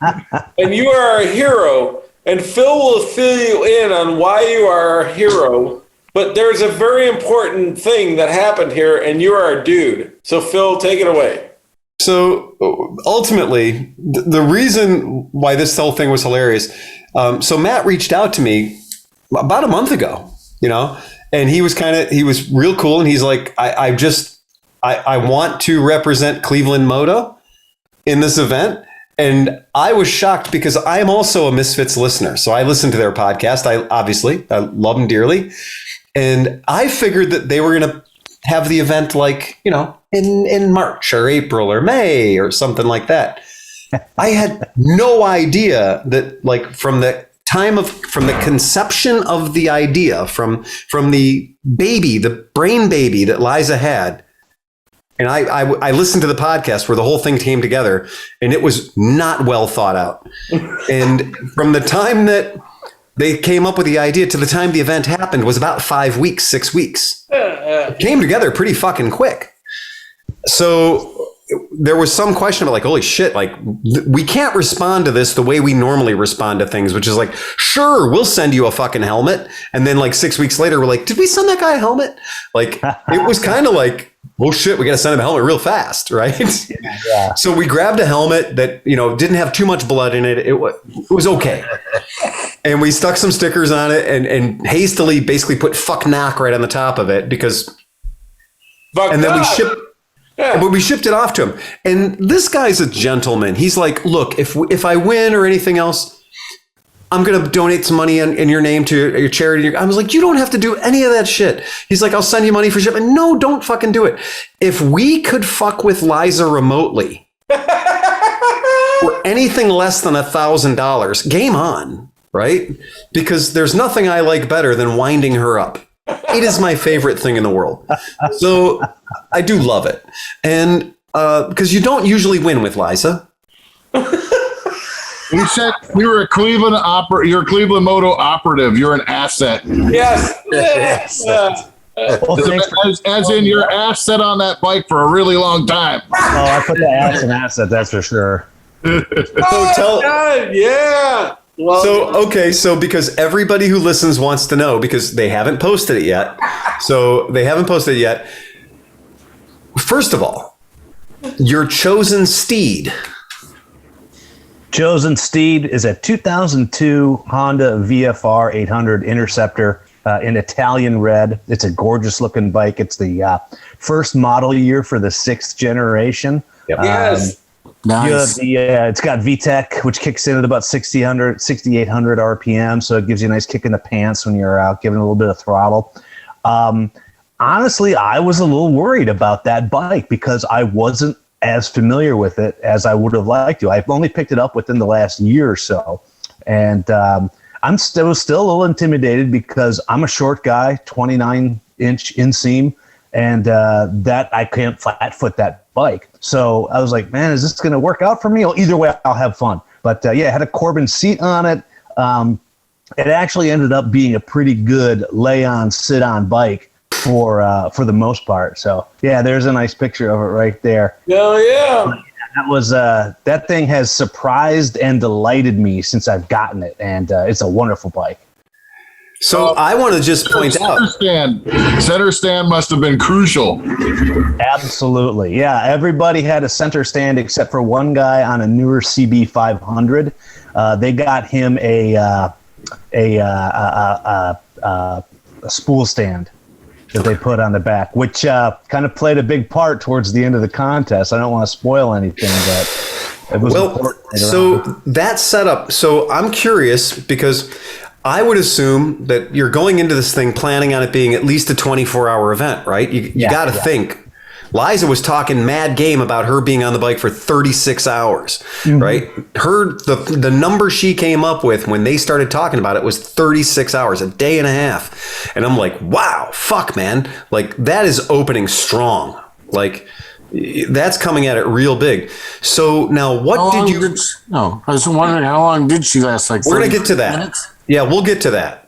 And you are a hero, and Phil will fill you in on why you are a hero. But there's a very important thing that happened here, and you are a dude. So, Phil, take it away. So ultimately, the reason why this whole thing was hilarious. So Matt reached out to me about a month ago, and he was real cool. And he's like, I want to represent ClevelandMoto in this event. And I was shocked because I am also a Misfits listener. So I listen to their podcast. I love them dearly. And I figured that they were going to have the event in March or April or May or something like that. I had no idea that from the conception of the idea, from the brain baby that Liza had. And I listened to the podcast where the whole thing came together, and it was not well thought out. And from the time that they came up with the idea to the time the event happened was about 5 weeks, 6 weeks. It came together pretty fucking quick. So there was some question about holy shit, we can't respond to this the way we normally respond to things, which is sure, we'll send you a fucking helmet. And then 6 weeks later, we're like, did we send that guy a helmet? It was kind of well, shit, we got to send him a helmet real fast, right? Yeah. So we grabbed a helmet that, didn't have too much blood in it. It was okay. And we stuck some stickers on it and hastily basically put fuck knock right on the top of it because, and then we shipped. Yeah. But we shipped it off to him. And this guy's a gentleman. He's like, look, if I win or anything else, I'm going to donate some money in your name to your charity. I was like, you don't have to do any of that shit. He's like, I'll send you money for shipping. No, don't fucking do it. If we could fuck with Liza remotely for anything less than $1,000, game on, right? Because there's nothing I like better than winding her up. It is my favorite thing in the world. So I do love it. And because you don't usually win with Liza. You said you were a you're a ClevelandMoto operative. You're an asset. Yes. Well, As in your ass set on that bike for a really long time. Oh, I put the ass in asset, that's for sure. tell. God, yeah. Well, So because everybody who listens wants to know, because they haven't posted it yet. First of all, your chosen steed. Chosen steed is a 2002 Honda VFR 800 Interceptor in Italian red. It's a gorgeous looking bike. It's the first model year for the 6th generation. Yep. yes. Nice. It's got VTEC, which kicks in at about 6,800 RPM. So it gives you a nice kick in the pants when you're out, giving a little bit of throttle. Honestly, I was a little worried about that bike because I wasn't as familiar with it as I would have liked to. I've only picked it up within the last year or so. And I'm still a little intimidated because I'm a short guy, 29-inch inseam, and that I can't flat foot that bike. So I was like, man, is this going to work out for me? Well, either way, I'll have fun. But yeah, it had a Corbin seat on it. It actually ended up being a pretty good lay-on, sit-on bike for the most part. So yeah, there's a nice picture of it right there. Hell yeah. That was that thing has surprised and delighted me since I've gotten it, and it's a wonderful bike. So I want to just point out. Center stand must have been crucial. Absolutely, yeah. Everybody had a center stand except for one guy on a newer CB 500. They got him a spool stand that they put on the back, which kind of played a big part towards the end of the contest. I don't want to spoil anything, but it was important. So that setup. So I'm curious because I would assume that you're going into this thing planning on it being at least a 24-hour event, right? You got to think. Liza was talking mad game about her being on the bike for 36 hours, right? The number she came up with when they started talking about it was 36 hours, a day and a half. And I'm like, wow, fuck, man. Like, that is opening strong. Like, that's coming at it real big. So now what did you... I was wondering, how long did she last? Like, we're going to get to that. Minutes? Yeah, we'll get to that.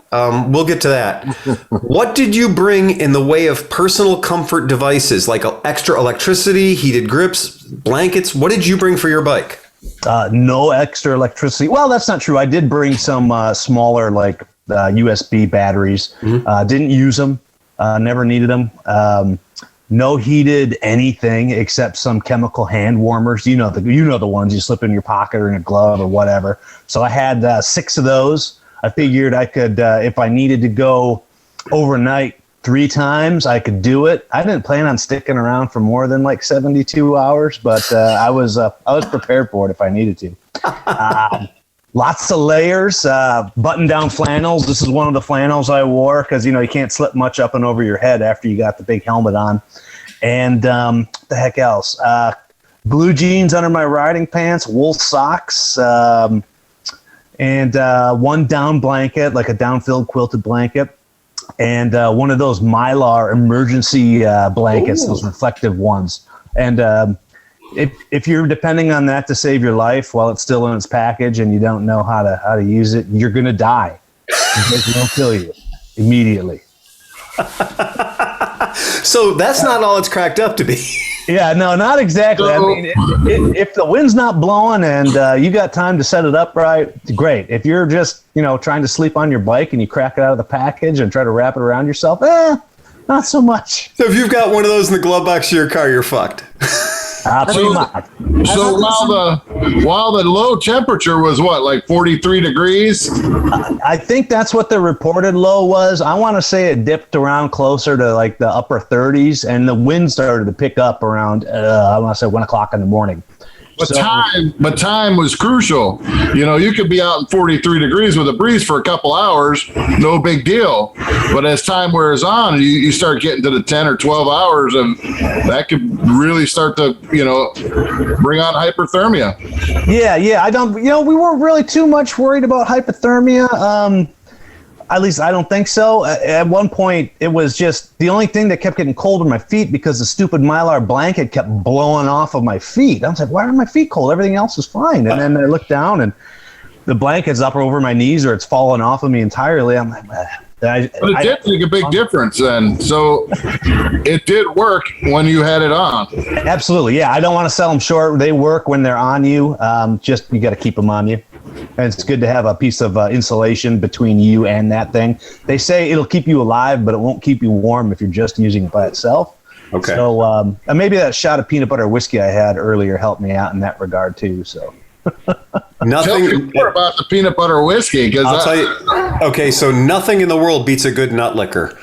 What did you bring in the way of personal comfort devices, like extra electricity, heated grips, blankets? What did you bring for your bike? No extra electricity. Well, that's not true. I did bring some smaller, like USB batteries. Didn't use them. Never needed them. No heated anything except some chemical hand warmers. You know the ones you slip in your pocket or in a glove or whatever. So I had 6 of those. I figured I could, if I needed to go overnight 3 times, I could do it. I didn't plan on sticking around for more than like 72 hours, but I was prepared for it if I needed to. Lots of layers, button-down flannels. This is one of the flannels I wore because, you can't slip much up and over your head after you got the big helmet on. And what the heck else? Blue jeans under my riding pants, wool socks, and one down blanket, like a down-filled quilted blanket, and one of those Mylar emergency blankets, those reflective ones. And if you're depending on that to save your life while it's still in its package and you don't know how to use it, you're going to die. It will kill you immediately. So that's not all it's cracked up to be. Yeah, no, not exactly. I mean, if the wind's not blowing and you got time to set it up right, great. If you're just, trying to sleep on your bike and you crack it out of the package and try to wrap it around yourself, not so much. So if you've got one of those in the glove box of your car, you're fucked. Pretty much. So while the low temperature was like 43 degrees? I think that's what the reported low was. I want to say it dipped around closer to like the upper 30s, and the wind started to pick up around, I want to say 1 o'clock in the morning. But time was crucial. You could be out in 43 degrees with a breeze for a couple hours, no big deal. But as time wears on, you start getting to the 10 or 12 hours, and that could really start to, bring on hyperthermia. Yeah. I don't, we weren't really too much worried about hypothermia. At least I don't think so. At one point, it was just the only thing that kept getting cold in my feet because the stupid Mylar blanket kept blowing off of my feet. I was like, why are my feet cold? Everything else is fine. And then I looked down and the blanket's up over my knees or it's fallen off of me entirely. I'm like, But it did make a big difference then. So it did work when you had it on. Absolutely. Yeah. I don't want to sell them short. They work when they're on you. Just, you got to keep them on you. And it's good to have a piece of insulation between you and that thing. They say it'll keep you alive, but it won't keep you warm if you're just using it by itself. Okay. So and maybe that shot of peanut butter whiskey I had earlier helped me out in that regard too. So Tell me more about the peanut butter whiskey, because I'll tell you. Okay, so nothing in the world beats a good nut liquor.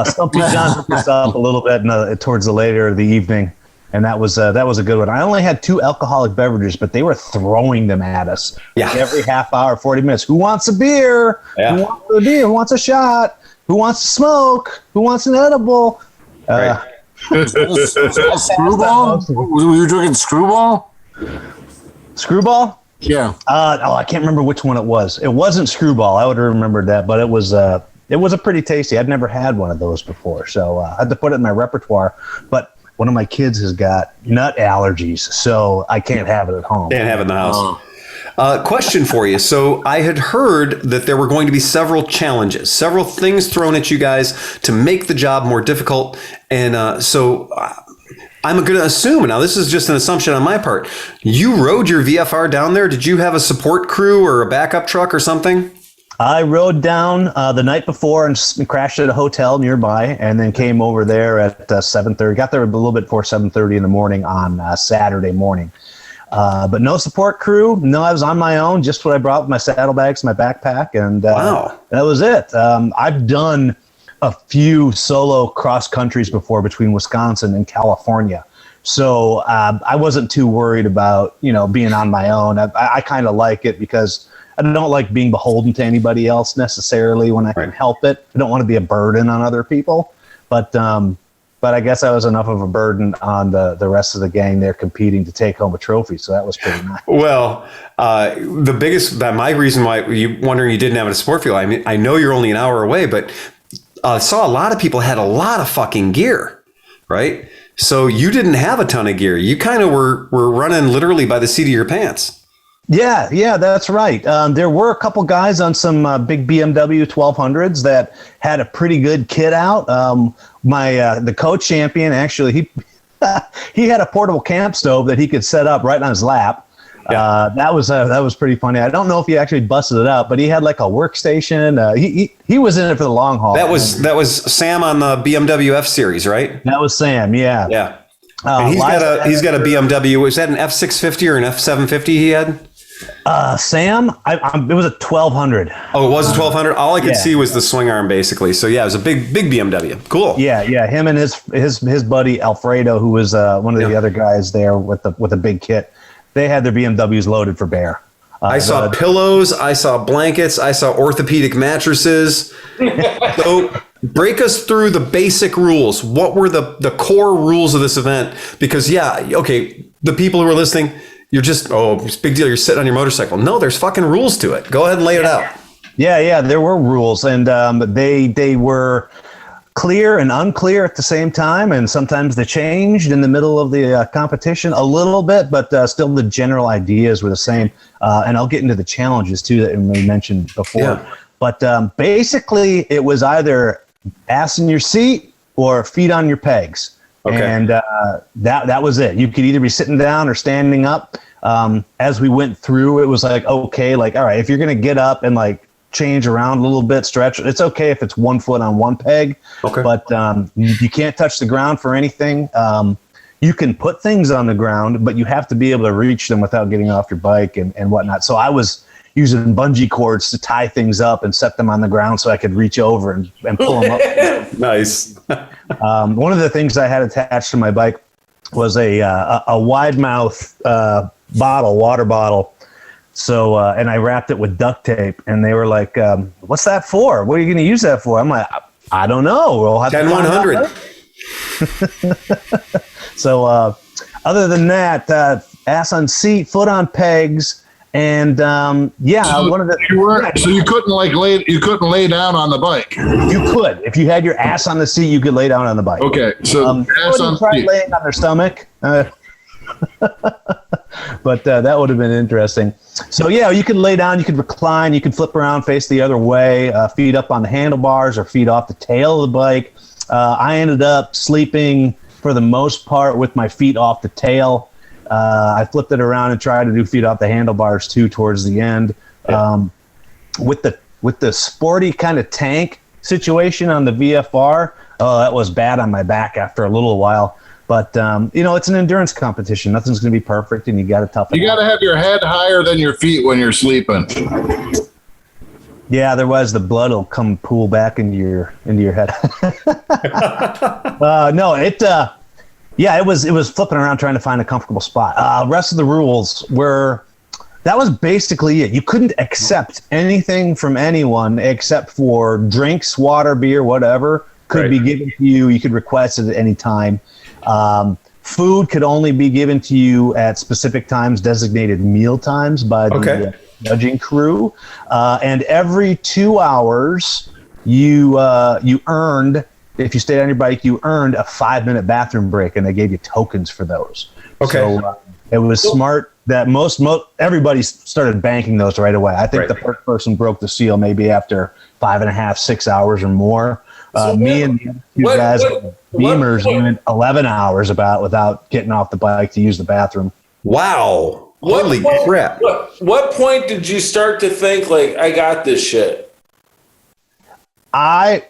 Stumpy John hooked us up a little bit towards the later of the evening, and that was a good one. I only had 2 alcoholic beverages, but they were throwing them at us. Yeah. Every half hour, 40 minutes. Who wants a beer? Yeah. Who wants a beer? Who wants a shot? Who wants to smoke? Who wants an edible? Right. Screwball? Were you drinking Screwball? Screwball? Yeah. I can't remember which one it was. It wasn't Screwball. I would have remembered that, but it was a pretty tasty. I'd never had one of those before, so I had to put it in my repertoire. But one of my kids has got nut allergies, so I can't have it at home. Can't have it in the house. Question for you. So I had heard that there were going to be several challenges, several things thrown at you guys to make the job more difficult. And so I'm going to assume, now this is just an assumption on my part, you rode your VFR down there. Did you have a support crew or a backup truck or something? I rode down the night before and crashed at a hotel nearby, and then came over there at 7:30. Got there a little bit before 7:30 in the morning on Saturday morning. But no support crew. No, I was on my own. Just what I brought with my saddlebags, my backpack, and Wow. that was it. I've done a few solo cross countries before between Wisconsin and California, so I wasn't too worried about being on my own. I kind of like it because I don't like being beholden to anybody else necessarily when I can help it. I don't want to be a burden on other people, but I guess I was enough of a burden on the rest of the gang there competing to take home a trophy. So that was pretty nice. Well, my reason why you wondering you didn't have a support fuel. I mean, I know you're only an hour away, but I saw a lot of people had a lot of fucking gear, right? So you didn't have a ton of gear. You kind of were running literally by the seat of your pants. Yeah, that's right. There were a couple guys on some big BMW 1200s that had a pretty good kit out. The co-champion, actually, he had a portable camp stove that he could set up right on his lap. Yeah. That was pretty funny. I don't know if he actually busted it out, but he had like a workstation. He was in it for the long haul. That was Sam on the BMW F Series, right? That was Sam. Yeah. Yeah. And he's got a BMW. Was that an F650 or an F750 he had? Sam, it was a 1200. Oh, it was a 1200. All I could see was the swing arm, basically. So yeah, it was a big BMW. Cool. Yeah. Him and his buddy Alfredo, who was one of the other guys there with a big kit. They had their BMWs loaded for bear. I saw pillows. I saw blankets. I saw orthopedic mattresses. So break us through the basic rules. What were the core rules of this event? Because the people who are listening, you're just, it's a big deal. You're sitting on your motorcycle. No, there's fucking rules to it. Go ahead and lay it out. Yeah, there were rules, and they were clear and unclear at the same time, and sometimes they changed in the middle of the competition a little bit, but still the general ideas were the same. And I'll get into the challenges too that we mentioned before. Yeah. But basically, it was either ass in your seat or feet on your pegs. Okay. And that was it. You could either be sitting down or standing up. As we went through, it was like, okay, like, all right, if you're going to get up and like change around a little bit, stretch, it's okay if it's 1 foot on one peg. Okay. But you can't touch the ground for anything. You can put things on the ground, but you have to be able to reach them without getting off your bike and whatnot. So I was using bungee cords to tie things up and set them on the ground so I could reach over and pull them up. Nice. One of the things I had attached to my bike was a wide mouth water bottle. So, and I wrapped it with duct tape, and they were like, what's that for? What are you going to use that for? I'm like, I don't know. We'll have 10-100. So, other than that, ass on seat, foot on pegs. And one of the so you couldn't lay down on the bike. You could, if you had your ass on the seat, you could lay down on the bike. Okay, so ass on try laying on their stomach, But that would have been interesting. So yeah, you could lay down, you could recline, you could flip around, face the other way, feet up on the handlebars or feet off the tail of the bike. I ended up sleeping for the most part with my feet off the tail. I flipped it around and tried to do feet off the handlebars too towards the end. With the sporty kind of tank situation on the VFR, that was bad on my back after a little while. But, it's an endurance competition. Nothing's going to be perfect, and you got to tough it out. You got to have your head higher than your feet when you're sleeping. Yeah, otherwise the blood will come pool back into your head. It was flipping around trying to find a comfortable spot. Rest of the rules were, that was basically it. You couldn't accept anything from anyone except for drinks, water, beer, whatever could be given to you. You could request it at any time. Food could only be given to you at specific times, designated meal times by the judging crew. And every 2 hours, you earned, if you stayed on your bike, you earned a 5-minute bathroom break, and they gave you tokens for those. Okay. So it was smart that everybody started banking those right away. I think the first person broke the seal maybe after 5.5, 6 hours or more. Me and the other two guys Beamers went 11 hours without getting off the bike to use the bathroom. Wow. Holy crap. What point did you start to think, like, I got this shit?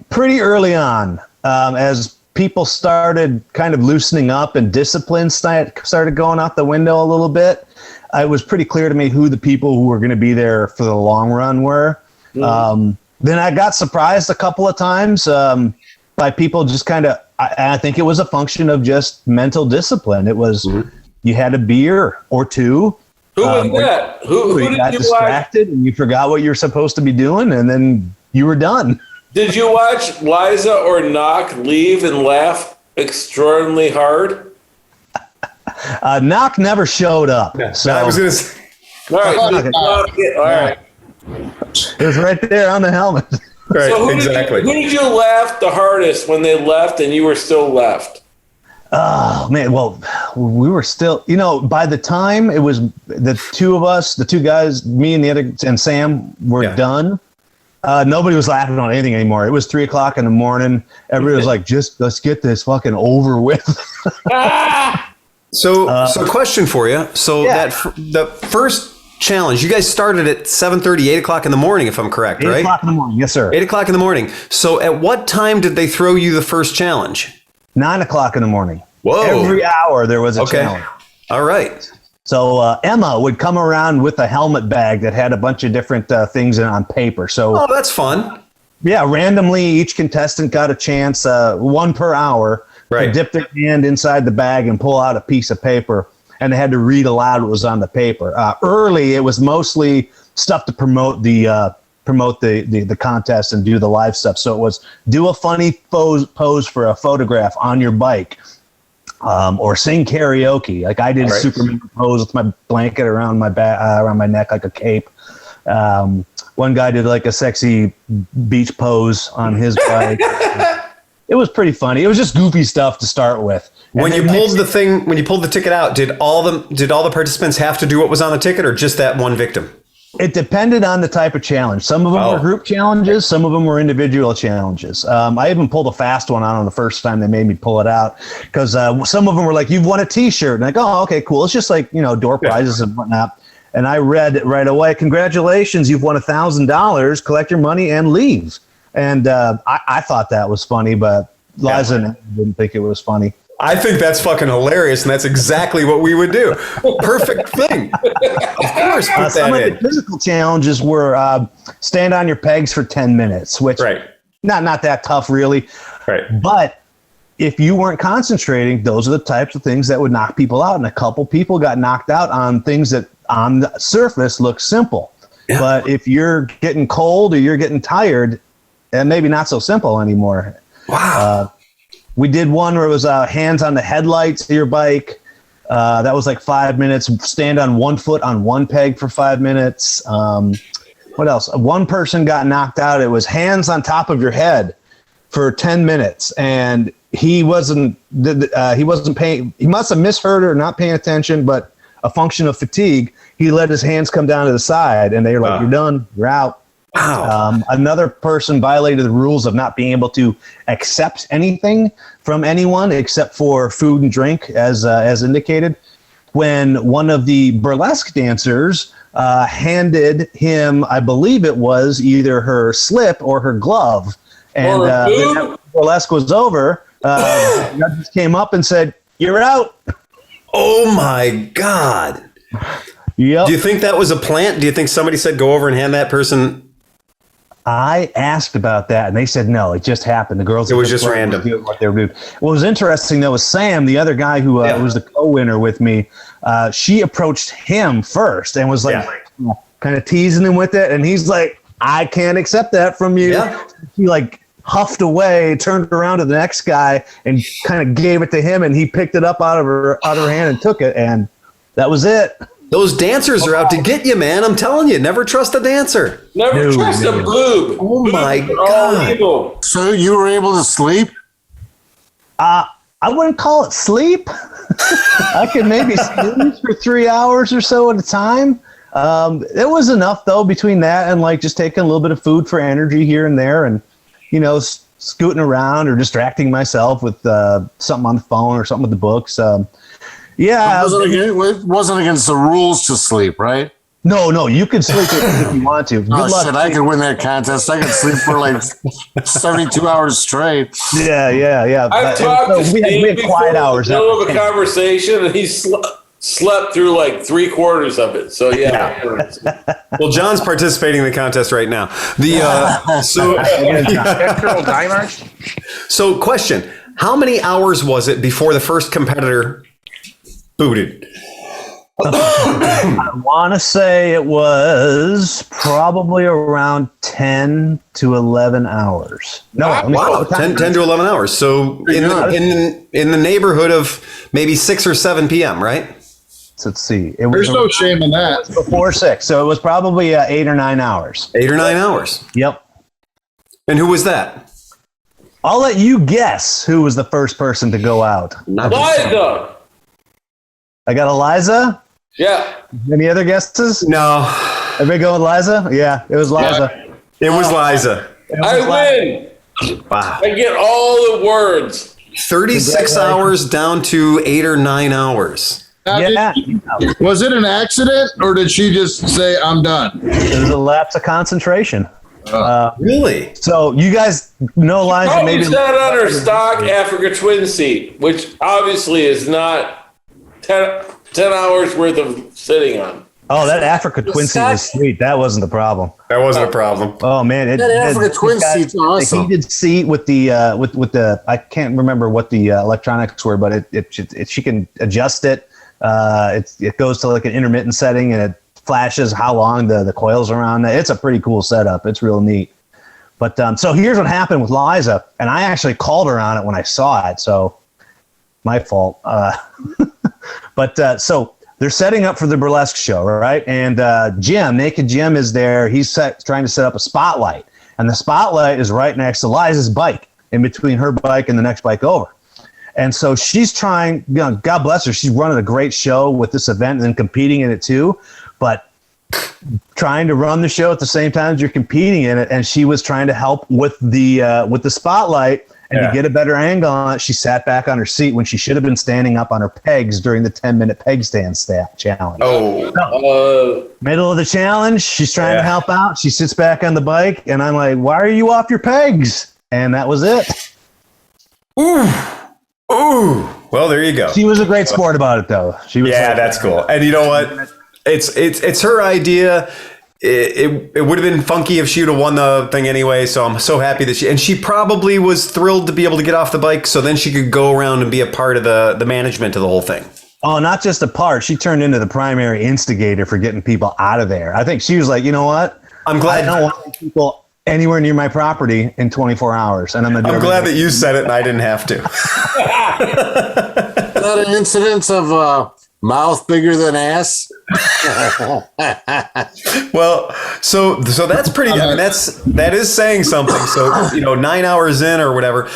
Pretty early on, as people started kind of loosening up and discipline started going out the window a little bit, it was pretty clear to me who the people who were going to be there for the long run were. Then I got surprised a couple of times by people just kind of, I think it was a function of just mental discipline. It was, you had a beer or two. Who was that? Who you did got you distracted watch? And you forgot what you were supposed to be doing, and then you were done. Did you watch Liza or Knock leave and laugh extraordinarily hard? Knock never showed up. So I was going to say. All right. All right. It was right there on the helmet. Right, So exactly. Who did you laugh the hardest when they left and you were still left? Oh, man. Well, we were still, by the time it was the two of us, the two guys, me and the other, and Sam were done. Nobody was laughing on anything anymore. It was 3:00 in the morning. Everybody was like, just let's get this fucking over with. So question for you. So the first challenge, you guys started at 7:30, 8:00 in the morning, if I'm correct, right? 8:00 in the morning. Yes, sir. 8:00 in the morning. So at what time did they throw you the first challenge? 9:00 in the morning. Whoa. Every hour there was a challenge. All right. So Emma would come around with a helmet bag that had a bunch of different things on paper. So that's fun. Yeah, randomly each contestant got a chance, one per hour, to dip their hand inside the bag and pull out a piece of paper, and they had to read aloud what was on the paper. Early, it was mostly stuff to promote the contest and do the live stuff. So it was do a funny pose for a photograph on your bike. Or sing karaoke. Like I did a Superman pose with my blanket around my around my neck like a cape. One guy did like a sexy beach pose on his bike. It was pretty funny. It was just goofy stuff to start with. When you pulled the ticket out, did all the participants have to do what was on the ticket, or just that one victim? It depended on the type of challenge. Some of them were group challenges. Some of them were individual challenges. I even pulled a fast one on the first time they made me pull it out, because some of them were like, you've won a T-shirt. And I go, oh, okay, cool. It's just like, door prizes and whatnot. And I read right away, congratulations, you've won $1,000, collect your money and leave. And I thought that was funny, but Liza didn't think it was funny. I think that's fucking hilarious, and that's exactly what we would do. Perfect thing. Of course, put some that of in. the physical challenges were stand on your pegs for 10 minutes, which not that tough, really. Right. But if you weren't concentrating, those are the types of things that would knock people out. And a couple people got knocked out on things that on the surface look simple. Yeah. But if you're getting cold or you're getting tired, and maybe not so simple anymore. Wow. We did one where it was hands on the headlights of your bike. That was like 5 minutes. Stand on one foot on one peg for 5 minutes. What else? One person got knocked out. It was hands on top of your head for 10 minutes. And he wasn't paying. He must have misheard or not paying attention. But a function of fatigue, he let his hands come down to the side, and they were like, "You're done. You're out." Wow. Another person violated the rules of not being able to accept anything from anyone except for food and drink, as indicated. When one of the burlesque dancers handed him, I believe it was either her slip or her glove, and when burlesque was over, the judges came up and said, "You're out." Oh my God. Yep. Do you think that was a plant? Do you think somebody said go over and hand that person? I asked about that, and they said no. It just happened. The girls. It was just random. What they were doing. What was interesting though was Sam, the other guy who was the co-winner with me. She approached him first and was like, kind of teasing him with it, and he's like, "I can't accept that from you." Yeah. He like huffed away, turned around to the next guy, and kind of gave it to him, and he picked it up out of her hand and took it, and that was it. Those dancers are out to get you, man. I'm telling you, never trust a dancer. Never trust a boob. Oh my Boobs are all God. evil. So you were able to sleep? I wouldn't call it sleep. I could maybe sleep for 3 hours or so at a time. It was enough though, between that and like just taking a little bit of food for energy here and there, and scooting around or distracting myself with something on the phone or something with the books. It wasn't against the rules to sleep, right? No, you can sleep if you want to. Good luck. Shit, I could win that contest. I could sleep for like 72 hours straight. Yeah. I've talked to we Steve had quiet hours. in the middle of a conversation, and he slept through like 3/4 of it. So yeah. Well, John's participating in the contest right now. So question: how many hours was it before the first competitor booted? I want to say it was probably around 10 to 11 hours. No, Wow, 10 to 11 hours. So in the neighborhood of maybe 6 or 7 p.m., right? Let's see. It was There's no shame in that. before 6, so it was probably 8 or 9 hours. 8 or 9 hours. Yep. And who was that? I'll let you guess who was the first person to go out. Liza. I got Eliza. Yeah. Any other guesses? No, Everybody go with Liza? Yeah, it was Liza. it was Liza. I win. Wow. I get all the words. 36 hours down to 8 or 9 hours. Now, Yeah, was it an accident, or did she just say, "I'm done"? it was a lapse of concentration. Really? So you guys know Liza Probably maybe. sat on her stock Africa twin seat, which obviously is not 10 hours worth of sitting on. Oh, that Africa twin seat was sweet. That wasn't the problem. That wasn't a problem. Oh man, That Africa twin seat's awesome. The heated seat with the with the I can't remember what the electronics were, but it she can adjust it. It goes to like an intermittent setting, and it flashes how long the coils are on. It's a pretty cool setup. It's real neat. But so here's what happened with Liza, and I actually called her on it when I saw it. So my fault. But so they're setting up for the burlesque show, right? And Naked Jim is there. He's trying to set up a spotlight, and the spotlight is right next to Liza's bike, in between her bike and the next bike over. And so she's trying, God bless her, she's running a great show with this event and then competing in it too, but trying to run the show at the same time as you're competing in it. And she was trying to help with the spotlight, and to get a better angle on it, she sat back on her seat when she should have been standing up on her pegs during the 10-minute peg stand challenge. Middle of the challenge, she's trying to help out. She sits back on the bike, and I'm like, "Why are you off your pegs?" And that was it. Ooh. Well, there you go. She was a great sport about it, though. She was. Yeah, that's cool. And you know what? It's her idea. It would have been funky if she would have won the thing anyway. So I'm so happy that she probably was thrilled to be able to get off the bike, so then she could go around and be a part of the management of the whole thing. Oh, not just a part. She turned into the primary instigator for getting people out of there. I think she was like, you know what? I'm glad. I don't want people anywhere near my property in 24 hours. And I'm glad that you said it and I didn't have to. Is that an incidence of mouth bigger than ass? Well, so that's pretty. I mean, that is saying something. So 9 hours in or whatever,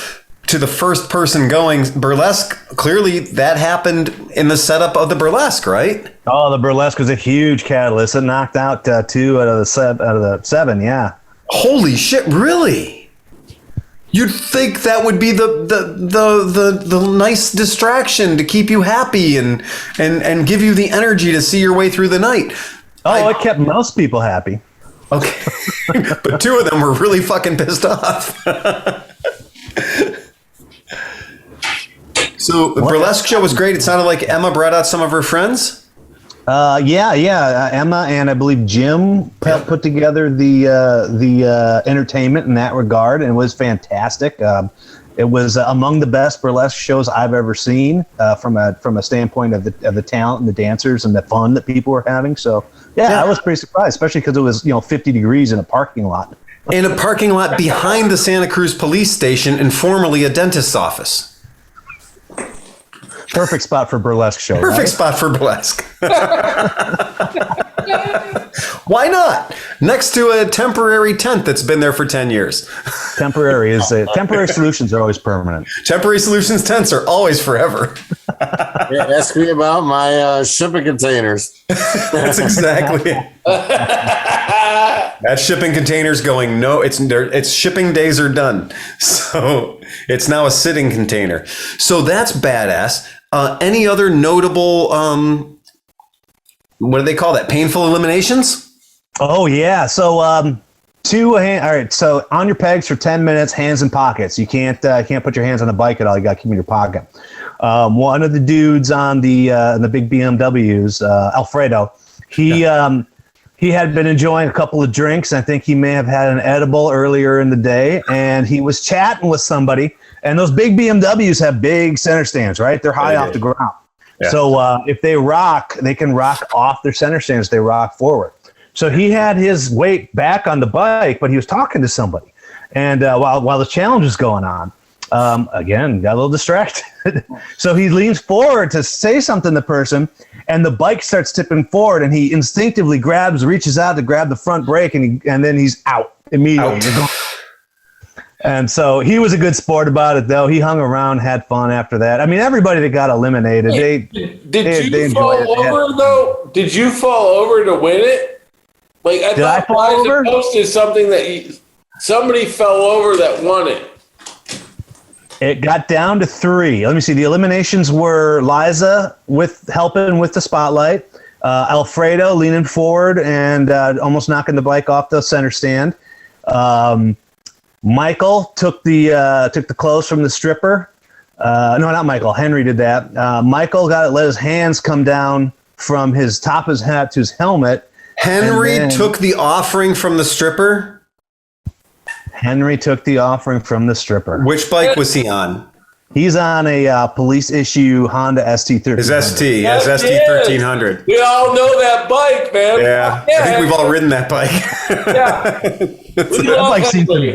to the first person going burlesque, clearly that happened in the setup of the burlesque, right? Oh, the burlesque was a huge catalyst. It knocked out 2 out of the 7. Yeah. Holy shit! Really? You'd think that would be the nice distraction to keep you happy and give you the energy to see your way through the night. It kept most people happy. Okay, but 2 of them were really fucking pissed off. So the burlesque show was great. It sounded like Emma brought out some of her friends. Yeah. Emma and I believe Jim helped put together the entertainment in that regard, and it was fantastic. It was among the best burlesque shows I've ever seen from a standpoint of the talent and the dancers and the fun that people were having. So I was pretty surprised, especially because it was 50 degrees in a parking lot. In a parking lot behind the Santa Cruz police station and formerly a dentist's office. Perfect spot for burlesque show. Perfect spot for burlesque. Why not? Next to a temporary tent that's been there for 10 years. Temporary solutions are always permanent. Temporary solutions tents are always forever. Yeah, ask me about my shipping containers. That's exactly it. That shipping container's going, no, it's shipping days are done. So it's now a sitting container. So that's badass. Any other notable, what do they call that? Painful eliminations? Oh, yeah. So all right. So on your pegs for 10 minutes, hands in pockets. You can't put your hands on the bike at all. You got to keep them in your pocket. One of the dudes on the big BMWs, Alfredo, he had been enjoying a couple of drinks. I think he may have had an edible earlier in the day, and he was chatting with somebody. And those big BMWs have big center stands, right? They're high off the ground. Yeah. So if they rock, they can rock off their center stands. They rock forward. So he had his weight back on the bike, but he was talking to somebody. And while the challenge was going on, again, got a little distracted. So he leans forward to say something to the person, and the bike starts tipping forward, and he instinctively reaches out to grab the front brake, and then he's out immediately. And so he was a good sport about it, though. He hung around, had fun after that. I mean, everybody that got eliminated, did you fall over, though? Did you fall over to win it? Like, I thought Liza posted something that somebody fell over that won it. It got down to 3. Let me see. The eliminations were Liza helping with the spotlight, Alfredo leaning forward and almost knocking the bike off the center stand. Michael took the clothes from the stripper. No, not Michael. Henry did that. Michael let his hands come down from his top of his hat to his helmet. Henry took the offering from the stripper? Henry took the offering from the stripper. Which bike was he on? He's on a police issue Honda ST1300. His ST 1300. We all know that bike, man. Yeah. I think we've all ridden that bike. Yeah.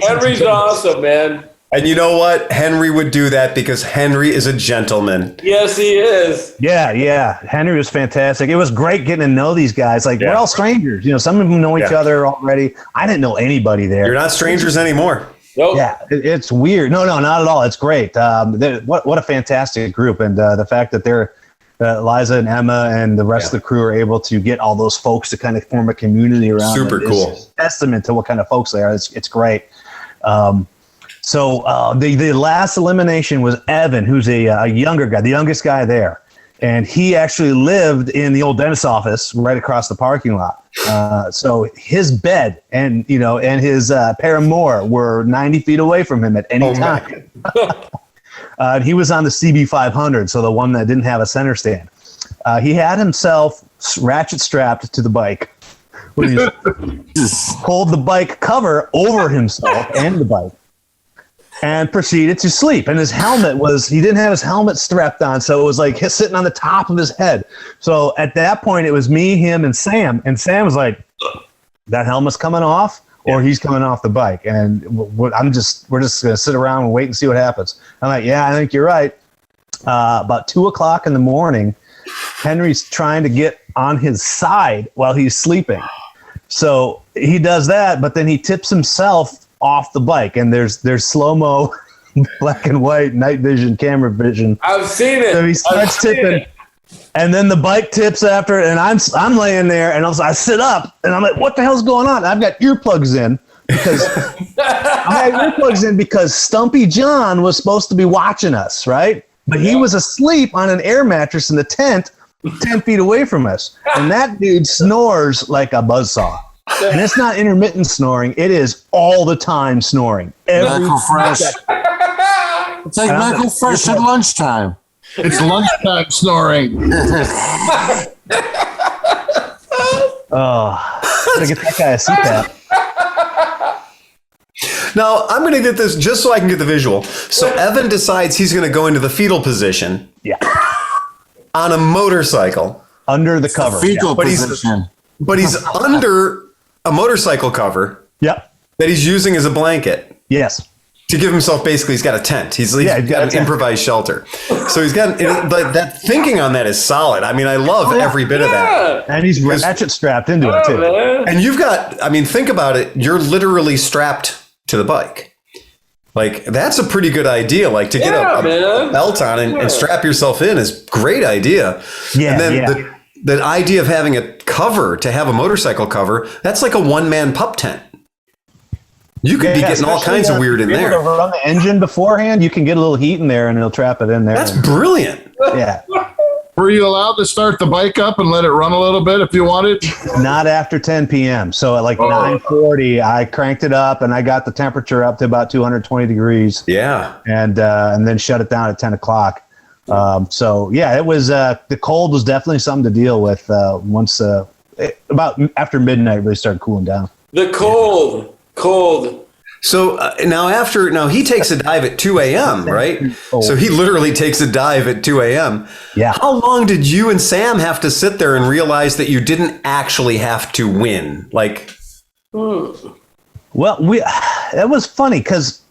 Henry's awesome, man. And you know what? Henry would do that because Henry is a gentleman. Yes, he is. Yeah. Henry was fantastic. It was great getting to know these guys. Like, we're all strangers. Some of them know each other already. I didn't know anybody there. You're not strangers anymore. Nope. Yeah, it's weird. No, not at all. It's great. What a fantastic group. And the fact that they're Liza and Emma and the rest of the crew are able to get all those folks to kind of form a community around Super cool. It's a testament to what kind of folks they are. It's great. So the last elimination was Evan, who's a younger guy, the youngest guy there. And he actually lived in the old dentist's office right across the parking lot. So his bed and his paramour were 90 feet away from him at any time. He was on the CB500, so the one that didn't have a center stand. He had himself ratchet strapped to the bike. He pulled the bike cover over himself and the bike and proceeded to sleep. And his helmet he didn't have his helmet strapped on, so it was like sitting on the top of his head. So at that point, it was me, him, and Sam. And Sam was like, that helmet's coming off or he's coming off the bike. And we're just going to sit around and wait and see what happens. I'm like, yeah, I think you're right. About 2:00 in the morning, Henry's trying to get on his side while he's sleeping. So he does that, but then he tips himself off the bike, and there's slow-mo black and white night vision, camera vision. I've seen it. So he starts tipping, and then the bike tips after it, and I'm laying there, and I sit up, and I'm like, what the hell's going on? I've got earplugs in because Stumpy John was supposed to be watching us, right? But he was asleep on an air mattress in the tent 10 feet away from us. And that dude snores like a buzzsaw. And it's not intermittent snoring. It is all the time snoring. Michael Fresh. It's like Michael Fresh at lunchtime. It's lunchtime snoring. Gotta get that guy a CPAP. Now, I'm going to get this just so I can get the visual. So Evan decides he's going to go into the fetal position. Yeah. On a motorcycle. Under the cover. Fetal But position. he's under a motorcycle cover Yep. that he's using as a blanket Yes. to give himself, basically, he's got a tent. He's got an tent. improvised shelter. So he's got, but that thinking on that is solid. I mean, I love every bit of that. And he's ratchet strapped into it, too. And you've got, I mean, think about it. You're literally strapped to the bike. Like, that's a pretty good idea. Like, to get a belt on and strap yourself in is a great idea. Yeah, and then the idea of having a cover, to have a motorcycle cover, that's like a one-man pup tent. You could be getting all kinds of weird in there. To run the engine beforehand, you can get a little heat in there and it'll trap it in there. That's brilliant. Yeah. Were you allowed to start the bike up and let it run a little bit if you wanted? Not after 10 p.m. So at like 9:40, I cranked it up and I got the temperature up to about 220 degrees. Yeah. And then shut it down at 10 o'clock. So yeah, it was the cold was definitely something to deal with once about after midnight it really started cooling down. The cold. So now he takes a dive at 2 a.m., right? So he literally takes a dive at 2 a.m. Yeah. How long did you and Sam have to sit there and realize that you didn't actually have to win? Like, well, that was funny because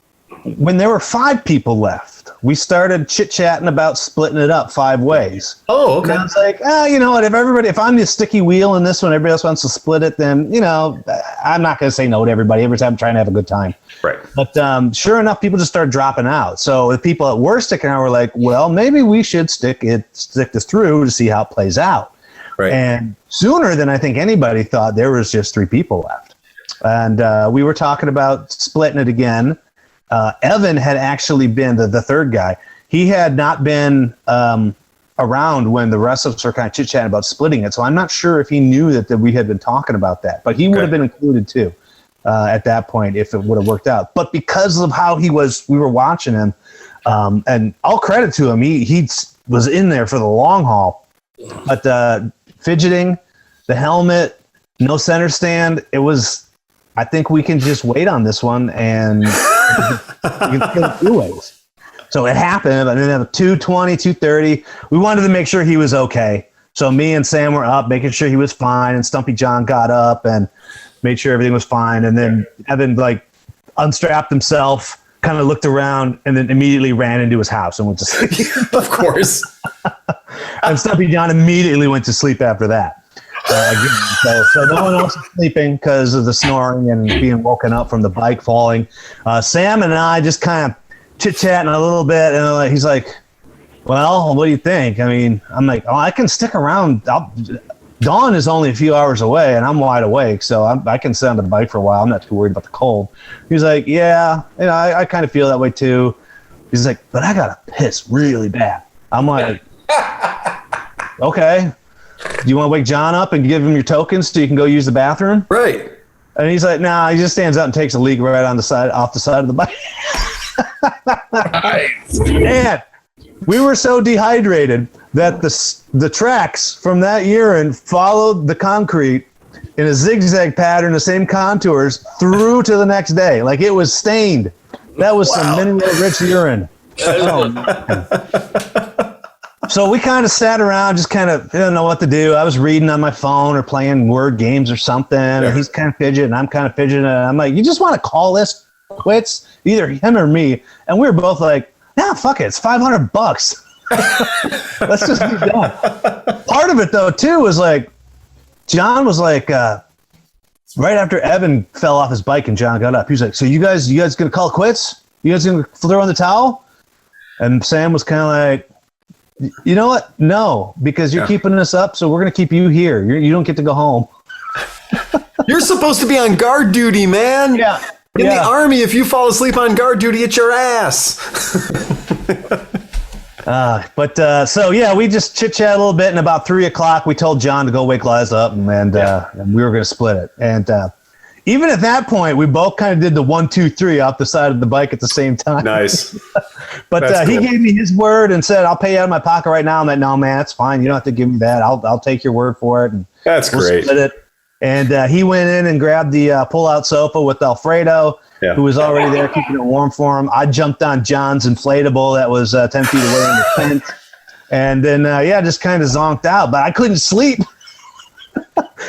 when there were 5 people left, we started chit-chatting about splitting it up 5 ways. oh, okay. And I was like, you know what? If I'm the sticky wheel in this one, everybody else wants to split it, then, you know, I'm not going to say no to everybody. Every time I'm trying to have a good time. Right. But sure enough, people just started dropping out. So the people that were sticking out were like, well, maybe we should stick this through to see how it plays out. Right. And sooner than I think anybody thought, there was just 3 people left. And we were talking about splitting it again. Evan had actually been the third guy. He had not been around when the rest of us were kind of chit-chatting about splitting it. So I'm not sure if he knew that we had been talking about that, but he would have been included too at that point if it would have worked out. But because of how we were watching him, and all credit to him, he was in there for the long haul. But fidgeting, the helmet, no center stand, it was, I think we can just wait on this one and you can kill it 2 ways. So it happened, and then at 2:20, 2:30, we wanted to make sure he was okay. So me and Sam were up, making sure he was fine, and Stumpy John got up and made sure everything was fine. And then Evan unstrapped himself, kind of looked around, and then immediately ran into his house and went to sleep. Of course. And Stumpy John immediately went to sleep after that. So no one else was sleeping because of the snoring and being woken up from the bike falling. Sam and I just kind of chit-chatting a little bit, and he's like, well, what do you think? I mean, I'm like, oh, I can stick around. Dawn is only a few hours away, and I'm wide awake, so I can sit on the bike for a while. I'm not too worried about the cold. He's like, yeah, I kind of feel that way too. He's like, but I got to piss really bad. I'm like, okay. Do you want to wake John up and give him your tokens so you can go use the bathroom? Right. And he's like, nah, he just stands up and takes a leak right on off the side of the bike. And we were so dehydrated that the tracks from that urine followed the concrete in a zigzag pattern, the same contours through to the next day. Like it was stained. That was some mineral-rich urine. Oh, man. So we kind of sat around, just kind of didn't know what to do. I was reading on my phone or playing word games or something. And he's kind of fidgeting, and I'm kind of fidgeting. And I'm like, you just want to call this quits? Either him or me. And we were both like, nah, fuck it. It's $500. Let's just be done. Part of it, though, too, was like, John was like, right after Evan fell off his bike and John got up, he was like, so you guys going to call it quits? You guys gonna throw in the towel? And Sam was kind of like, you know what? No, because you're keeping us up, so we're gonna keep you here. You don't get to go home. You're supposed to be on guard duty, man. Yeah. In the Army, if you fall asleep on guard duty, it's your ass. So we just chit chat a little bit, and about 3:00, we told John to go wake Liza up, and we were going to split it. And even at that point, we both kind of did the 1, 2, 3 off the side of the bike at the same time. Nice. But he gave me his word and said, "I'll pay you out of my pocket right now." I'm like, "No, man, it's fine. You don't have to give me that. I'll take your word for it." And that's great. Split it. And he went in and grabbed the pull-out sofa with Alfredo, who was already there keeping it warm for him. I jumped on John's inflatable that was 10 feet away in the tent. And then, just kind of zonked out. But I couldn't sleep.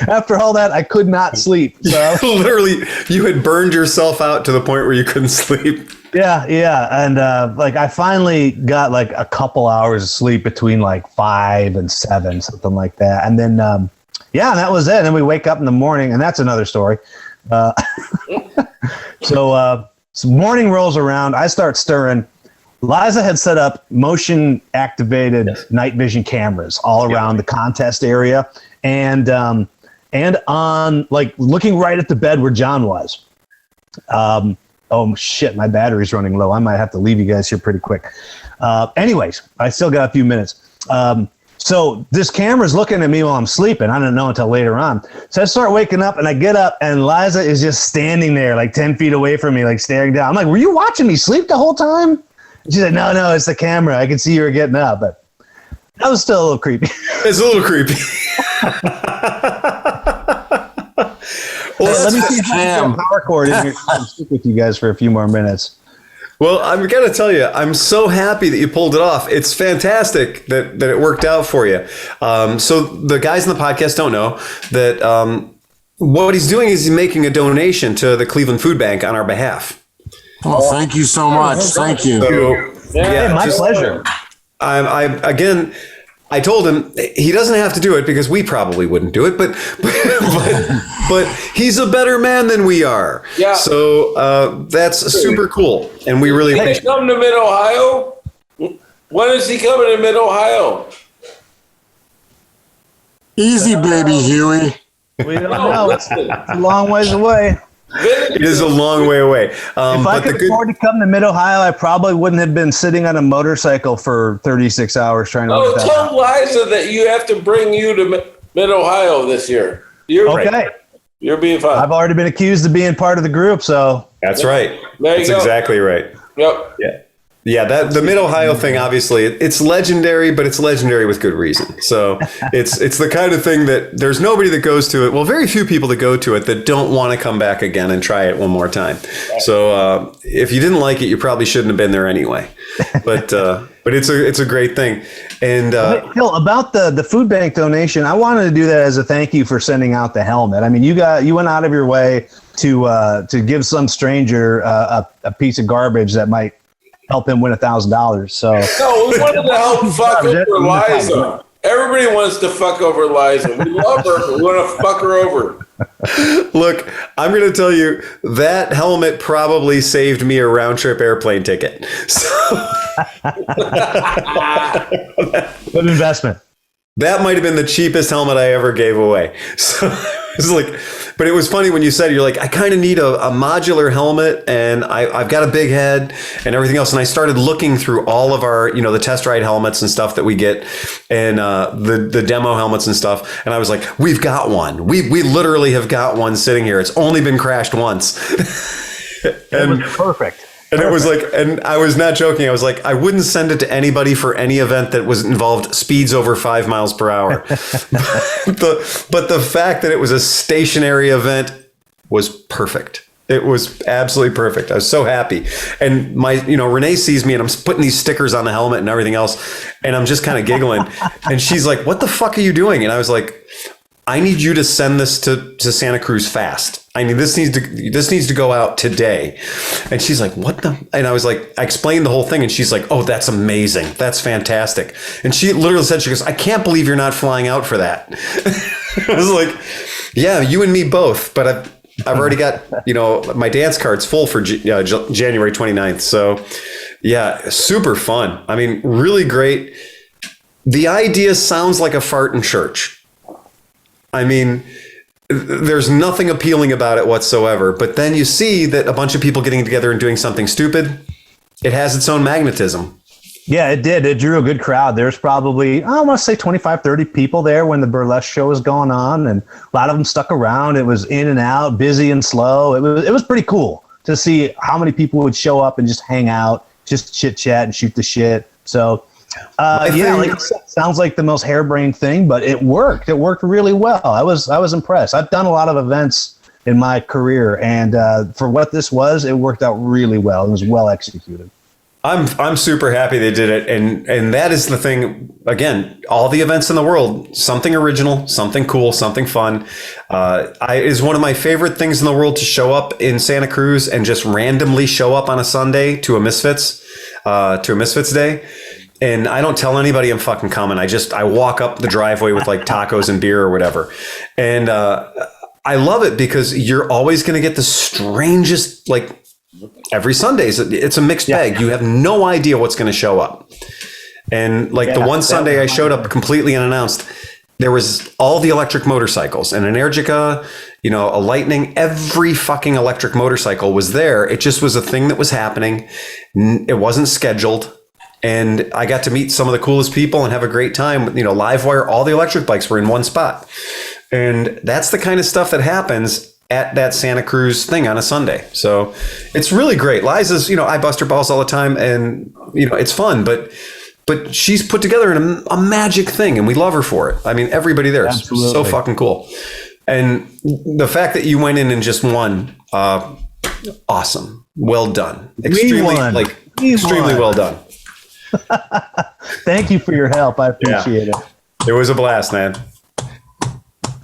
After all that, I could not sleep. So literally, you had burned yourself out to the point where you couldn't sleep. Yeah. And I finally got like a couple hours of sleep between like 5 and 7, something like that. And then... and that was it. And then we wake up in the morning, and that's another story. So morning rolls around. I start stirring. Liza had set up motion-activated night vision cameras all around the contest area, and on like looking right at the bed where John was. Oh shit, my battery's running low. I might have to leave you guys here pretty quick. Anyways, I still got a few minutes. So this camera's looking at me while I'm sleeping. I didn't know until later on. So I start waking up, and I get up, and Liza is just standing there like 10 feet away from me, like staring down. I'm like, "Were you watching me sleep the whole time?" And she said, No, it's the camera. I can see you were getting up. But that was still a little creepy. It's a little creepy. Let me see if I can get a power cord in here and stick with you guys for a few more minutes. Well, I'm going to tell you, I'm so happy that you pulled it off. It's fantastic that it worked out for you. So the guys in the podcast don't know that what he's doing is he's making a donation to the Cleveland Food Bank on our behalf. Oh, thank you so much. Thank you. So, My pleasure. I told him he doesn't have to do it because we probably wouldn't do it, but he's a better man than we are. Yeah. So that's super cool, and we really appreciate it. Come to Mid Ohio. When is he coming to Mid Ohio? Easy, baby Huey. We don't know. It's a long ways away. It is a long way away. If I could afford to come to Mid Ohio, I probably wouldn't have been sitting on a motorcycle for 36 hours trying to. Tell Liza that you have to bring you to Mid Ohio this year. You're okay. Right. You're being fine. I've already been accused of being part of the group, so that's right. That's exactly right. Yep. Yeah, that the Mid Ohio thing, obviously, it's legendary, but it's legendary with good reason. So it's the kind of thing that there's nobody that goes to it. Well, very few people that go to it that don't want to come back again and try it one more time. Right. So if you didn't like it, you probably shouldn't have been there anyway. But it's a great thing. And Phil, about the food bank donation, I wanted to do that as a thank you for sending out the helmet. I mean, you went out of your way to give some stranger a piece of garbage that might help him win $1,000. So no, we wanted to help fuck over Liza. Everybody wants to fuck over Liza. We love her. We want to fuck her over. Look, I'm going to tell you that helmet probably saved me a round trip airplane ticket. So good investment. That might have been the cheapest helmet I ever gave away. So it's like, but it was funny when you said, you're like, I kind of need a modular helmet, and I've got a big head and everything else. And I started looking through all of our, the test ride helmets and stuff that we get, and the demo helmets and stuff. And I was like, we've got one. We literally have got one sitting here. It's only been crashed once. And it was perfect. And it was like, and I was not joking. I was like, I wouldn't send it to anybody for any event that was involved speeds over 5 miles per hour. But the fact that it was a stationary event was perfect. It was absolutely perfect. I was so happy. And Renee sees me and I'm putting these stickers on the helmet and everything else. And I'm just kind of giggling. And she's like, what the fuck are you doing? And I was like, I need you to send this to Santa Cruz fast. I mean, this needs to go out today. And she's like, what the? And I was like, I explained the whole thing. And she's like, oh, that's amazing. That's fantastic. And she literally said, she goes, I can't believe you're not flying out for that. I was like, yeah, you and me both. But I've already got, my dance cards full for January 29th. So yeah, super fun. I mean, really great. The idea sounds like a fart in church. I mean, there's nothing appealing about it whatsoever. But then you see that a bunch of people getting together and doing something stupid, it has its own magnetism. Yeah, it did. It drew a good crowd. There's probably, I want to say 25, 30 people there when the burlesque show was going on. And a lot of them stuck around. It was in and out, busy and slow. It was pretty cool to see how many people would show up and just hang out, just chit chat and shoot the shit. So, like I said, sounds like the most harebrained thing, but it worked. It worked really well. I was impressed. I've done a lot of events in my career, and for what this was, it worked out really well. It was well executed. I'm super happy they did it, and that is the thing. Again, all the events in the world, something original, something cool, something fun. Is one of my favorite things in the world to show up in Santa Cruz and just randomly show up on a Sunday to a Misfits day. And I don't tell anybody I'm fucking coming. I walk up the driveway with like tacos and beer or whatever, and I love it because you're always going to get the strangest like. Every Sunday, it's a mixed bag. You have no idea what's going to show up. And like the one Sunday I showed up completely unannounced, there was all the electric motorcycles, and an Energica, a Lightning, every fucking electric motorcycle was there. It just was a thing that was happening. It wasn't scheduled. And I got to meet some of the coolest people and have a great time. Livewire, all the electric bikes were in one spot. And that's the kind of stuff that happens at that Santa Cruz thing on a Sunday. So it's really great. Liza's, I bust her balls all the time, and, it's fun, but she's put together a magic thing, and we love her for it. I mean, everybody there is so fucking cool. And the fact that you went in and just won, awesome. Well done. Extremely well done. Thank you for your help. I appreciate it. It was a blast, man.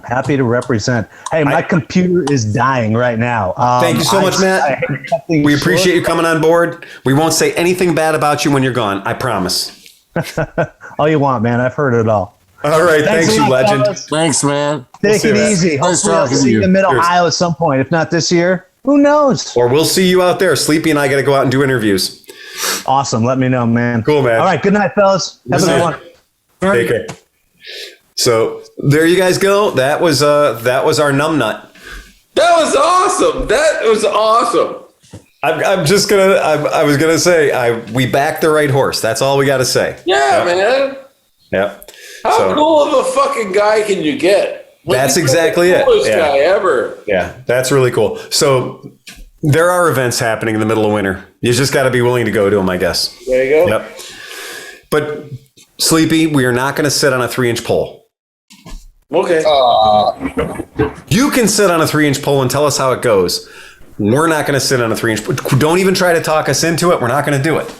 Happy to represent. Hey, my computer is dying right now. Thank you so much, Matt. We appreciate you coming on board. We won't say anything bad about you when you're gone. I promise. All you want, man. I've heard it all. All right. Thanks you legend. Fellas. Thanks, man. Take it easy. Hopefully I'll see you in Mid-Ohio at some point. If not this year, who knows? Or we'll see you out there. Sleepy and I got to go out and do interviews. Awesome. Let me know, man. Cool, man. All right. Good night, fellas. Have a good one. Take care. So there you guys go. That was our Numbnut. That was awesome. I was gonna say we backed the right horse. That's all we got to say. Yeah, man. Yeah. How cool of a fucking guy can you get? That's exactly it. Coolest guy ever. Yeah, that's really cool. So there are events happening in the middle of winter. You just got to be willing to go to them, I guess. There you go. Yep. But Sleepy, we are not going to sit on a 3-inch pole. Okay. You can sit on a 3-inch pole and tell us how it goes. We're not going to sit on a 3-inch pole. Don't even try to talk us into it. We're not going to do it.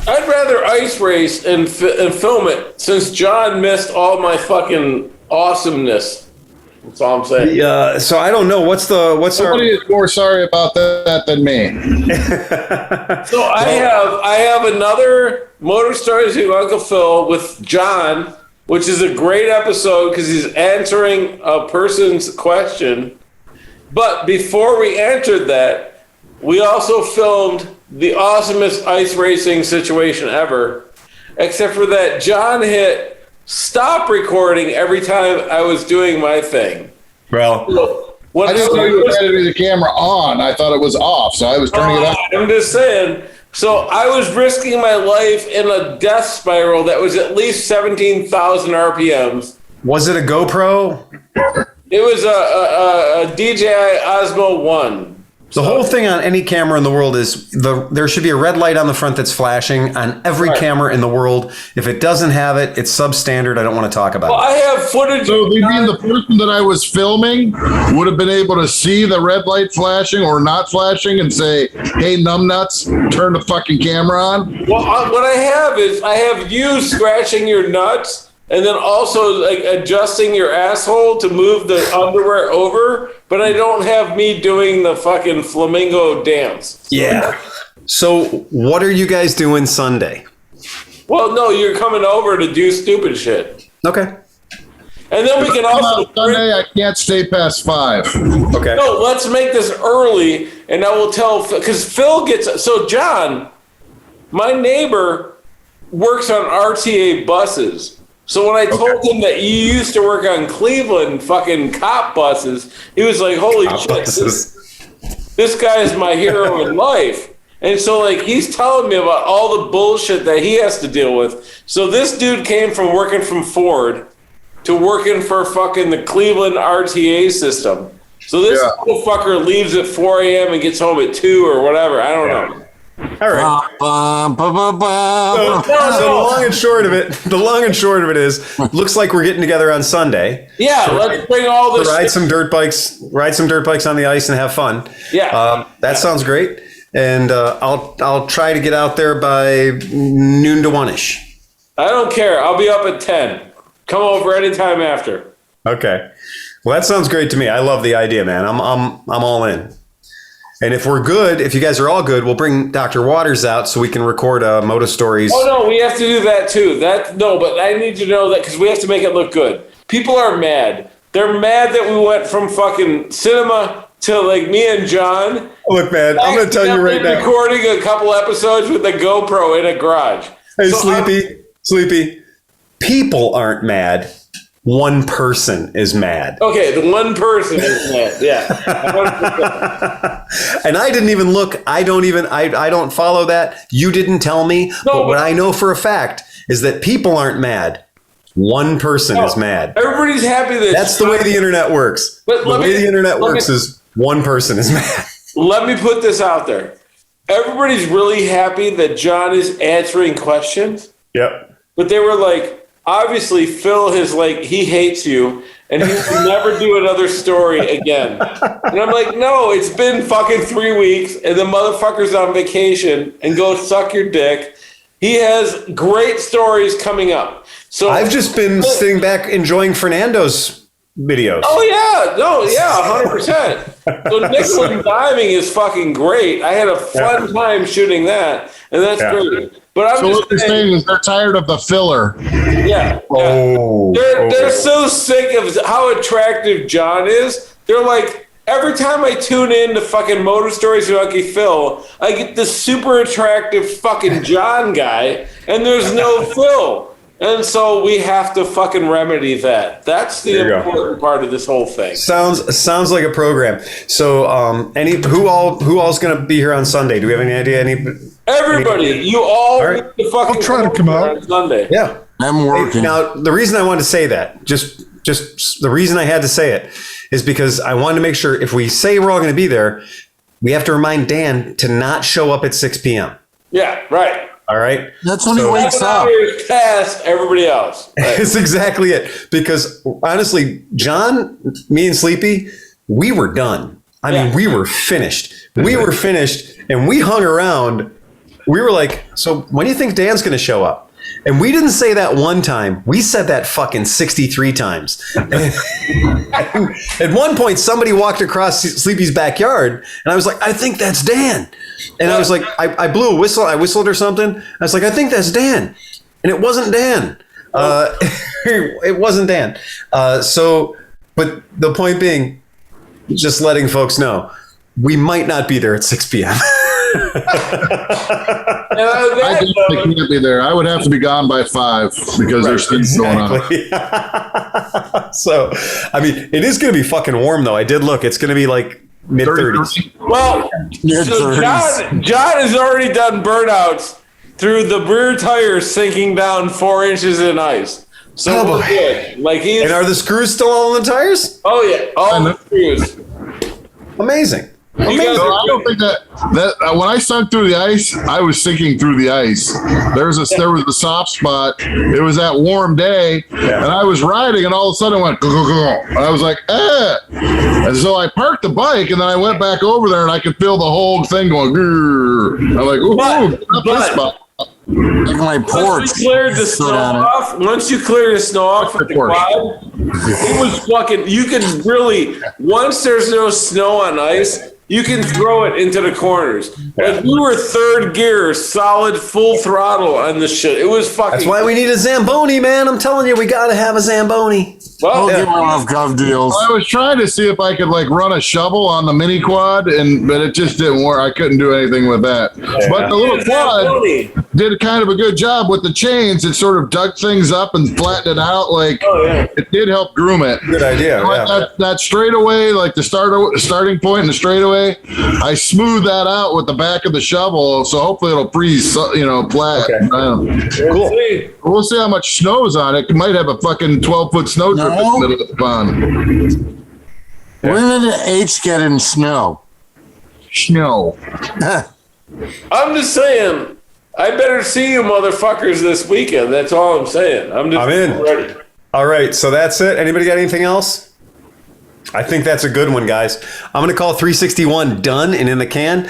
I'd rather ice race and film it since John missed all my fucking awesomeness. That's all I'm saying. Yeah. So I don't know. Somebody is more sorry about that than me. So I have another Motor Stories with Uncle Phil with John, which is a great episode because he's answering a person's question. But before we answered that, we also filmed the awesomest ice racing situation ever, except for that John hit stop recording every time I was doing my thing. Well, I didn't know you had the camera on. I thought it was off, so I was turning it on. I'm just saying. So I was risking my life in a death spiral that was at least 17,000 RPMs. Was it a GoPro? It was a DJI Osmo 1. The whole thing on any camera in the world is there should be a red light on the front that's flashing on every camera in the world. If it doesn't have it, it's substandard. I don't want to talk about it. I have footage. So you mean the person that I was filming would have been able to see the red light flashing or not flashing and say, hey, numbnuts, turn the fucking camera on? Well, what I have is I have you scratching your nuts and then also like adjusting your asshole to move the underwear over, but I don't have me doing the fucking flamingo dance. Yeah. So what are you guys doing Sunday? Well, no, you're coming over to do stupid shit. Okay. And then we can also Sunday. I can't stay past 5. Okay. No, let's make this early, and I will tell because Phil gets. So John, my neighbor, works on RTA buses. So when I told him that you used to work on Cleveland fucking cop buses, he was like, "Holy shit, this guy is my hero in life." And so, like, he's telling me about all the bullshit that he has to deal with. So this dude came from working from Ford to working for fucking the Cleveland RTA system. So this motherfucker leaves at 4 a.m. and gets home at 2 or whatever. I don't know. All right. So the long and short of it is, looks like we're getting together on Sunday. Yeah, let's bring all this. Ride some dirt bikes on the ice and have fun. Yeah, that sounds great. And I'll try to get out there by noon to 1-ish. I don't care. I'll be up at 10. Come over anytime after. Okay. Well, that sounds great to me. I love the idea, man. I'm all in. And if we're good, if you guys are all good, we'll bring Dr. Waters out so we can record Moto Stories. Oh, no, we have to do that too. But I need to know that because we have to make it look good. People are mad. They're mad that we went from fucking cinema to like me and John. Look, man, I'm going to tell you right now. Recording a couple episodes with a GoPro in a garage. Hey, so Sleepy. People aren't mad. One person is mad. Okay, the one person is mad. Yeah. And I didn't even look. I don't follow that. You didn't tell me. But what I know for a fact is that people aren't mad. One person is mad. Everybody's happy that that's the way the internet works. The way the internet works is one person is mad. Let me put this out there. Everybody's really happy that John is answering questions. Yep. But they were like, obviously, Phil is like, he hates you, and he will never do another story again. And I'm like, no, it's been fucking 3 weeks, and the motherfucker's on vacation, and go suck your dick. He has great stories coming up. So I've just been sitting back enjoying Fernando's videos. Oh, yeah. No, yeah, 100%. So nickel and diming is fucking great. I had a fun time shooting that, and that's great. But I'm just what they're saying is they're tired of the filler. Yeah. They're so sick of how attractive John is. They're like, every time I tune in to fucking Motor Stories with Unkie Phil, I get this super attractive fucking John guy, and there's no Phil. And so we have to fucking remedy that. That's the important part of this whole thing. Sounds like a program. So, who all's going to be here on Sunday? Do we have any idea? Everybody, you all right. need to fucking I'll try to come out on Sunday. Yeah, I'm working. Now, the reason I wanted to say that, just the reason I had to say it, is because I wanted to make sure if we say we're all going to be there, we have to remind Dan to not show up at 6 p.m. Yeah, right. All right. That's when he wakes up. Past everybody else. Right. It's exactly it. Because honestly, John, me and Sleepy, we were done. I mean, we were finished. We were finished, and we hung around. We were like, so when do you think Dan's going to show up? And we didn't say that one time. We said that fucking 63 times. And at one point, somebody walked across Sleepy's backyard, and I was like, I think that's Dan. And I was like, I blew a whistle. I whistled or something. I was like, I think that's Dan. And it wasn't Dan. It wasn't Dan. But the point being, just letting folks know, we might not be there at 6 p.m. I definitely can't be there. I would have to be gone by 5 because there's things going on. So, I mean, it is going to be fucking warm, though. I did look. It's going to be like mid-30s. Well, so John has already done burnouts through the rear tires sinking down 4 inches in ice. So we're good. Like and are the screws still all in the tires? Oh, yeah. All the screws. Amazing. So I don't think that when I sunk through the ice, I was sinking through the ice. There was a soft spot. It was that warm day, and I was riding, and all of a sudden it went go go go, and I was like, eh. And so I parked the bike, and then I went back over there, and I could feel the whole thing going. Grrr. I'm like, ooh, this spot. Like my porch. Once you cleared the snow off with the quad, it was fucking. You could really once there's no snow on ice. you can throw it into the corners. Like we were third gear, solid, full throttle on this shit. It was fucking. That's why we need a Zamboni, man. I'm telling you, we got to have a Zamboni. Well, Don't give off gov deals. I was trying to see if I could like run a shovel on the mini quad, but it just didn't work. I couldn't do anything with that. But the little quad did kind of a good job with the chains. It sort of dug things up and flattened it out. Like it did help groom it. Good idea. That straightaway, like the starting point and the straightaway, I smoothed that out with the back of the shovel. So hopefully it'll freeze, flat. Okay. cool. We'll see how much snow's on it. It might have a fucking 12-foot snow drip in the middle of the pond. When did H get in snow? Snow. I'm just saying, I better see you motherfuckers this weekend. That's all I'm saying. I'm in. ready. All right, so that's it. Anybody got anything else? I think that's a good one, guys. I'm going to call 361 done and in the can.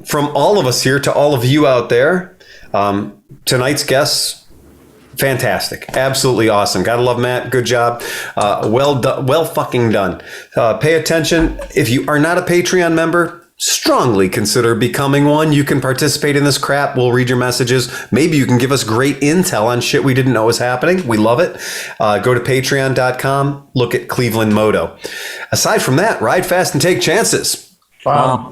From all of us here to all of you out there, tonight's guests, fantastic. Absolutely awesome. Gotta love Matt. Good job. Well done. Well fucking done. Pay attention. If you are not a Patreon member, strongly consider becoming one. You can participate in this crap. We'll read your messages. Maybe you can give us great intel on shit we didn't know was happening. We love it. Go to patreon.com. Look at Cleveland Moto. Aside from that, ride fast and take chances. That's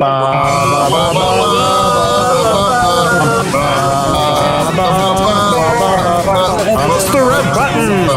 the red button.